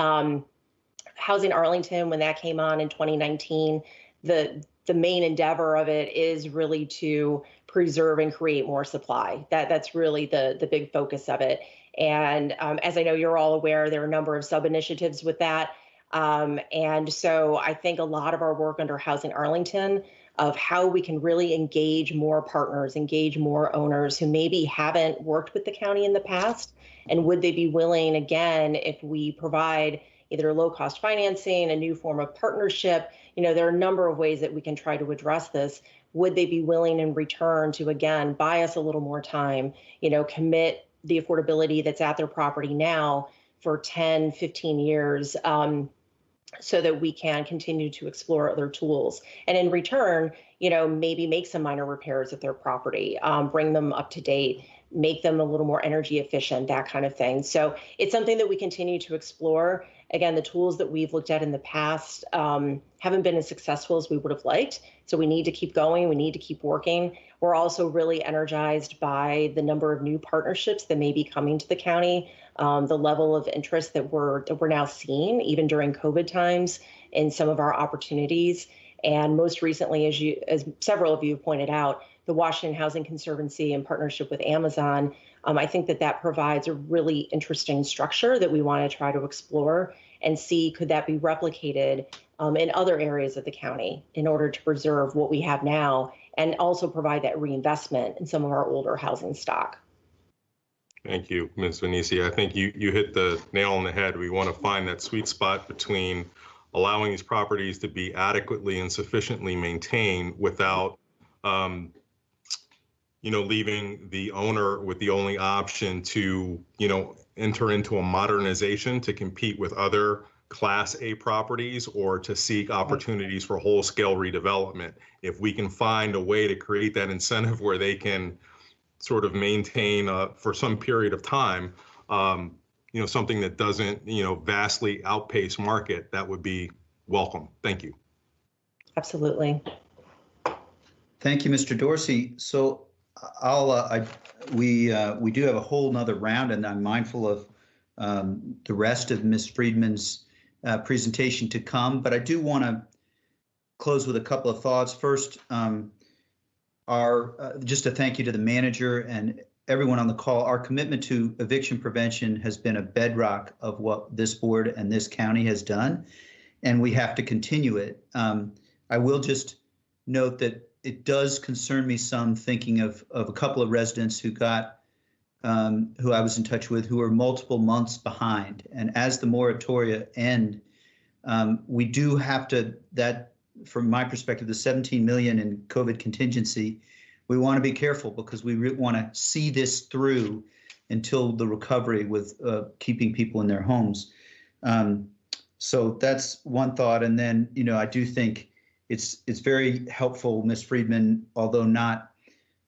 Housing Arlington, when that came on in 2019, the main endeavor of it is really to preserve and create more supply. That's really the big focus of it. And as I know you're all aware, there are a number of sub-initiatives with that. And so I think a lot of our work under Housing Arlington of how we can really engage more partners, engage more owners who maybe haven't worked with the county in the past, and would they be willing, again, if we provide either low-cost financing, a new form of partnership, there are a number of ways that we can try to address this. Would they be willing in return to, again, buy us a little more time, commit the affordability that's at their property now for 10, 15 years, so that we can continue to explore other tools. And in return, maybe make some minor repairs at their property, bring them up to date, make them a little more energy efficient, that kind of thing. So it's something that we continue to explore. Again, the tools that we've looked at in the past haven't been as successful as we would have liked. So we need to keep going. We need to keep working. We're also really energized by the number of new partnerships that may be coming to the county, the level of interest that we're now seeing, even during COVID times, in some of our opportunities. And most recently, as several of you pointed out, the Washington Housing Conservancy in partnership with Amazon, I think that provides a really interesting structure that we want to try to explore and see could that be replicated in other areas of the county in order to preserve what we have now and also provide that reinvestment in some of our older housing stock. Thank you, Ms. Venecia. I think you hit the nail on the head. We want to find that sweet spot between allowing these properties to be adequately and sufficiently maintained without, leaving the owner with the only option to, enter into a modernization to compete with other Class A properties or to seek opportunities for whole-scale redevelopment. If we can find a way to create that incentive where they can sort of maintain for some period of time, something that doesn't, vastly outpace market, that would be welcome. Thank you. Absolutely. Thank you, Mr. Dorsey. So we do have a whole nother round, and I'm mindful of the rest of Ms. Friedman's presentation to come, but I do want to close with a couple of thoughts. First, just a thank you to the manager and everyone on the call. Our commitment to eviction prevention has been a bedrock of what this board and this county has done, and we have to continue it. I will just note that it does concern me some thinking of a couple of residents who who I was in touch with who are multiple months behind. And as the moratoria end, we do have to, from my perspective, the 17 million in COVID contingency, we want to be careful because we want to see this through until the recovery with keeping people in their homes. So that's one thought. And then, I do think it's very helpful, Ms. Friedman, although not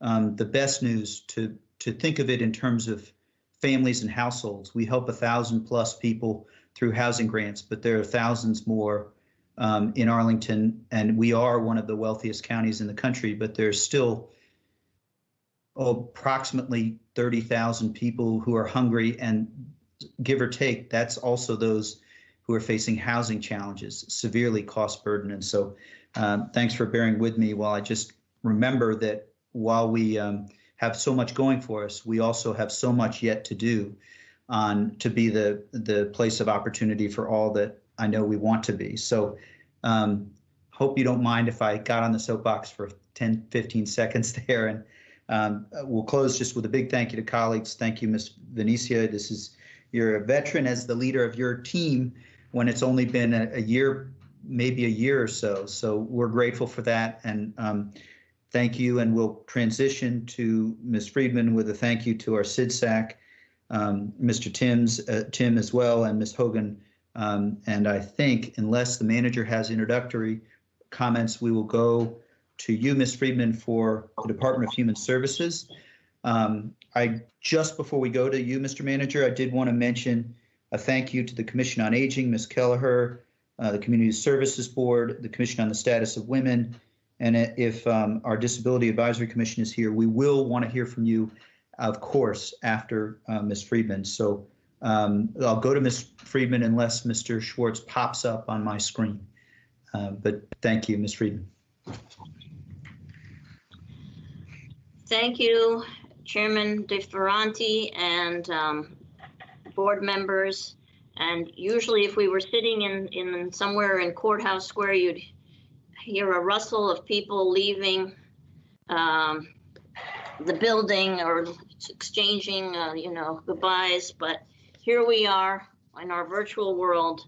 the best news, to think of it in terms of families and households. We help 1,000+ people through housing grants, but there are thousands more in Arlington, and we are one of the wealthiest counties in the country, but there's still approximately 30,000 people who are hungry, and give or take, that's also those who are facing housing challenges, severely cost burden. And so thanks for bearing with me while I just remember that while we have so much going for us, we also have so much yet to do to be the place of opportunity for all that I know we want to be. So hope you don't mind if I got on the soapbox for 10, 15 seconds there. And we'll close just with a big thank you to colleagues. Thank you, Ms. Venecia. You're a veteran as the leader of your team when it's only been a year, maybe a year or so. So we're grateful for that. And thank you. And we'll transition to Ms. Friedman with a thank you to our SIDSAC, Mr. Tim as well, and Ms. Hogan. And I think unless the manager has introductory comments, we will go to you, Ms. Friedman, for the Department of Human Services. Just before we go to you, Mr. Manager, I did want to mention a thank you to the Commission on Aging, Ms. Kelleher, the Community Services Board, the Commission on the Status of Women, and if our Disability Advisory Commission is here, we will want to hear from you, of course, after Ms. Friedman. So I'll go to Ms. Friedman unless Mr. Schwartz pops up on my screen. But thank you, Ms. Friedman. Thank you, Chairman DeFerranti and board members. And usually if we were sitting in somewhere in Courthouse Square, you'd hear a rustle of people leaving the building or exchanging, goodbyes. But here we are in our virtual world.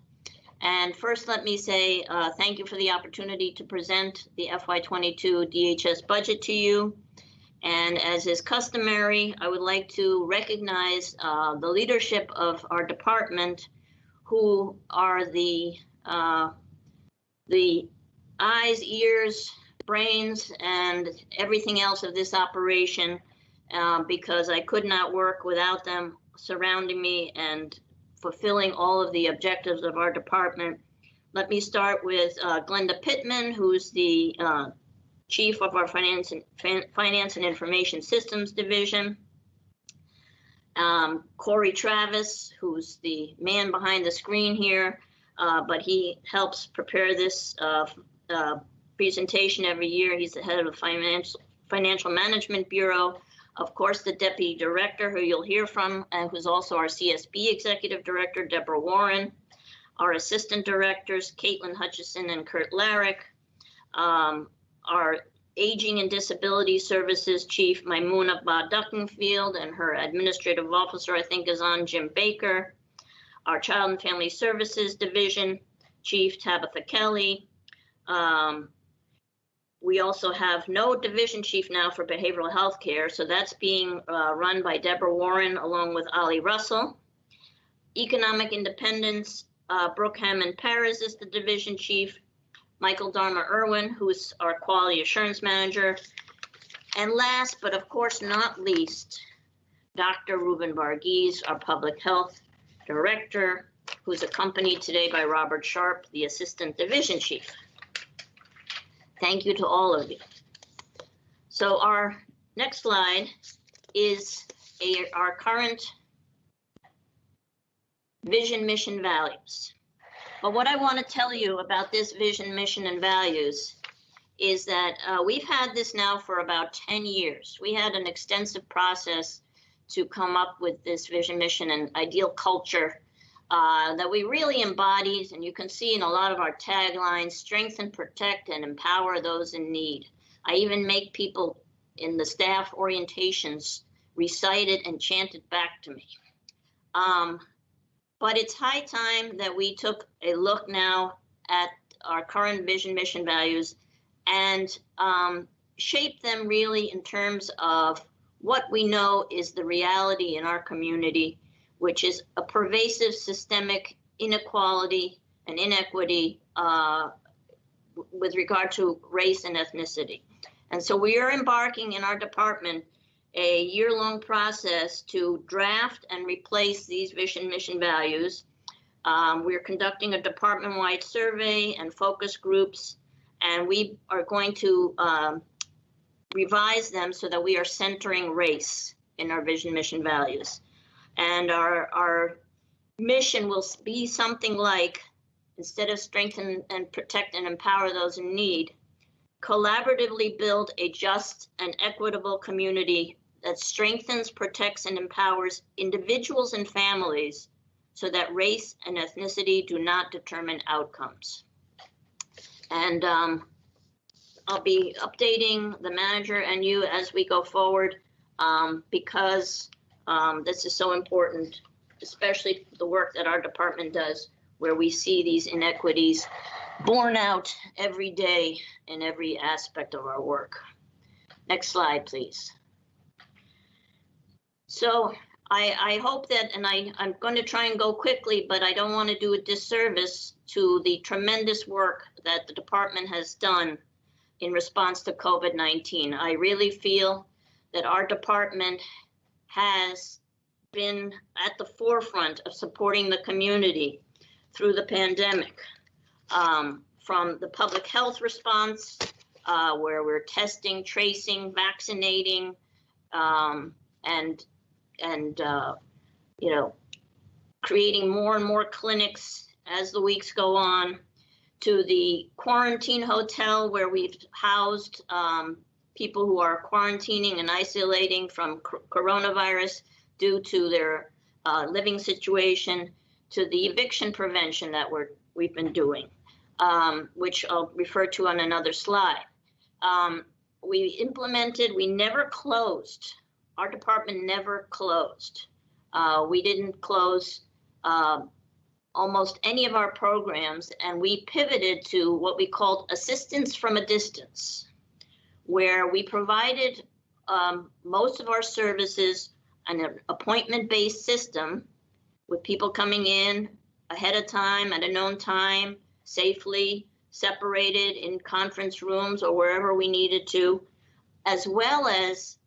And first, let me say thank you for the opportunity to present the FY22 DHS budget to you. And as is customary, I would like to recognize the leadership of our department, who are the eyes, ears, brains, and everything else of this operation, because I could not work without them surrounding me and fulfilling all of the objectives of our department. Let me start with Glenda Pittman, who's the Chief of our Finance and Information Systems Division. Corey Travis, who's the man behind the screen here, but he helps prepare this presentation every year. He's the head of the Financial Management Bureau. Of course, the Deputy Director, who you'll hear from, and who's also our CSB Executive Director, Deborah Warren. Our Assistant Directors, Caitlin Hutchison and Kurt Larrick. Our Aging and Disability Services Chief, Maimouna Duckenfield, and her Administrative Officer, I think, is on, Jim Baker. Our Child and Family Services Division Chief, Tabitha Kelly. We also have no division chief now for behavioral health care, so that's being run by Deborah Warren along with Ali Russell. Economic Independence, Brooke Hammond Perez is the division chief. Michael Dharma Irwin, who's our Quality Assurance Manager. And last, but of course not least, Dr. Ruben Varghese, our Public Health Director, who's accompanied today by Robert Sharp, the Assistant Division Chief. Thank you to all of you. So our next slide is our current vision, mission, values. But what I want to tell you about this vision, mission, and values is that we've had this now for about 10 years. We had an extensive process to come up with this vision, mission, and ideal culture that we really embodied, and you can see in a lot of our taglines: strengthen, protect, and empower those in need. I even make people in the staff orientations recite it and chant it back to me. But it's high time that we took a look now at our current vision, mission, values, and shape them really in terms of what we know is the reality in our community, which is a pervasive systemic inequality and inequity with regard to race and ethnicity. And so we are embarking in our department a year-long process to draft and replace these vision, mission, values. We're conducting a department-wide survey and focus groups, and we are going to revise them so that we are centering race in our vision, mission, values. And our mission will be something like, instead of strengthen and protect and empower those in need, collaboratively build a just and equitable community that strengthens, protects, and empowers individuals and families so that race and ethnicity do not determine outcomes. And I'll be updating the manager and you as we go forward because this is so important, especially the work that our department does, where we see these inequities borne out every day in every aspect of our work. Next slide, please. So I hope that, and I'm going to try and go quickly, but I don't want to do a disservice to the tremendous work that the department has done in response to COVID-19. I really feel that our department has been at the forefront of supporting the community through the pandemic, from the public health response, where we're testing, tracing, vaccinating, and you know, creating more and more clinics as the weeks go on, to the quarantine hotel where we've housed people who are quarantining and isolating from coronavirus due to their living situation, to the eviction prevention that we've been doing, which I'll refer to on another slide. We never closed. Our department never closed. We didn't close almost any of our programs, and we pivoted to what we called assistance from a distance, where we provided most of our services on an appointment-based system with people coming in ahead of time at a known time, safely separated in conference rooms or wherever we needed to, as well as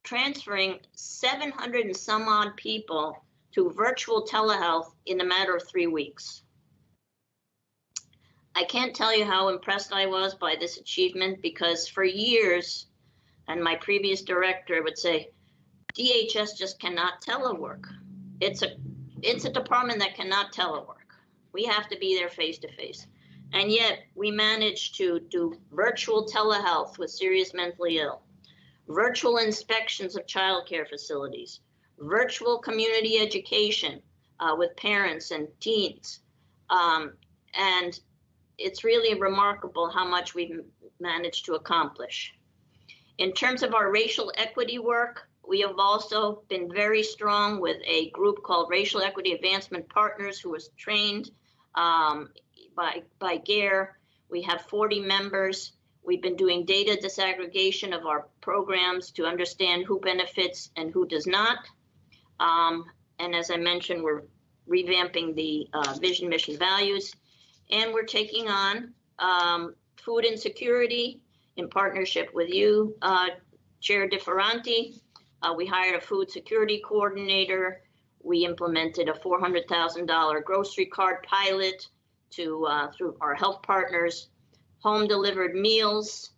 transferring 700 and some odd people to virtual telehealth in a matter of 3 weeks. I can't tell you how impressed I was by this achievement, because for years, and my previous director would say, DHS just cannot telework. It's a department that cannot telework. We have to be there face to face. And yet we managed to do virtual telehealth with serious mentally ill, virtual inspections of childcare facilities, virtual community education with parents and teens. And it's really remarkable how much we've managed to accomplish. In terms of our racial equity work, we have also been very strong with a group called Racial Equity Advancement Partners, who was trained by GARE. We have 40 members. We've been doing data disaggregation of our programs to understand who benefits and who does not. And as I mentioned, we're revamping the vision, mission, values. And we're taking on food insecurity in partnership with you, Chair DeFerranti. We hired a food security coordinator. We implemented a $400,000 grocery cart pilot through our health partners. Home delivered meals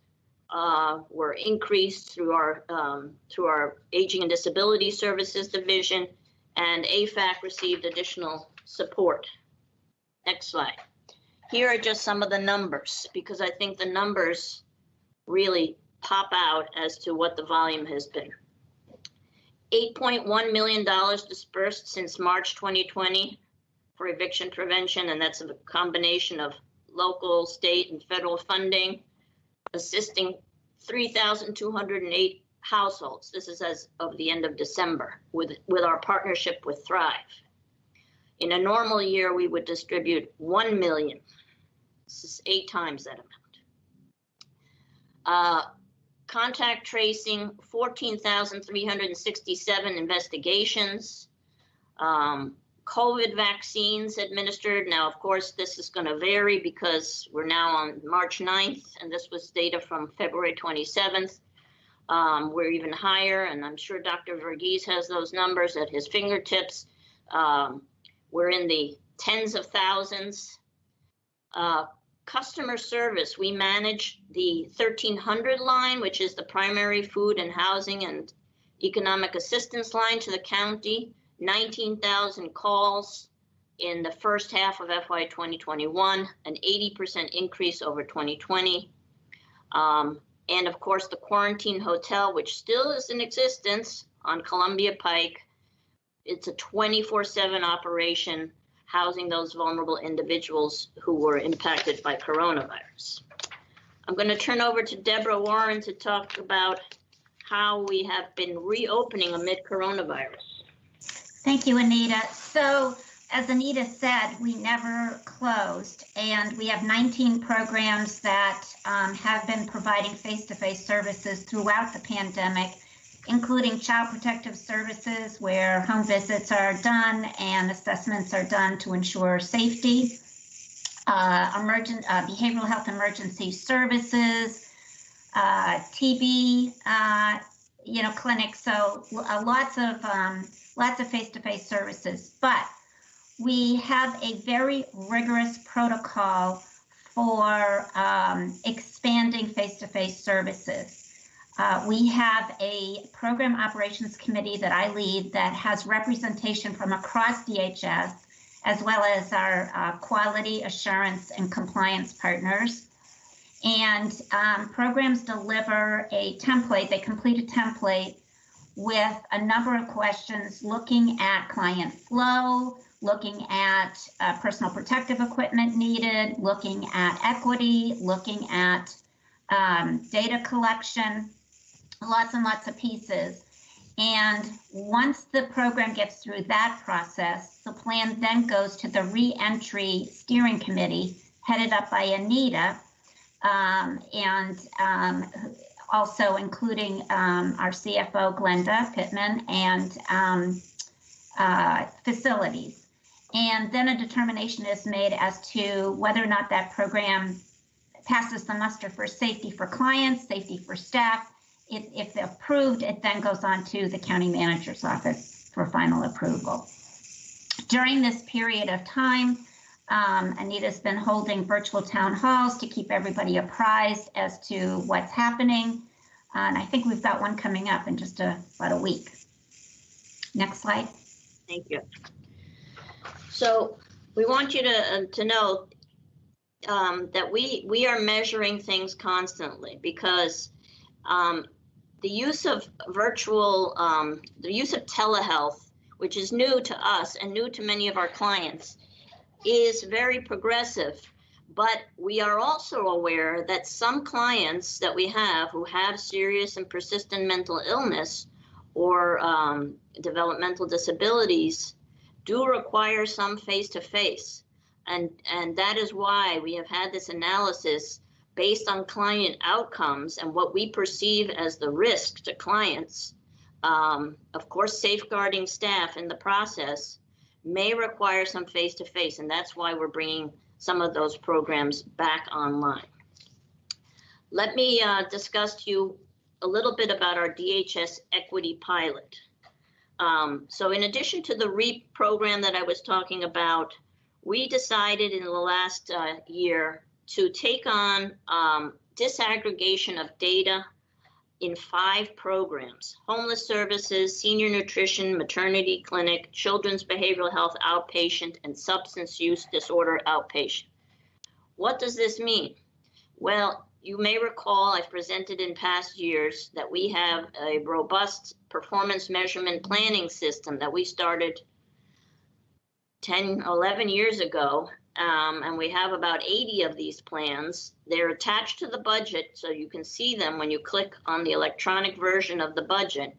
were increased through our Aging and Disability Services division, and AFAC received additional support. Next slide. Here are just some of the numbers, because I think the numbers really pop out as to what the volume has been. $8.1 million dispersed since March 2020 for eviction prevention, and that's a combination of local, state, and federal funding, assisting 3,208 households. This is as of the end of December with our partnership with Thrive. In a normal year, we would distribute 1 million. This is 8 times that amount. Contact tracing, 14,367 investigations. COVID vaccines administered. Now, of course, this is going to vary because we're now on March 9th, and this was data from February 27th. We're even higher, and I'm sure Dr. Verghese has those numbers at his fingertips. We're in the tens of thousands. Customer service, we manage the 1300 line, which is the primary food and housing and economic assistance line to the county. 19,000 calls in the first half of FY 2021, an 80% increase over 2020. And of course, the quarantine hotel, which still is in existence on Columbia Pike. It's a 24/7 operation housing those vulnerable individuals who were impacted by coronavirus. I'm going to turn over to Deborah Warren to talk about how we have been reopening amid coronavirus. Thank you, Anita. So, as Anita said, we never closed, and we have 19 programs that have been providing face-to-face services throughout the pandemic, including child protective services, where home visits are done and assessments are done to ensure safety, behavioral health emergency services, TB, clinics. So lots of face-to-face services, but we have a very rigorous protocol for expanding face-to-face services. We have a program operations committee that I lead that has representation from across DHS, as well as our quality assurance and compliance partners. And programs deliver a template. They complete a template with a number of questions looking at client flow, looking at personal protective equipment needed, looking at equity, looking at data collection, lots and lots of pieces. And once the program gets through that process, the plan then goes to the re-entry steering committee headed up by Anita, and also including our CFO, Glenda Pittman, and facilities. And then a determination is made as to whether or not that program passes the muster for safety for clients, safety for staff. If approved, it then goes on to the county manager's office for final approval. During this period of time, Anita's been holding virtual town halls to keep everybody apprised as to what's happening. And I think we've got one coming up in just about a week. Next slide. Thank you. So we want you to know that we are measuring things constantly, because the use of the use of telehealth, which is new to us and new to many of our clients, is very progressive. But we are also aware that some clients that we have who have serious and persistent mental illness or developmental disabilities do require some face-to-face. And that is why we have had this analysis based on client outcomes and what we perceive as the risk to clients. Of course, safeguarding staff in the process may require some face-to-face, and that's why we're bringing some of those programs back online. Let me discuss to you a little bit about our DHS equity pilot. So in addition to the REAP program that I was talking about, we decided in the last year to take on disaggregation of data in 5 programs: homeless services, senior nutrition, maternity clinic, children's behavioral health outpatient, and substance use disorder outpatient. What does this mean? Well, you may recall I've presented in past years that we have a robust performance measurement planning system that we started 10, 11 years ago, and we have about 80 of these plans. They're attached to the budget, so you can see them when you click on the electronic version of the budget.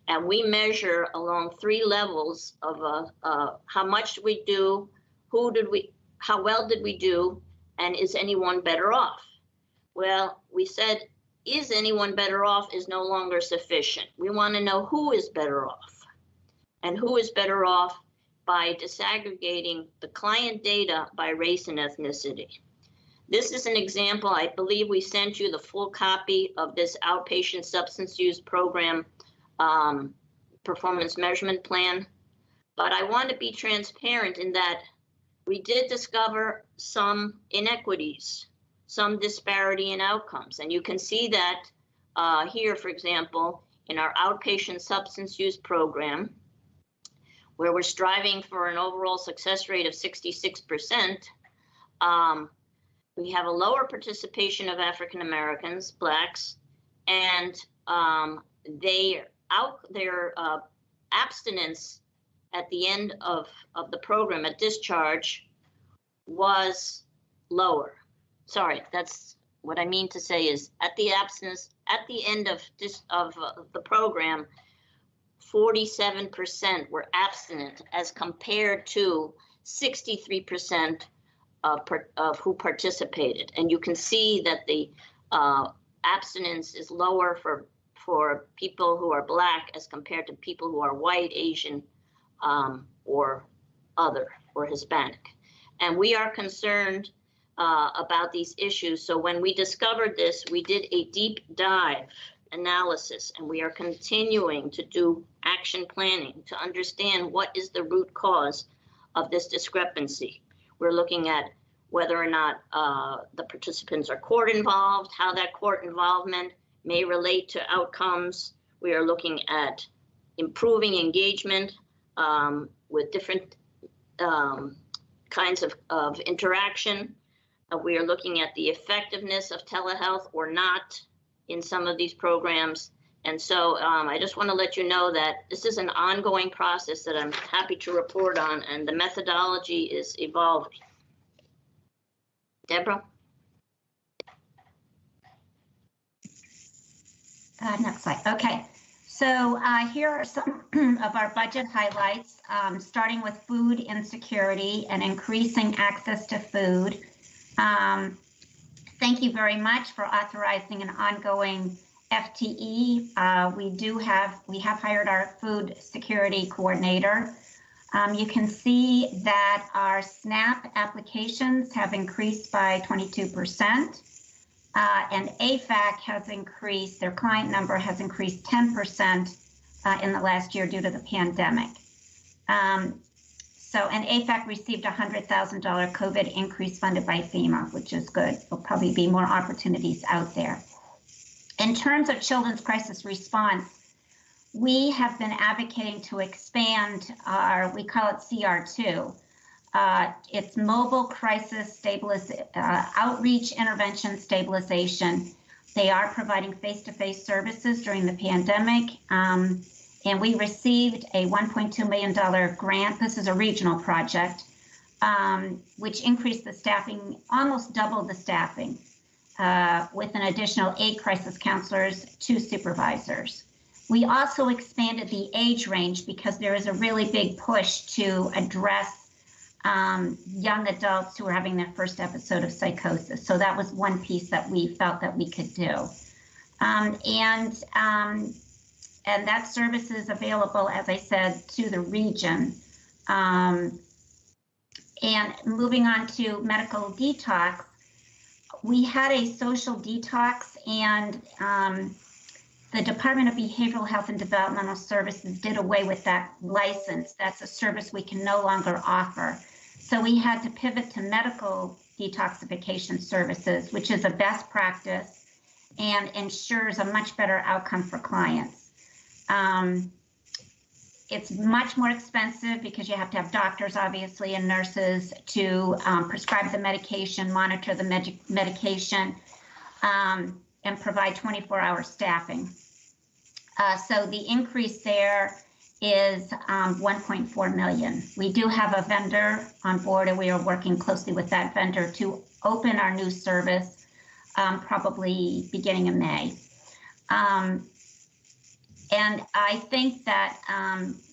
And we measure along 3 levels of how much we do, how well did we do, and is anyone better off? Well, we said, is anyone better off is no longer sufficient. We want to know who is better off, and who is better off by disaggregating the client data by race and ethnicity. This is an example. I believe we sent you the full copy of this outpatient substance use program performance measurement plan. But I want to be transparent in that we did discover some inequities, some disparity in outcomes. And you can see that here, for example, in our outpatient substance use program, where we're striving for an overall success rate of 66%, we have a lower participation of African Americans, Blacks, and their abstinence at the end of the program at discharge was lower. Sorry, that's what I mean to say is at the end of the program, 47% were abstinent as compared to 63% of who participated. And you can see that the abstinence is lower for people who are Black as compared to people who are white, Asian, or other, or Hispanic. And we are concerned about these issues. So when we discovered this, we did a deep dive analysis, and we are continuing to do action planning to understand what is the root cause of this discrepancy. We're looking at whether or not the participants are court involved, how that court involvement may relate to outcomes. We are looking at improving engagement with different kinds of interaction. We are looking at the effectiveness of telehealth or not in some of these programs. And so I just want to let you know that this is an ongoing process that I'm happy to report on, and the methodology is evolving. Deborah? Next slide. Okay. So here are some of our budget highlights, starting with food insecurity and increasing access to food. Thank you very much for authorizing an ongoing FTE. We have hired our food security coordinator. You can see that our SNAP applications have increased by 22%, and AFAC has increased, their client number has increased 10% in the last year due to the pandemic. And AFAC received a $100,000 COVID increase funded by FEMA, which is good. There'll probably be more opportunities out there. In terms of children's crisis response, we have been advocating to expand our, we call it CR2, It's mobile crisis outreach, intervention, stabilization. They are providing face-to-face services during the pandemic. And we received a $1.2 million grant. This is a regional project, which increased the staffing, almost doubled the staffing, with an additional 8 crisis counselors, 2 supervisors. We also expanded the age range because there is a really big push to address young adults who are having their first episode of psychosis. So that was one piece that we felt that we could do. And that service is available, as I said, to the region. And moving on to medical detox, we had a social detox, and the Department of Behavioral Health and Developmental Services did away with that license. That's a service we can no longer offer. So we had to pivot to medical detoxification services, which is a best practice and ensures a much better outcome for clients. It's much more expensive because you have to have doctors, obviously, and nurses to prescribe the medication, monitor the medication, and provide 24-hour staffing. So the increase there is $1.4 million. We do have a vendor on board, and we are working closely with that vendor to open our new service probably beginning of May. And I think that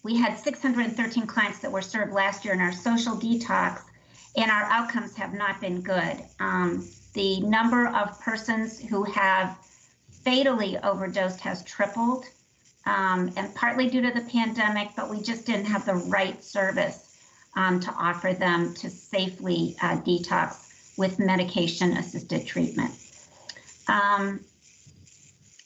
we had 613 clients that were served last year in our social detox, and our outcomes have not been good. The number of persons who have fatally overdosed has tripled, and partly due to the pandemic, but we just didn't have the right service to offer them to safely detox with medication-assisted treatment.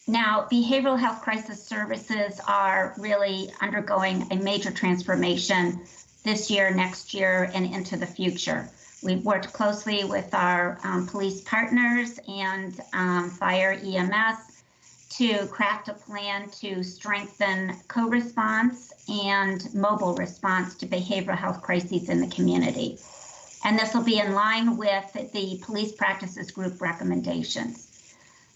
Now, behavioral health crisis services are really undergoing a major transformation this year, next year, and into the future. We've worked closely with our police partners and fire EMS to craft a plan to strengthen co-response and mobile response to behavioral health crises in the community. And this will be in line with the police practices group recommendations.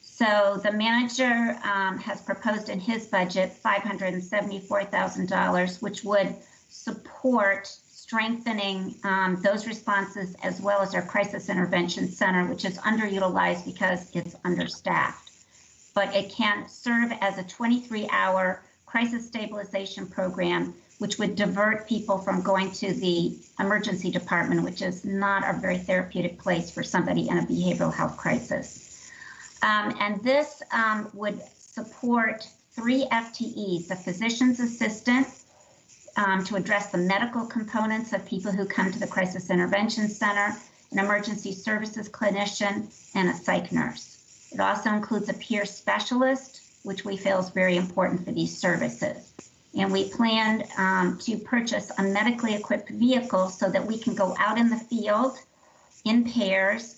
So the manager has proposed in his budget $574,000, which would support strengthening those responses, as well as our crisis intervention center, which is underutilized because it's understaffed. But it can serve as a 23-hour crisis stabilization program, which would divert people from going to the emergency department, which is not a very therapeutic place for somebody in a behavioral health crisis. And this would support 3 FTEs, a physician's assistant to address the medical components of people who come to the Crisis Intervention Center, an emergency services clinician, and a psych nurse. It also includes a peer specialist, which we feel is very important for these services. And we plan to purchase a medically equipped vehicle so that we can go out in the field in pairs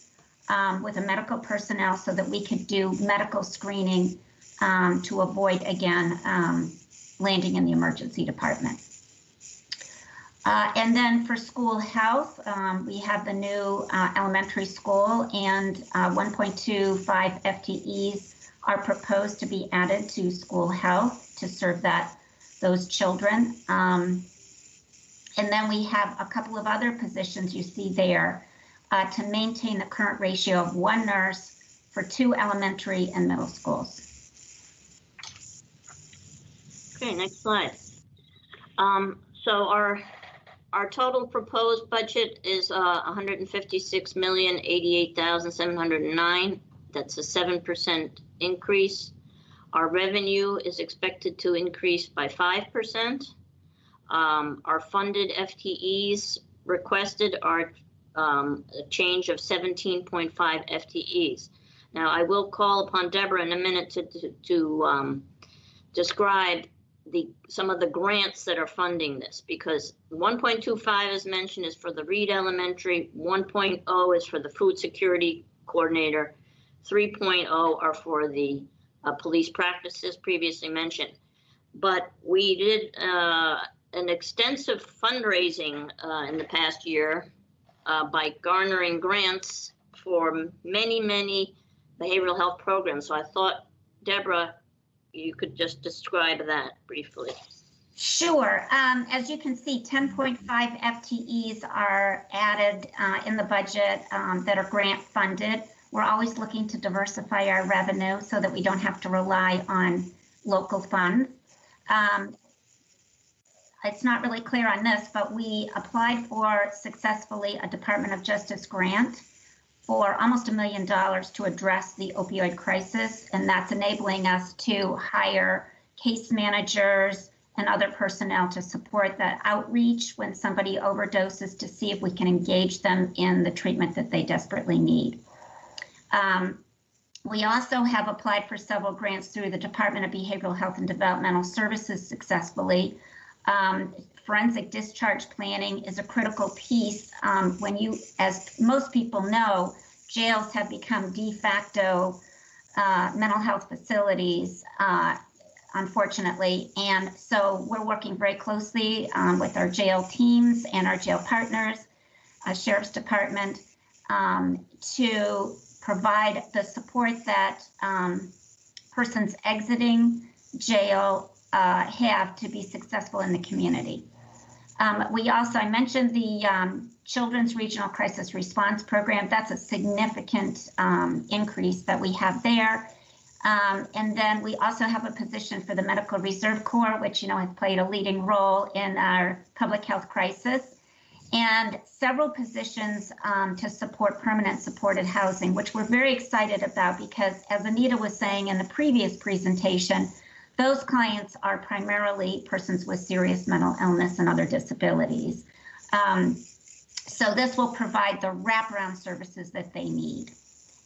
with a medical personnel so that we could do medical screening to avoid, again, landing in the emergency department. And then for school health, we have the new elementary school, and 1.25 FTEs are proposed to be added to school health to serve those children. And then we have a couple of other positions you see there to maintain the current ratio of 1 nurse for 2 elementary and middle schools. Okay, next slide. So our total proposed budget is $156,088,709. That's a 7% increase. Our revenue is expected to increase by 5%. Our funded FTEs requested are a change of 17.5 FTEs. Now, I will call upon Deborah in a minute to describe some of the grants that are funding this, because 1.25, as mentioned, is for the Reed Elementary, 1.0 is for the Food Security Coordinator, 3.0 are for the police practices previously mentioned. But we did an extensive fundraising in the past year by garnering grants for many behavioral health programs. So I thought, Deborah, you could just describe that briefly. Sure. As you can see, 10.5 FTEs are added in the budget that are grant funded. We're always looking to diversify our revenue so that we don't have to rely on local funds. It's not really clear on this, but we applied for successfully a Department of Justice grant for almost $1 million to address the opioid crisis, and that's enabling us to hire case managers and other personnel to support the outreach when somebody overdoses, to see if we can engage them in the treatment that they desperately need. We also have applied for several grants through the Department of Behavioral Health and Developmental Services successfully. Forensic discharge planning is a critical piece when you, as most people know, jails have become de facto mental health facilities, unfortunately. And so we're working very closely with our jail teams and our jail partners, Sheriff's Department, to provide the support that persons exiting jail have to be successful in the community. We also, I mentioned the Children's Regional Crisis Response Program. That's a significant increase that we have there. And then we also have a position for the Medical Reserve Corps, which, has played a leading role in our public health crisis, and several positions to support permanent supported housing, which we're very excited about because, as Anita was saying in the previous presentation, those clients are primarily persons with serious mental illness and other disabilities. So this will provide the wraparound services that they need,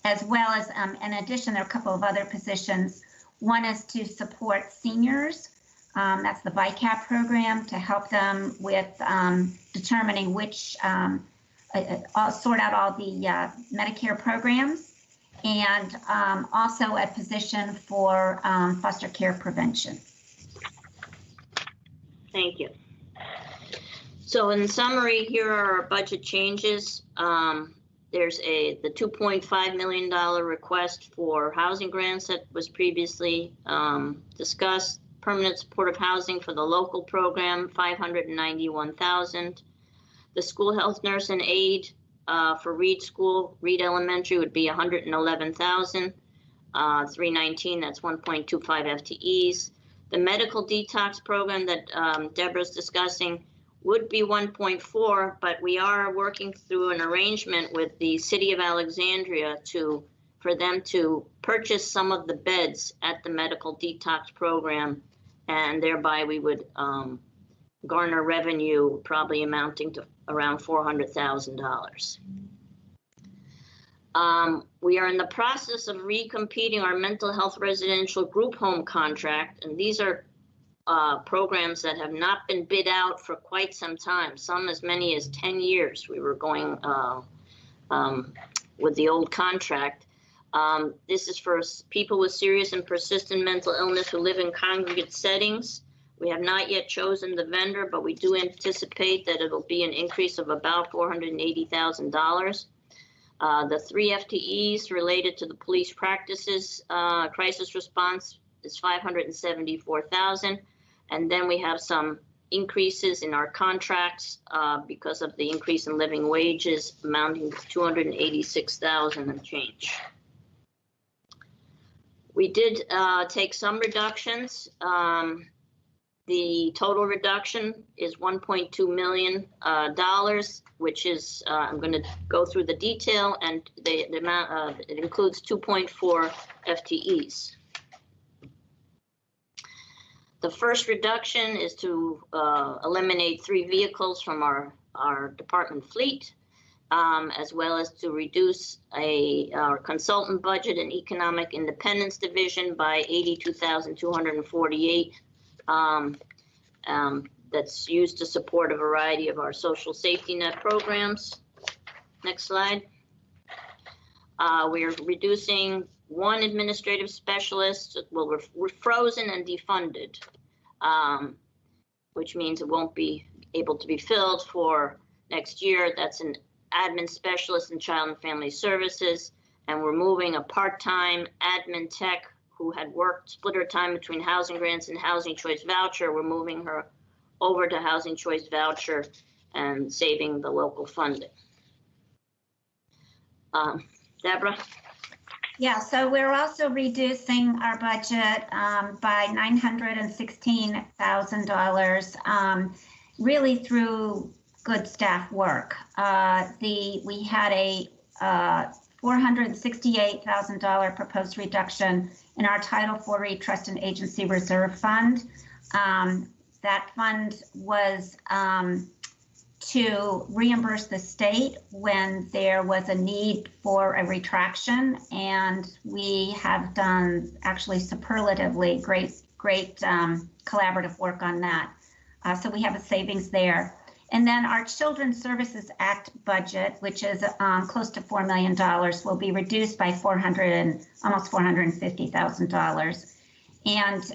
as well as, in addition, there are a couple of other positions. One is to support seniors. That's the VICAP program, to help them with determining which, sort out all the Medicare programs, and also a position for foster care prevention. Thank you. So in summary, here are our budget changes. There's the $2.5 million request for housing grants that was previously discussed. Permanent supportive housing for the local program, $591,000. The school health nurse and aide for Reed School, Reed Elementary, would be $111,000. 319, that's 1.25 FTEs. The medical detox program that Deborah's discussing would be 1.4, but we are working through an arrangement with the City of Alexandria for them to purchase some of the beds at the medical detox program, and thereby we would garner revenue probably amounting to around $400,000. We are in the process of recompeting our mental health residential group home contract, and these are programs that have not been bid out for quite some time, some as many as 10 years. We were going with the old contract. This is for people with serious and persistent mental illness who live in congregate settings. We have not yet chosen the vendor, but we do anticipate that it'll be an increase of about $480,000. The 3 FTEs related to the police practices crisis response is $574,000. And then we have some increases in our contracts because of the increase in living wages amounting to $286,000 and change. We did take some reductions. The total reduction is $1.2 million, which is, I'm going to go through the detail, and the amount, it includes 2.4 FTEs. The first reduction is to eliminate 3 vehicles from our department fleet, as well as to reduce our consultant budget and economic independence division by $82,248. That's used to support a variety of our social safety net programs. Next slide. We're reducing 1 administrative specialist. Well, we're frozen and defunded. which means it won't be able to be filled for next year. That's an admin specialist in Child and Family Services. And we're moving a part-time admin tech who had worked, split her time between housing grants and housing choice voucher. We're moving her over to housing choice voucher and saving the local funding. Deborah? Yeah, so we're also reducing our budget by $916,000, really through good staff work. We had a $468,000 proposed reduction in our Title IV Trust and Agency Reserve Fund. That fund was to reimburse the state when there was a need for a retraction, and we have done actually superlatively great collaborative work on that. So we have a savings there. And then our Children's Services Act budget, which is close to $4 million, will be reduced by almost $450,000. And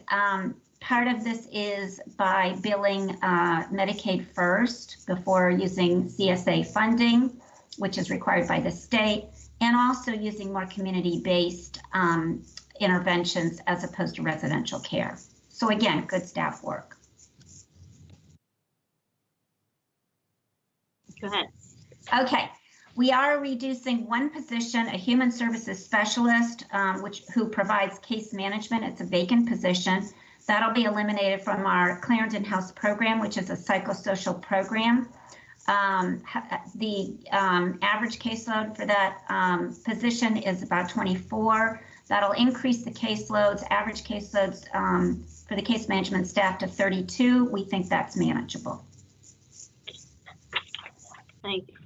part of this is by billing Medicaid first before using CSA funding, which is required by the state, and also using more community-based interventions as opposed to residential care. So again, good staff work. Go ahead. Okay, we are reducing one position, a human services specialist, who provides case management. It's a vacant position. That'll be eliminated from our Clarendon House program, which is a psychosocial program. The average caseload for that position is about 24. That'll increase the caseloads, average caseloads for the case management staff to 32. We think that's manageable. Thank you.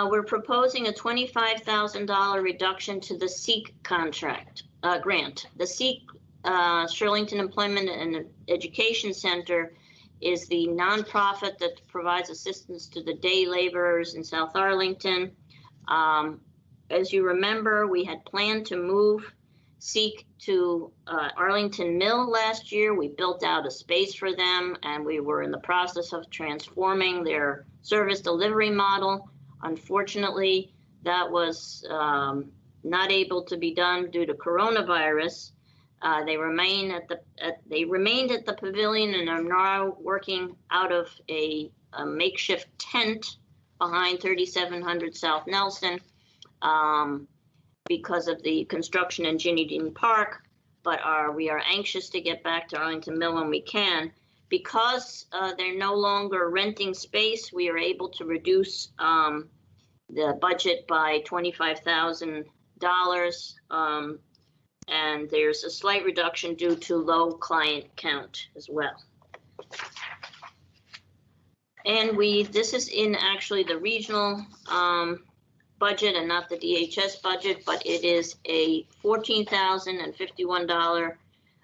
We're proposing a $25,000 reduction to the SEEK contract grant. The SEEK Shirlington Employment and Education Center is the nonprofit that provides assistance to the day laborers in South Arlington. As you remember, we had planned to move SEEK to Arlington Mill last year. We built out a space for them, and we were in the process of transforming their service delivery model. Unfortunately, that was not able to be done due to coronavirus. They remained at the pavilion and are now working out of a makeshift tent behind 3700 South Nelson because of the construction in Ginny Dean Park. But we are anxious to get back to Arlington Mill when we can. Because they're no longer renting space, we are able to reduce the budget by $25,000. And there's a slight reduction due to low client count as well. And this is in actually the regional budget and not the DHS budget, but it is a $14,051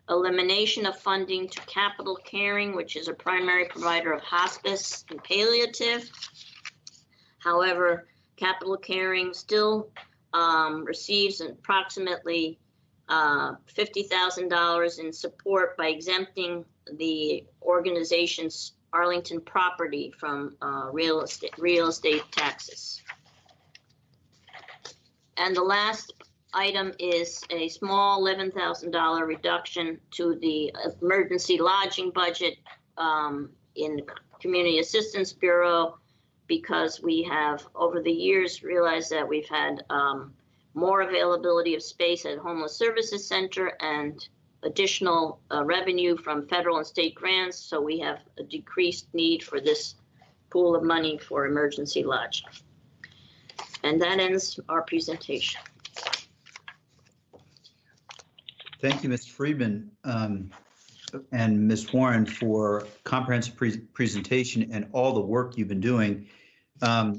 elimination of funding to Capital Caring, which is a primary provider of hospice and palliative. However, Capital Caring still receives approximately $50,000 in support by exempting the organization's Arlington property from real estate taxes. And the last item is a small $11,000 reduction to the emergency lodging budget in Community Assistance Bureau, because we have over the years realized that we've had more availability of space at Homeless Services Center and additional revenue from federal and state grants. So we have a decreased need for this pool of money for emergency lodging. And that ends our presentation. Thank you, Ms. Friedman and Ms. Warren, for comprehensive presentation and all the work you've been doing. I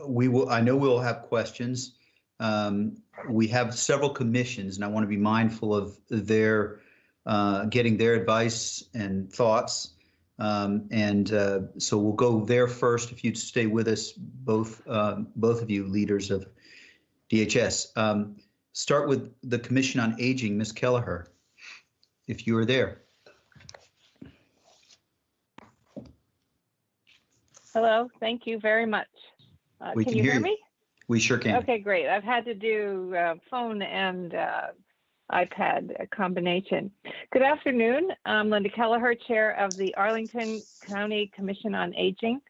know we'll have questions. We have several commissions, and I want to be mindful of their getting their advice and thoughts. So we'll go there first. If you'd stay with us, both of you leaders of DHS. Start with the Commission on Aging, Ms. Kelleher, if you are there. Hello, thank you very much. We can you hear me? We sure can. Okay, great. I've had to do phone and iPad combination. Good afternoon. I'm Linda Kelleher, Chair of the Arlington County Commission on Aging.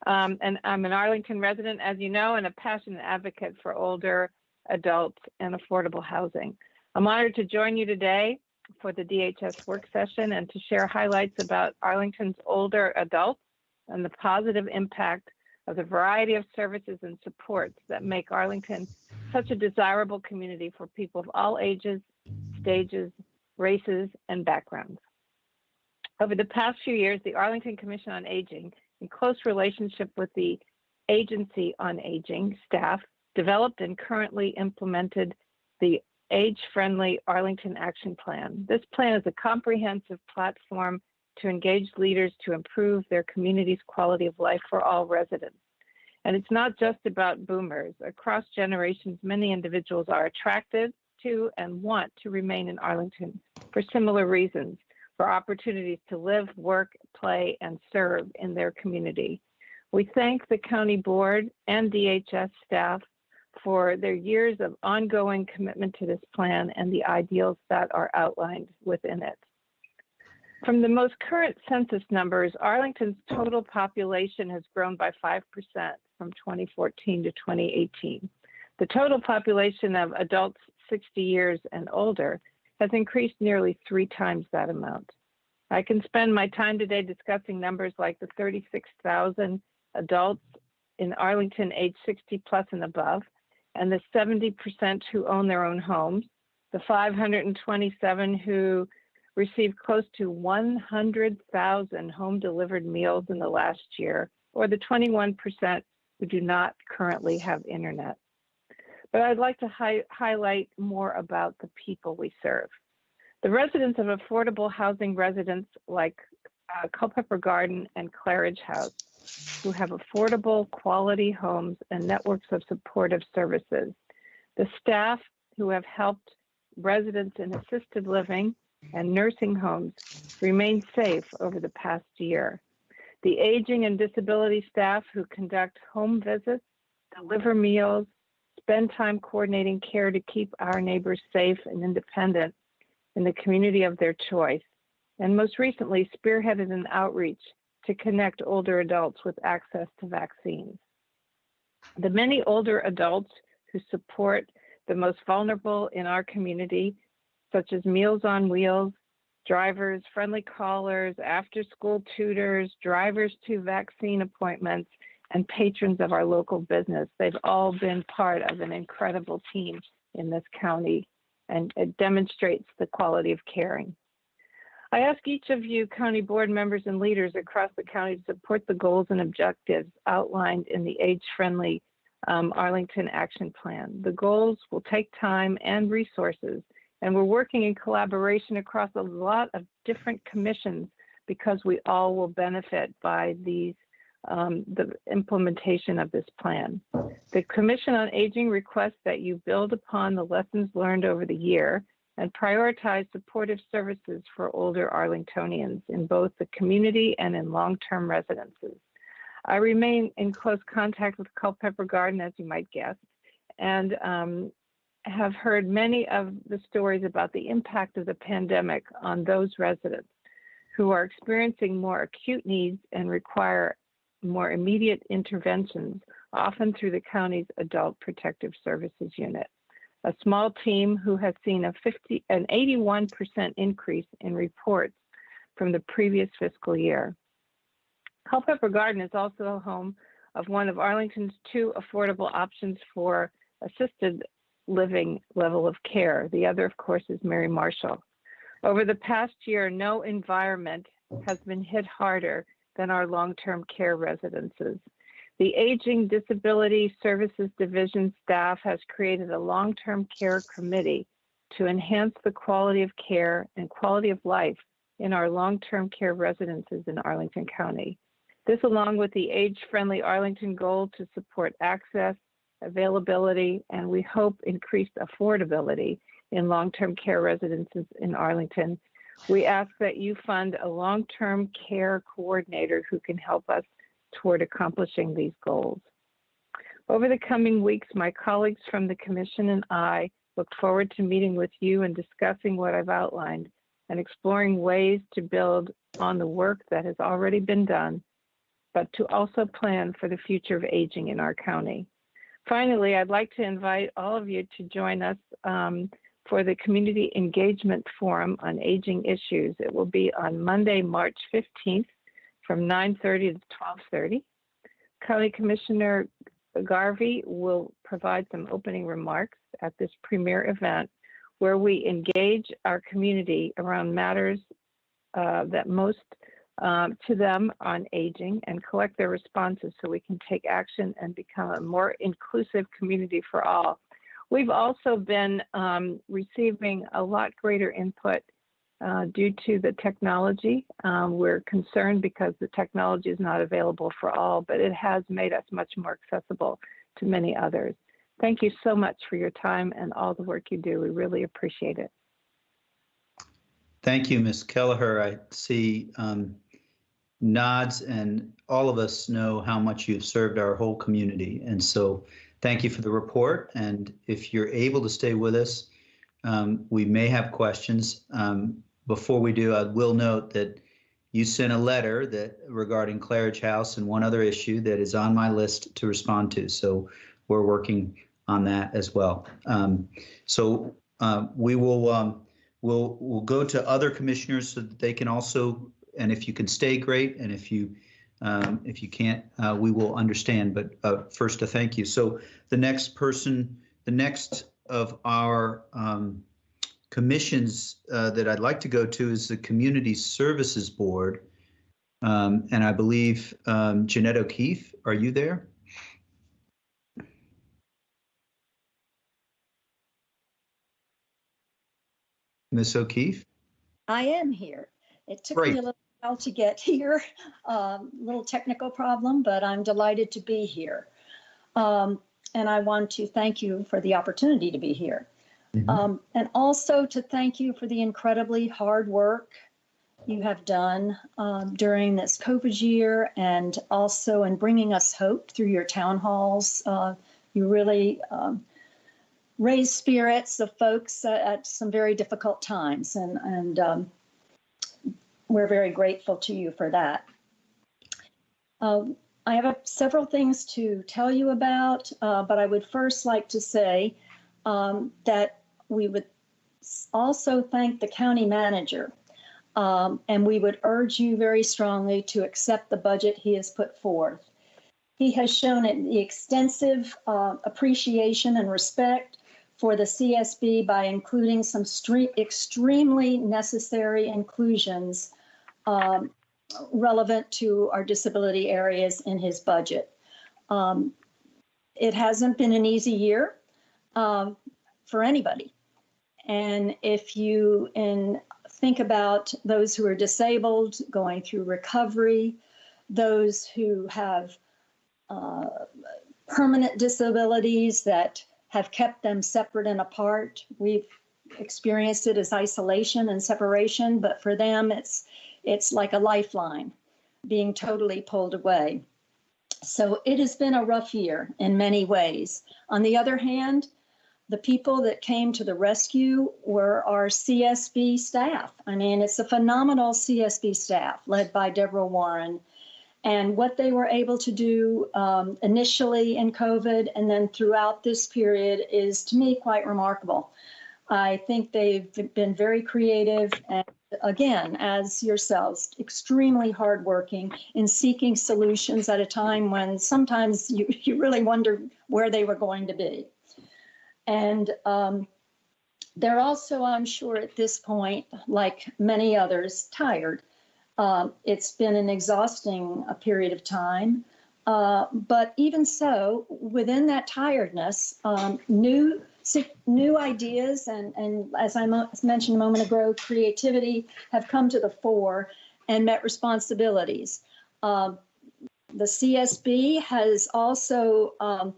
And I'm an Arlington resident, as you know, and a passionate advocate for older adults and affordable housing. I'm honored to join you today for the DHS work session and to share highlights about Arlington's older adults and the positive impact of the variety of services and supports that make Arlington such a desirable community for people of all ages, stages, races, and backgrounds. Over the past few years, the Arlington Commission on Aging, in close relationship with the Agency on Aging staff, developed and currently implemented the Age-Friendly Arlington Action Plan. This plan is a comprehensive platform to engage leaders to improve their community's quality of life for all residents. And it's not just about boomers. Across generations, many individuals are attracted to and want to remain in Arlington for similar reasons, for opportunities to live, work, play, and serve in their community. We thank the County Board and DHS staff for their years of ongoing commitment to this plan and the ideals that are outlined within it. From the most current census numbers, Arlington's total population has grown by 5% from 2014 to 2018. The total population of adults 60 years and older has increased nearly 3 times that amount. I can spend my time today discussing numbers like the 36,000 adults in Arlington age 60 plus and above, and the 70% who own their own homes, the 527 who received close to 100,000 home delivered meals in the last year, or the 21% who do not currently have internet. But I'd like to highlight more about the people we serve. The residents of affordable housing residents like Culpeper Garden and Claridge House, who have affordable quality homes and networks of supportive services. The staff who have helped residents in assisted living and nursing homes remain safe over the past year. The aging and disability staff who conduct home visits, deliver meals, spend time coordinating care to keep our neighbors safe and independent in the community of their choice, and most recently spearheaded an outreach to connect older adults with access to vaccines. The many older adults who support the most vulnerable in our community, such as Meals on Wheels, drivers, friendly callers, after-school tutors, drivers to vaccine appointments, and patrons of our local business. They've all been part of an incredible team in this county, and it demonstrates the quality of caring. I ask each of you county board members and leaders across the county to support the goals and objectives outlined in the Age-Friendly Arlington Action Plan. The goals will take time and resources, and we're working in collaboration across a lot of different commissions because we all will benefit by these, the implementation of this plan. The Commission on Aging requests that you build upon the lessons learned over the year and prioritize supportive services for older Arlingtonians in both the community and in long-term residences. I remain in close contact with Culpeper Garden, as you might guess, and have heard many of the stories about the impact of the pandemic on those residents who are experiencing more acute needs and require more immediate interventions, often through the county's Adult Protective Services Unit, a small team who has seen an 81% increase in reports from the previous fiscal year. Culpeper Garden is also home of one of Arlington's 2 affordable options for assisted living level of care. The other, of course, is Mary Marshall. Over the past year, no environment has been hit harder than our long-term care residences. The Aging Disability Services Division staff has created a long-term care committee to enhance the quality of care and quality of life in our long-term care residences in Arlington County. This, along with the Age-Friendly Arlington goal to support access, availability, and we hope increased affordability in long-term care residences in Arlington, we ask that you fund a long-term care coordinator who can help us toward accomplishing these goals. Over the coming weeks, my colleagues from the Commission and I look forward to meeting with you and discussing what I've outlined and exploring ways to build on the work that has already been done, but to also plan for the future of aging in our county. Finally, I'd like to invite all of you to join us for the Community Engagement Forum on Aging Issues. It will be on Monday, March 15th from 9:30 to 12:30. County Commissioner Garvey will provide some opening remarks at this premier event where we engage our community around matters that most to them on aging and collect their responses so we can take action and become a more inclusive community for all. We've also been receiving a lot greater input due to the technology. We're concerned because the technology is not available for all, but it has made us much more accessible to many others. Thank you so much for your time and all the work you do. We really appreciate it. Thank you, Ms. Kelleher. I see nods, and all of us know how much you've served our whole community. And so thank you for the report. And if you're able to stay with us, we may have questions. Before we do, I will note that you sent a letter regarding Claridge House and one other issue that is on my list to respond to. So we're working on that as well. We will we'll go to other commissioners so that they can also, and if you can stay, great. And if you can't, we will understand. But first, a thank you. So the next of our commissions that I'd like to go to is the Community Services Board. And I believe Jeanette O'Keefe, are you there? Ms. O'Keefe? I am here. It took me a little while to get here, little technical problem, but I'm delighted to be here. And I want to thank you for the opportunity to be here. And also to thank you for the incredibly hard work you have done during this COVID year, and also in bringing us hope through your town halls. You really raised spirits of folks at some very difficult times, and we're very grateful to you for that. I have several things to tell you about, but I would first like to say that we would also thank the county manager, and we would urge you very strongly to accept the budget he has put forth. He has shown the extensive appreciation and respect for the CSB by including some extremely necessary inclusions relevant to our disability areas in his budget. It hasn't been an easy year for anybody. And if you think about those who are disabled, going through recovery, those who have permanent disabilities that have kept them separate and apart, we've experienced it as isolation and separation, but for them, it's like a lifeline being totally pulled away. So it has been a rough year in many ways. On the other hand, the people that came to the rescue were our CSB staff. I mean, it's a phenomenal CSB staff led by Deborah Warren. And what they were able to do initially in COVID and then throughout this period is, to me, quite remarkable. I think they've been very creative and, again, as yourselves, extremely hardworking in seeking solutions at a time when sometimes you really wonder where they were going to be. And they're also, I'm sure at this point, like many others, tired. It's been an exhausting period of time. But even so, within that tiredness, new ideas and as I mentioned a moment ago, creativity have come to the fore and met responsibilities. The CSB has also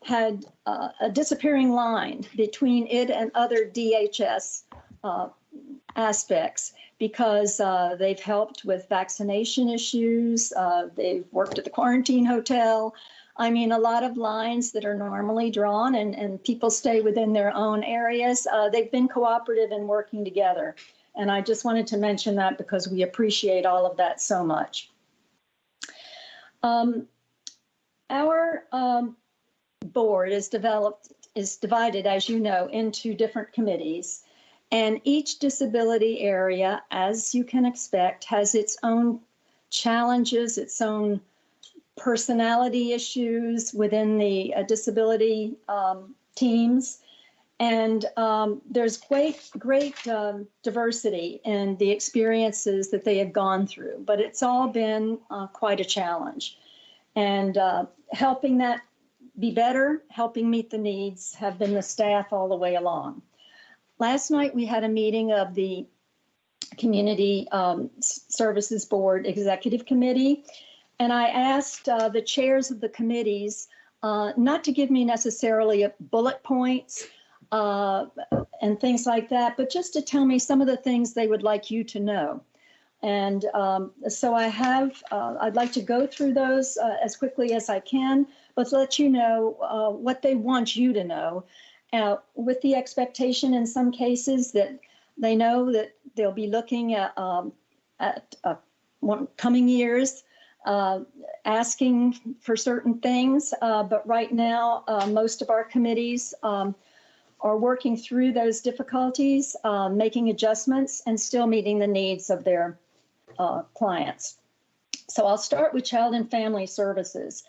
had a disappearing line between it and other DHS aspects because they've helped with vaccination issues. They've worked at the quarantine hotel. I mean, a lot of lines that are normally drawn and people stay within their own areas. They've been cooperative and working together. And I just wanted to mention that because we appreciate all of that so much. Our board is divided, as you know, into different committees. And each disability area, as you can expect, has its own challenges, its own personality issues within the disability teams. And there's great diversity in the experiences that they have gone through, but it's all been quite a challenge. And helping that be better, helping meet the needs have been the staff all the way along. Last night we had a meeting of the Community Services Board Executive Committee, and I asked the chairs of the committees not to give me necessarily bullet points and things like that, but just to tell me some of the things they would like you to know. And so I'd like to go through those as quickly as I can, but let you know what they want you to know, with the expectation in some cases that they know that they'll be looking at coming years, asking for certain things. But right now, most of our committees are working through those difficulties, making adjustments, and still meeting the needs of their clients. So I'll start with Child and Family Services.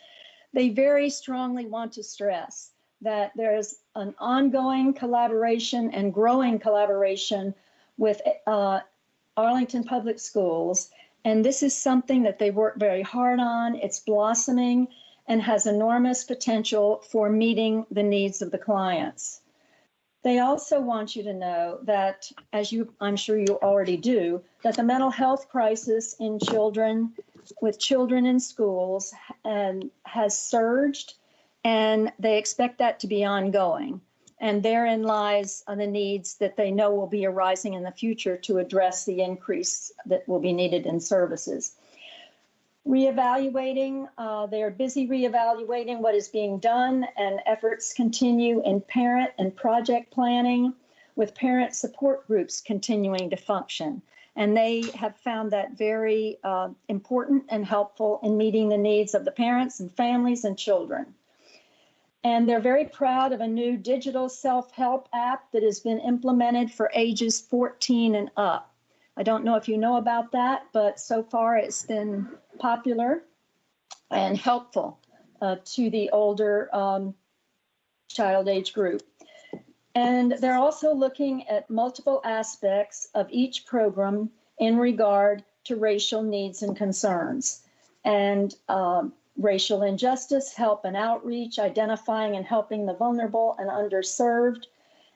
They very strongly want to stress that there's an ongoing collaboration and growing collaboration with Arlington Public Schools. And this is something that they work very hard on. It's blossoming and has enormous potential for meeting the needs of the clients. They also want you to know that, as I'm sure you already do, that the mental health crisis in children, with children in schools, has surged, and they expect that to be ongoing. And therein lies the needs that they know will be arising in the future to address the increase that will be needed in services. Reevaluating, they're busy reevaluating what is being done, and efforts continue in parent and project planning, with parent support groups continuing to function. And they have found that very important and helpful in meeting the needs of the parents and families and children. And they're very proud of a new digital self-help app that has been implemented for ages 14 and up. I don't know if you know about that, but so far it's been popular and helpful to the older child age group. And they're also looking at multiple aspects of each program in regard to racial needs and concerns. And racial injustice, help and outreach, identifying and helping the vulnerable and underserved.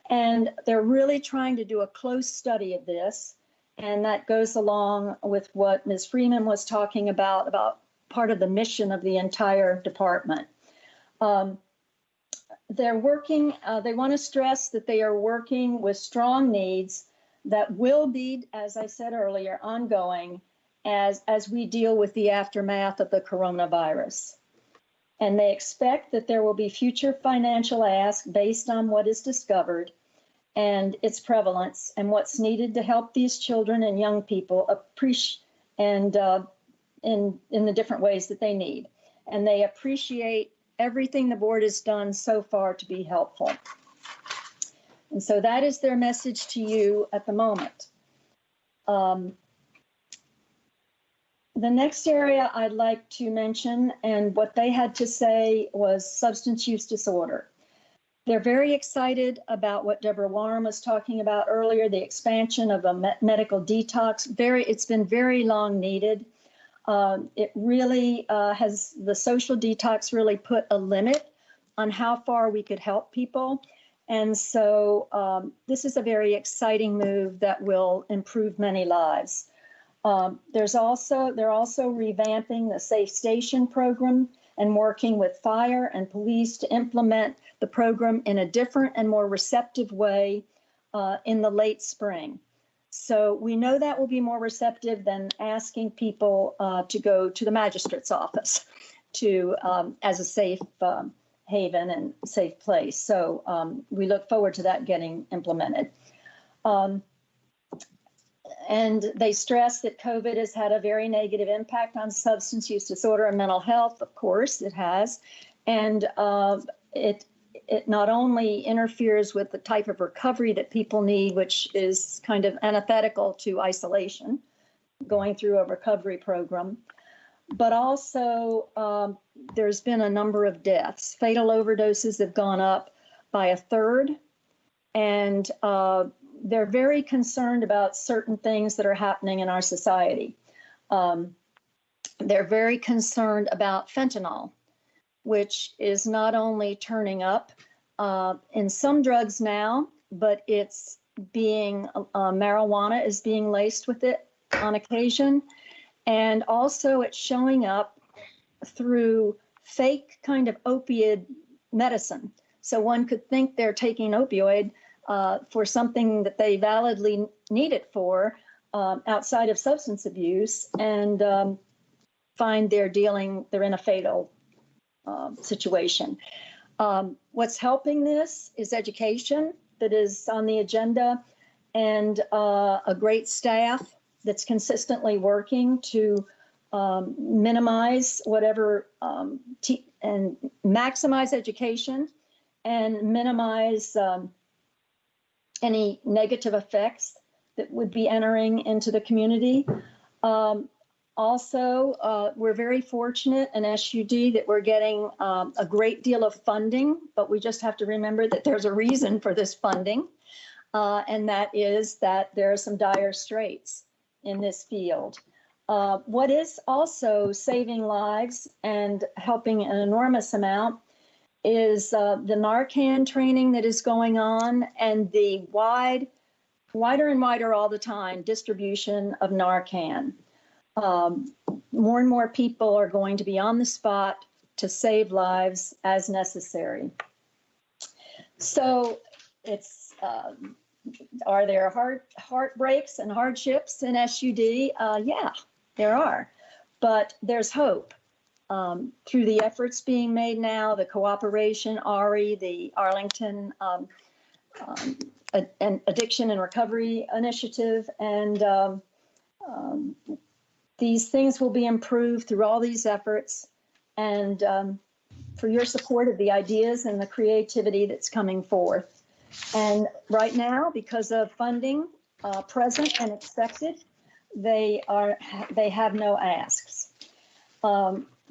And they're really trying to do a close study of this. And that goes along with what Ms. Freeman was talking about part of the mission of the entire department. They're working, they want to stress that they are working with strong needs that will be, as I said earlier, ongoing as we deal with the aftermath of the coronavirus. And they expect that there will be future financial asks based on what is discovered and its prevalence and what's needed to help these children and young people appreciate and in the different ways that they need. And they appreciate everything the board has done so far to be helpful. And so that is their message to you at the moment. The next area I'd like to mention, and what they had to say, was substance use disorder. They're very excited about what Deborah Warren was talking about earlier, the expansion of a medical detox. It's been very long needed. It really has, the social detox really put a limit on how far we could help people. And so this is a very exciting move that will improve many lives. They're also revamping the Safe Station program and working with fire and police to implement the program in a different and more receptive way in the late spring. So we know that will be more receptive than asking people to go to the magistrate's office to as a safe haven and safe place. So we look forward to that getting implemented. And they stress that COVID has had a very negative impact on substance use disorder and mental health. Of course, it has. And it not only interferes with the type of recovery that people need, which is kind of antithetical to isolation, going through a recovery program, but also there's been a number of deaths. Fatal overdoses have gone up by a third, and they're very concerned about certain things that are happening in our society. They're very concerned about fentanyl, which is not only turning up in some drugs now, but it's being, marijuana is being laced with it on occasion. And also it's showing up through fake kind of opiate medicine. So one could think they're taking opioid for something that they validly need it for outside of substance abuse, and find they're in a fatal situation. What's helping this is education that is on the agenda, and a great staff that's consistently working to minimize whatever and maximize education and minimize any negative effects that would be entering into the community. Also, we're very fortunate in SUD that we're getting a great deal of funding, but we just have to remember that there's a reason for this funding, and that is that there are some dire straits in this field. What is also saving lives and helping an enormous amount is the Narcan training that is going on, and the wider and wider all the time distribution of Narcan. More and more people are going to be on the spot to save lives as necessary. So it's, are there heartbreaks and hardships in SUD? Yeah, there are, but there's hope. Through the efforts being made now, the cooperation, ARI, the Arlington Addiction and Recovery Initiative, and these things will be improved through all these efforts, and for your support of the ideas and the creativity that's coming forth. And right now, because of funding present and expected, they have no asks.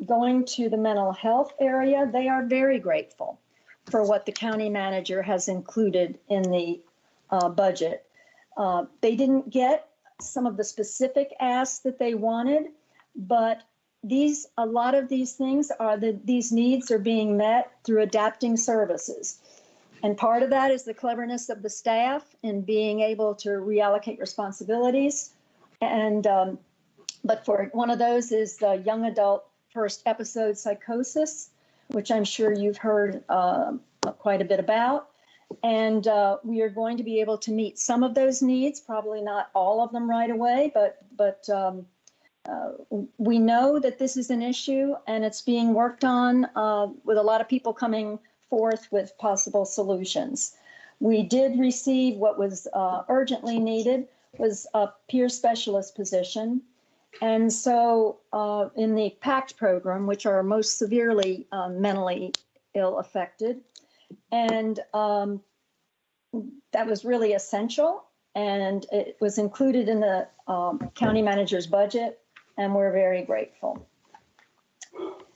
Going to the mental health area, they are very grateful for what the county manager has included in the budget. They didn't get some of the specific asks that they wanted, but a lot of these things these needs are being met through adapting services. And part of that is the cleverness of the staff in being able to reallocate responsibilities. And but for one of those is the young adult first episode psychosis, which I'm sure you've heard quite a bit about. And we are going to be able to meet some of those needs, probably not all of them right away, but we know that this is an issue, and it's being worked on with a lot of people coming forth with possible solutions. We did receive what was urgently needed, was a peer specialist position. And so in the PACT program, which are most severely mentally ill affected, and that was really essential, and it was included in the county manager's budget, and we're very grateful.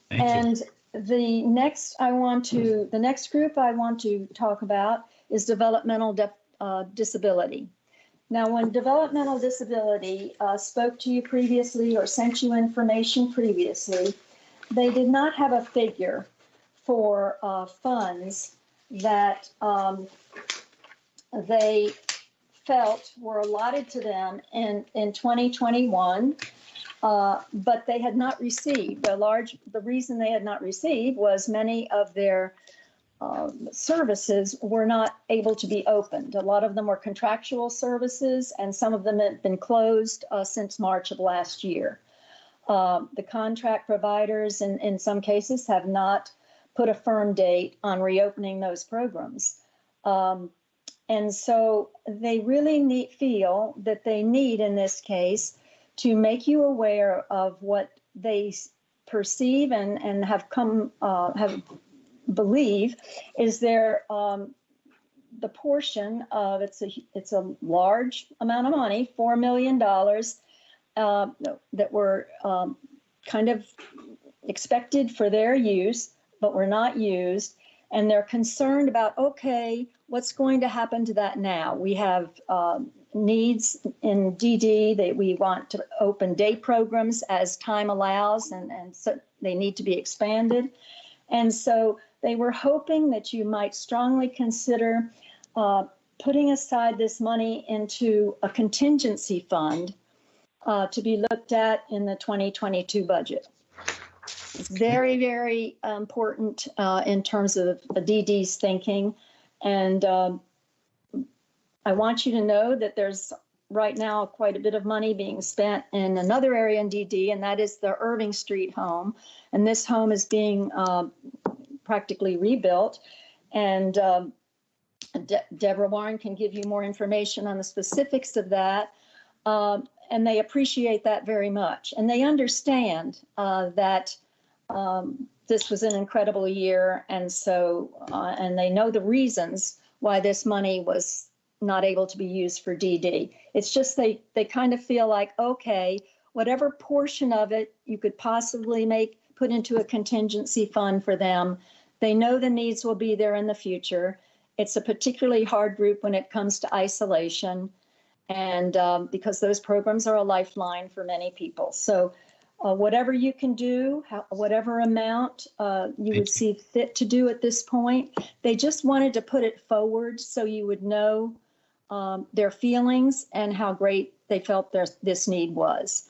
Thank you. The next group I want to talk about is developmental disability. Now, when developmental disability spoke to you previously or sent you information previously, they did not have a figure for funds that they felt were allotted to them in 2021, but they had not received. The reason they had not received was many of their services were not able to be opened. A lot of them were contractual services, and some of them have been closed since March of last year. The contract providers, in some cases, have not put a firm date on reopening those programs. And so they really feel that they need, in this case, to make you aware of what they perceive and have believe is their the portion of it's a large amount of money, $4 million that were kind of expected for their use, but were not used. And they're concerned about, okay, what's going to happen to that now? We have needs in DD that we want to open day programs as time allows, and so they need to be expanded. And so they were hoping that you might strongly consider putting aside this money into a contingency fund to be looked at in the 2022 budget. It's very, very important in terms of DD's thinking. And I want you to know that there's right now quite a bit of money being spent in another area in DD, and that is the Irving Street home. And this home is being practically rebuilt. And Deborah Warren can give you more information on the specifics of that. And they appreciate that very much. And they understand that this was an incredible year. And so, and they know the reasons why this money was not able to be used for DD. It's just they kind of feel like, okay, whatever portion of it you could possibly put into a contingency fund for them. They know the needs will be there in the future. It's a particularly hard group when it comes to isolation, and because those programs are a lifeline for many people. So whatever you can do, whatever amount you would see fit to do at this point, they just wanted to put it forward so you would know their feelings and how great they felt this need was.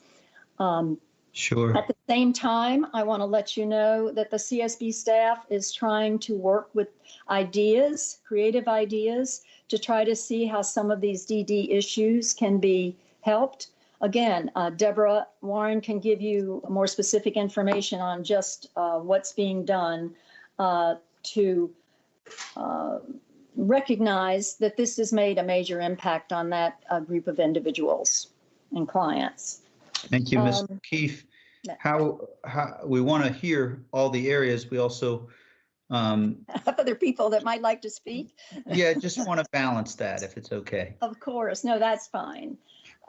Sure. At the same time, I want to let you know that the CSB staff is trying to work with ideas, creative ideas, to try to see how some of these DD issues can be helped. Again, Deborah Warren can give you more specific information on just what's being done to recognize that this has made a major impact on that group of individuals and clients. Thank you, Ms. O'Keefe. How we want to hear all the areas. We also other people that might like to speak. Yeah, just want to balance that if it's okay. Of course, no, that's fine.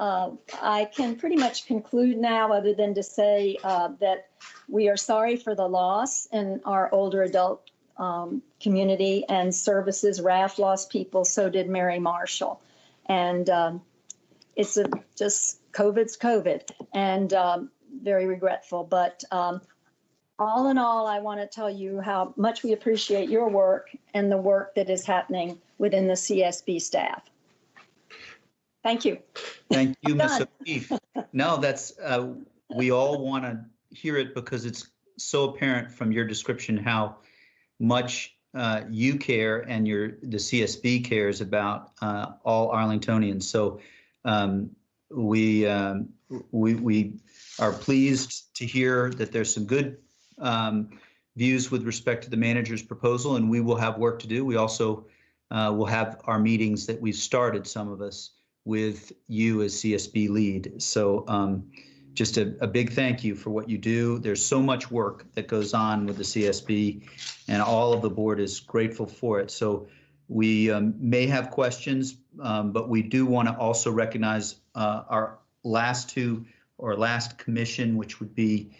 I can pretty much conclude now, other than to say that we are sorry for the loss in our older adult community and services. RAF lost people, so did Mary Marshall, and it's just COVID's COVID, and very regretful. But all in all, I want to tell you how much we appreciate your work and the work that is happening within the CSB staff. Thank you. Thank you, Ms. O'Keefe. No, that's we all want to hear it because it's so apparent from your description how much you care and the CSB cares about all Arlingtonians. So we are pleased to hear that there's some good views with respect to the manager's proposal, and we will have work to do. We also will have our meetings that we've started, some of us, with you as CSB lead. So just a big thank you for what you do. There's so much work that goes on with the CSB, and all of the board is grateful for it. So we may have questions, but we do want to also recognize our last commission, which would be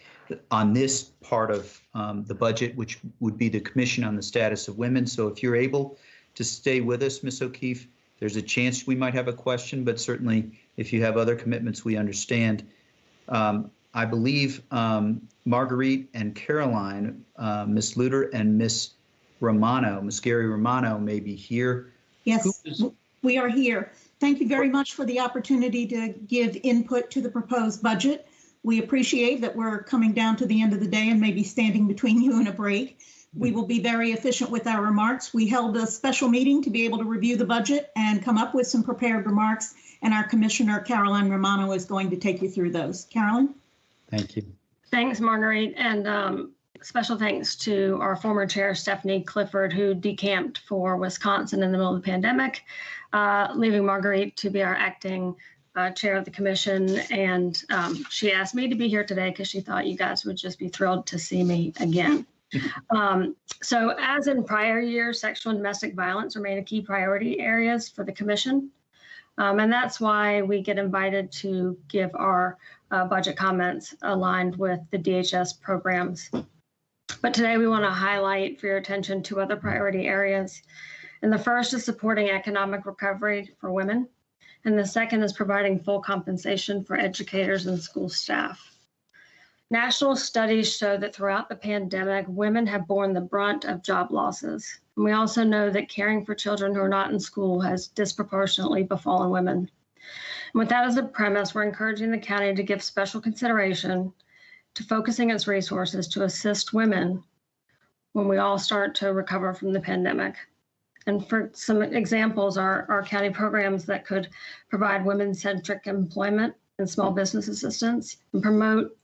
on this part of the budget, which would be the Commission on the Status of Women. So if you're able to stay with us, Ms. O'Keefe, there's a chance we might have a question, but certainly if you have other commitments, we understand. I believe Marguerite and Caroline, Ms. Luter and Ms. Romano, Ms. Gary Romano may be here. Yes, we are here. Thank you very much for the opportunity to give input to the proposed budget. We appreciate that we're coming down to the end of the day and maybe standing between you and a break. We will be very efficient with our remarks. We held a special meeting to be able to review the budget and come up with some prepared remarks, and our Commissioner, Caroline Romano, is going to take you through those. Carolyn? Thank you. Thanks, Marguerite, and special thanks to our former chair, Stephanie Clifford, who decamped for Wisconsin in the middle of the pandemic, leaving Marguerite to be our acting chair of the commission. And she asked me to be here today because she thought you guys would just be thrilled to see me again. So as in prior years, sexual and domestic violence remain a key priority areas for the commission. And that's why we get invited to give our budget comments aligned with the DHS programs. But today we want to highlight for your attention two other priority areas. And the first is supporting economic recovery for women. And the second is providing full compensation for educators and school staff. National studies show that throughout the pandemic, women have borne the brunt of job losses. And we also know that caring for children who are not in school has disproportionately befallen women. And with that as a premise, we're encouraging the county to give special consideration to focusing its resources to assist women when we all start to recover from the pandemic. And for some examples are county programs that could provide women-centric employment and small business assistance and promote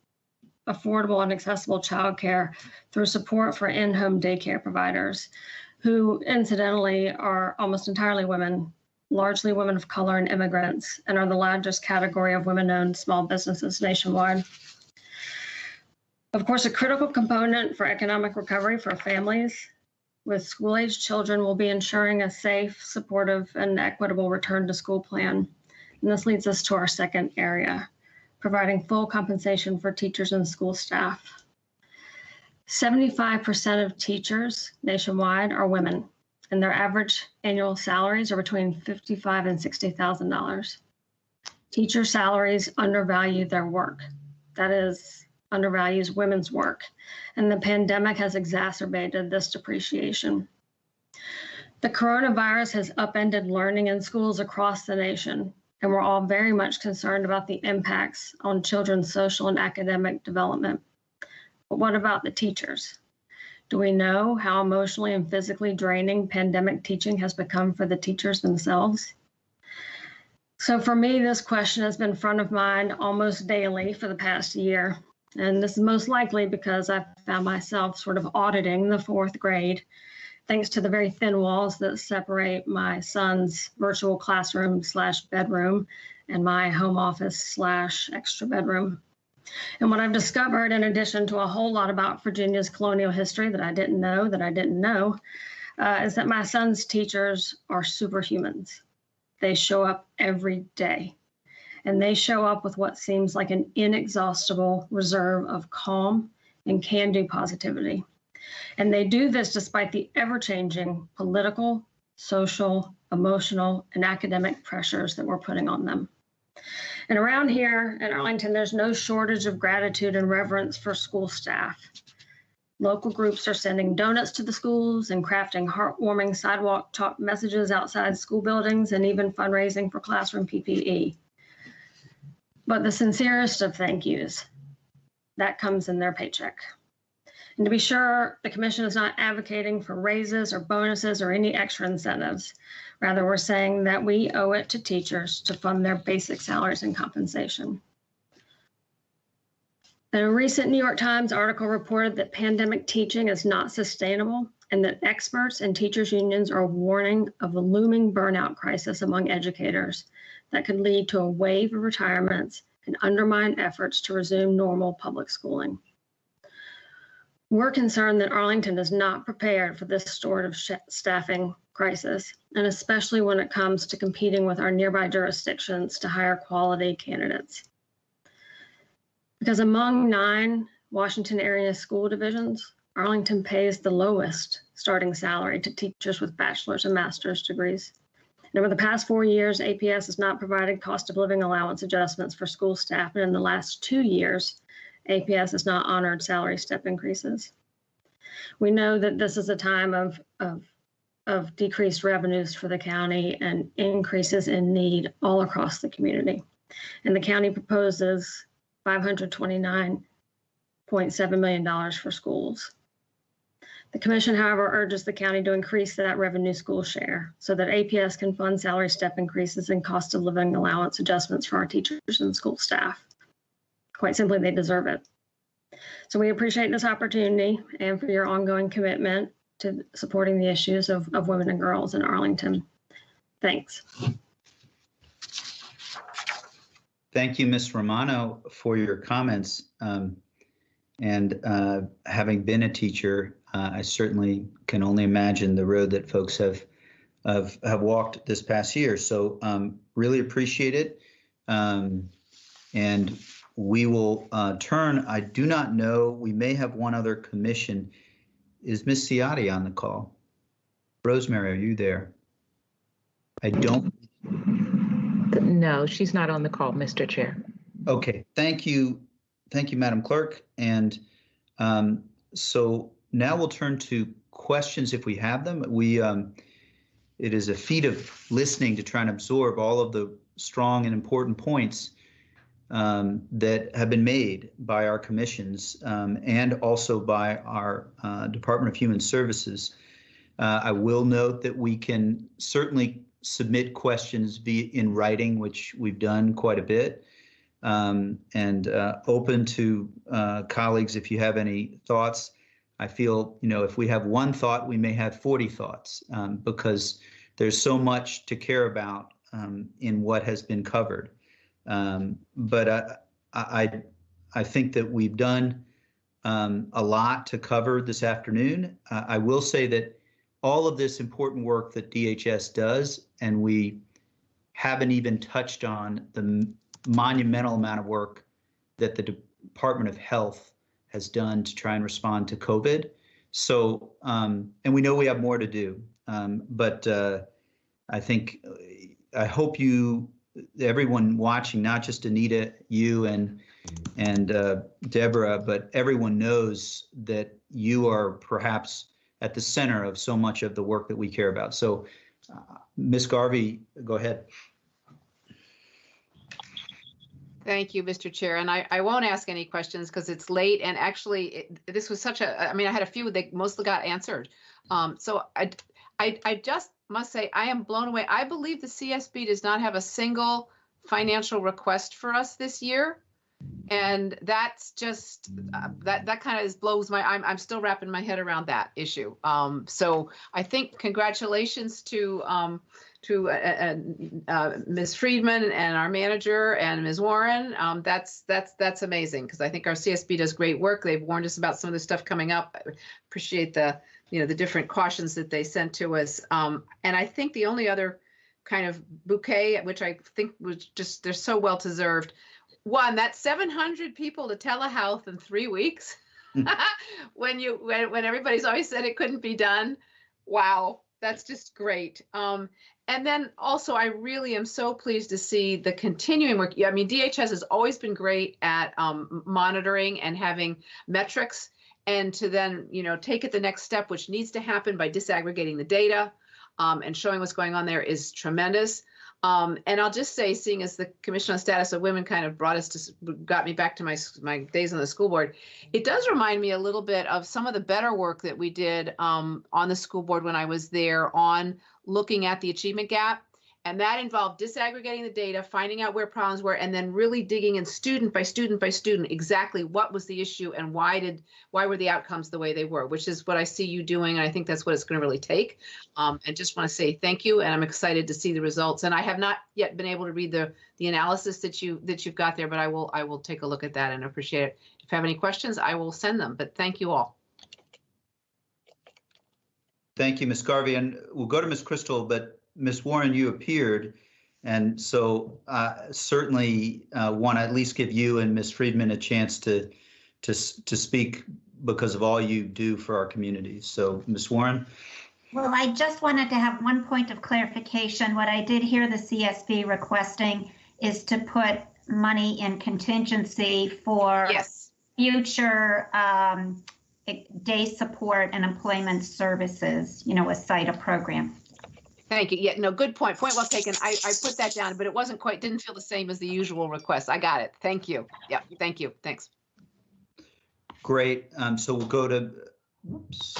affordable and accessible childcare through support for in-home daycare providers, who incidentally are almost entirely women, largely women of color and immigrants, and are the largest category of women-owned small businesses nationwide. Of course, a critical component for economic recovery for families with school-aged children will be ensuring a safe, supportive, and equitable return to school plan. And this leads us to our second area, providing full compensation for teachers and school staff. 75% of teachers nationwide are women, and their average annual salaries are between $55,000 and $60,000. Teacher salaries undervalue their work. That is, undervalues women's work, and the pandemic has exacerbated this depreciation. The coronavirus has upended learning in schools across the nation, and we're all very much concerned about the impacts on children's social and academic development. But what about the teachers? Do we know how emotionally and physically draining pandemic teaching has become for the teachers themselves? So for me, this question has been front of mind almost daily for the past year. And this is most likely because I've found myself sort of auditing the fourth grade, thanks to the very thin walls that separate my son's virtual classroom / bedroom and my home office / extra bedroom. And what I've discovered, in addition to a whole lot about Virginia's colonial history that I didn't know, is that my son's teachers are superhumans. They show up every day. And they show up with what seems like an inexhaustible reserve of calm and can-do positivity. And they do this despite the ever-changing political, social, emotional, and academic pressures that we're putting on them. And around here in Arlington, there's no shortage of gratitude and reverence for school staff. Local groups are sending donuts to the schools and crafting heartwarming sidewalk chalk messages outside school buildings and even fundraising for classroom PPE. But the sincerest of thank yous, that comes in their paycheck. And to be sure, the commission is not advocating for raises or bonuses or any extra incentives. Rather, we're saying that we owe it to teachers to fund their basic salaries and compensation. And a recent New York Times article reported that pandemic teaching is not sustainable and that experts and teachers unions are warning of a looming burnout crisis among educators that could lead to a wave of retirements and undermine efforts to resume normal public schooling. We're concerned that Arlington is not prepared for this sort of staffing crisis, and especially when it comes to competing with our nearby jurisdictions to hire quality candidates. Because among 9 Washington area school divisions, Arlington pays the lowest starting salary to teachers with bachelor's and master's degrees. And over the past 4 years, APS has not provided cost of living allowance adjustments for school staff. And in the last 2 years, APS has not honored salary step increases. We know that this is a time of decreased revenues for the county and increases in need all across the community. And the county proposes $529.7 million for schools. The commission, however, urges the county to increase that revenue school share so that APS can fund salary step increases and cost of living allowance adjustments for our teachers and school staff. Quite simply, they deserve it. So we appreciate this opportunity and for your ongoing commitment to supporting the issues of women and girls in Arlington. Thanks. Thank you, Ms. Romano, for your comments. Having been a teacher, I certainly can only imagine the road that folks have walked this past year. So really appreciate it. And we will turn. I do not know. We may have one other commission. Is Ms. Ciotti on the call? Rosemary, are you there? I don't. No, she's not on the call, Mr. Chair. Okay, thank you. Thank you, Madam Clerk. And so now we'll turn to questions if we have them. It is a feat of listening to try and absorb all of the strong and important points that have been made by our commissions and also by our Department of Human Services. I will note that we can certainly submit questions in writing, which we've done quite a bit, and open to colleagues if you have any thoughts. I feel, if we have one thought, we may have 40 thoughts because there's so much to care about in what has been covered. But I think that we've done a lot to cover this afternoon. I will say that all of this important work that DHS does, and we haven't even touched on the monumental amount of work that the Department of Health has done to try and respond to COVID. So, and we know we have more to do, but I hope everyone watching, not just Anita, you and Deborah, but everyone knows that you are perhaps at the center of so much of the work that we care about. So, Ms. Garvey, go ahead. Thank you, Mr. Chair. And I won't ask any questions because it's late. And actually, this was I had a few that mostly got answered. So I just must say, I am blown away. I believe the CSB does not have a single financial request for us this year. And that's just, that kind of blows I'm still wrapping my head around that issue. So I think congratulations to Ms. Friedman and our manager and Ms. Warren. That's amazing because I think our CSB does great work. They've warned us about some of the stuff coming up. I appreciate the different cautions that they sent to us. And I think the only other kind of bouquet, which I think was just, they're so well deserved. One, that's 700 people to telehealth in 3 weeks. when everybody's always said it couldn't be done. Wow, that's just great. And then also, I really am so pleased to see the continuing work. I mean, DHS has always been great at monitoring and having metrics, and to then, take it the next step, which needs to happen by disaggregating the data and showing what's going on there is tremendous. And I'll just say, seeing as the Commission on Status of Women kind of got me back to my days on the school board, it does remind me a little bit of some of the better work that we did on the school board when I was there on looking at the achievement gap. And that involved disaggregating the data, finding out where problems were, and then really digging in student by student by student exactly what was the issue and why were the outcomes the way they were, which is what I see you doing. And I think that's what it's going to really take. And just want to say thank you. And I'm excited to see the results. And I have not yet been able to read the analysis that you've got there, but I will take a look at that and appreciate it. If you have any questions, I will send them. But thank you all. Thank you, Ms. Garvey. And we'll go to Ms. Crystal, but Ms. Warren, you appeared, and so certainly want to at least give you and Ms. Friedman a chance to speak because of all you do for our community. So, Ms. Warren. Well, I just wanted to have one point of clarification. What I did hear the CSB requesting is to put money in contingency for future day support and employment services, a CITA program. Thank you. Yeah, no, good point. Point well taken. I put that down, but it didn't feel the same as the usual request. I got it. Thank you. Yeah, thank you. Thanks. Great. So we'll go to Whoops.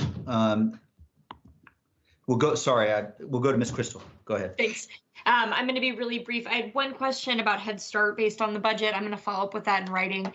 We'll go to Ms. Crystal. Go ahead. Thanks. I'm going to be really brief. I had one question about Head Start based on the budget. I'm going to follow up with that in writing.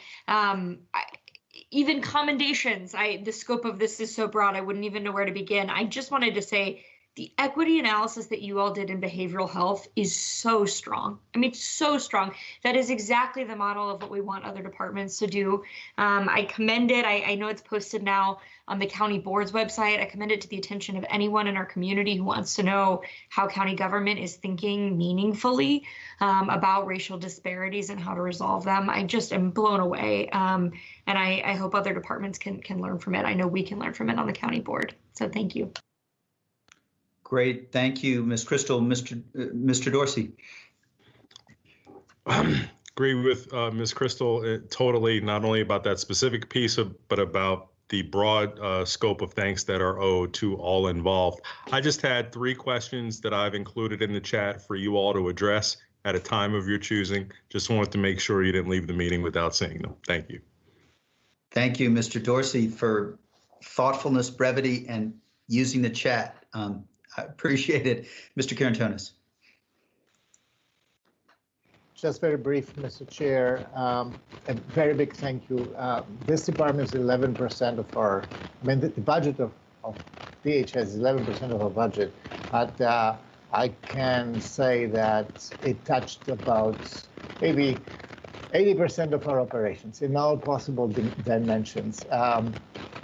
Even commendations. The scope of this is so broad, I wouldn't even know where to begin. I just wanted to say the equity analysis that you all did in behavioral health is so strong. I mean, so strong. That is exactly the model of what we want other departments to do. I commend it. I know it's posted now on the county board's website. I commend it to the attention of anyone in our community who wants to know how county government is thinking meaningfully about racial disparities and how to resolve them. I just am blown away. And I hope other departments can learn from it. I know we can learn from it on the county board. So thank you. Great, thank you, Ms. Crystal. Mr. Dorsey. Agree with Ms. Crystal totally, not only about that specific piece, but about the broad scope of thanks that are owed to all involved. I just had 3 questions that I've included in the chat for you all to address at a time of your choosing. Just wanted to make sure you didn't leave the meeting without seeing them. Thank you. Thank you, Mr. Dorsey, for thoughtfulness, brevity, and using the chat. I appreciate it. Mr. Karantonis. Just very brief, Mr. Chair. A very big thank you. This department is 11% of our, the budget of DHS is 11% of our budget. But I can say that it touched about maybe 80% of our operations in all possible dimensions.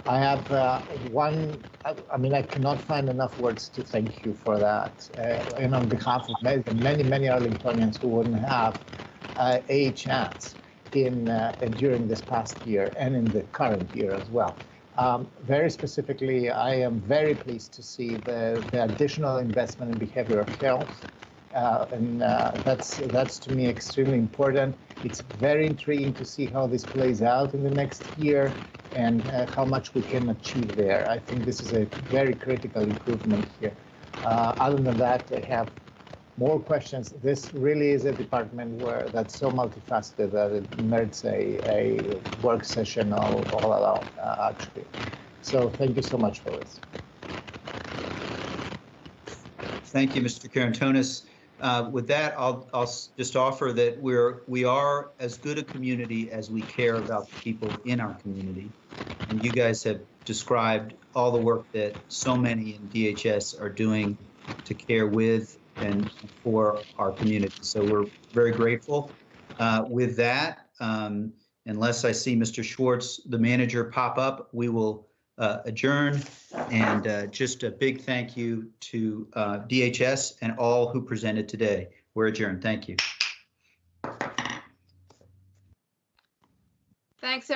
I have I cannot find enough words to thank you for that. And on behalf of many, many Arlingtonians who wouldn't have a chance during this past year and in the current year as well. Very specifically, I am very pleased to see the additional investment in behavioral health. And that's to me extremely important. It's very intriguing to see how this plays out in the next year and how much we can achieve there. I think this is a very critical improvement here. Other than that, I have more questions. This really is a department that's so multifaceted that it merits a work session all along, actually. So thank you so much for this. Thank you, Mr. Karantonis. With that, I'll just offer that we are as good a community as we care about the people in our community. And you guys have described all the work that so many in DHS are doing to care with and for our community. So we're very grateful. With that, unless I see Mr. Schwartz, the manager, pop up, we will adjourn. And just a big thank you to DHS and all who presented today. We're adjourned. Thank you. Thanks, everyone.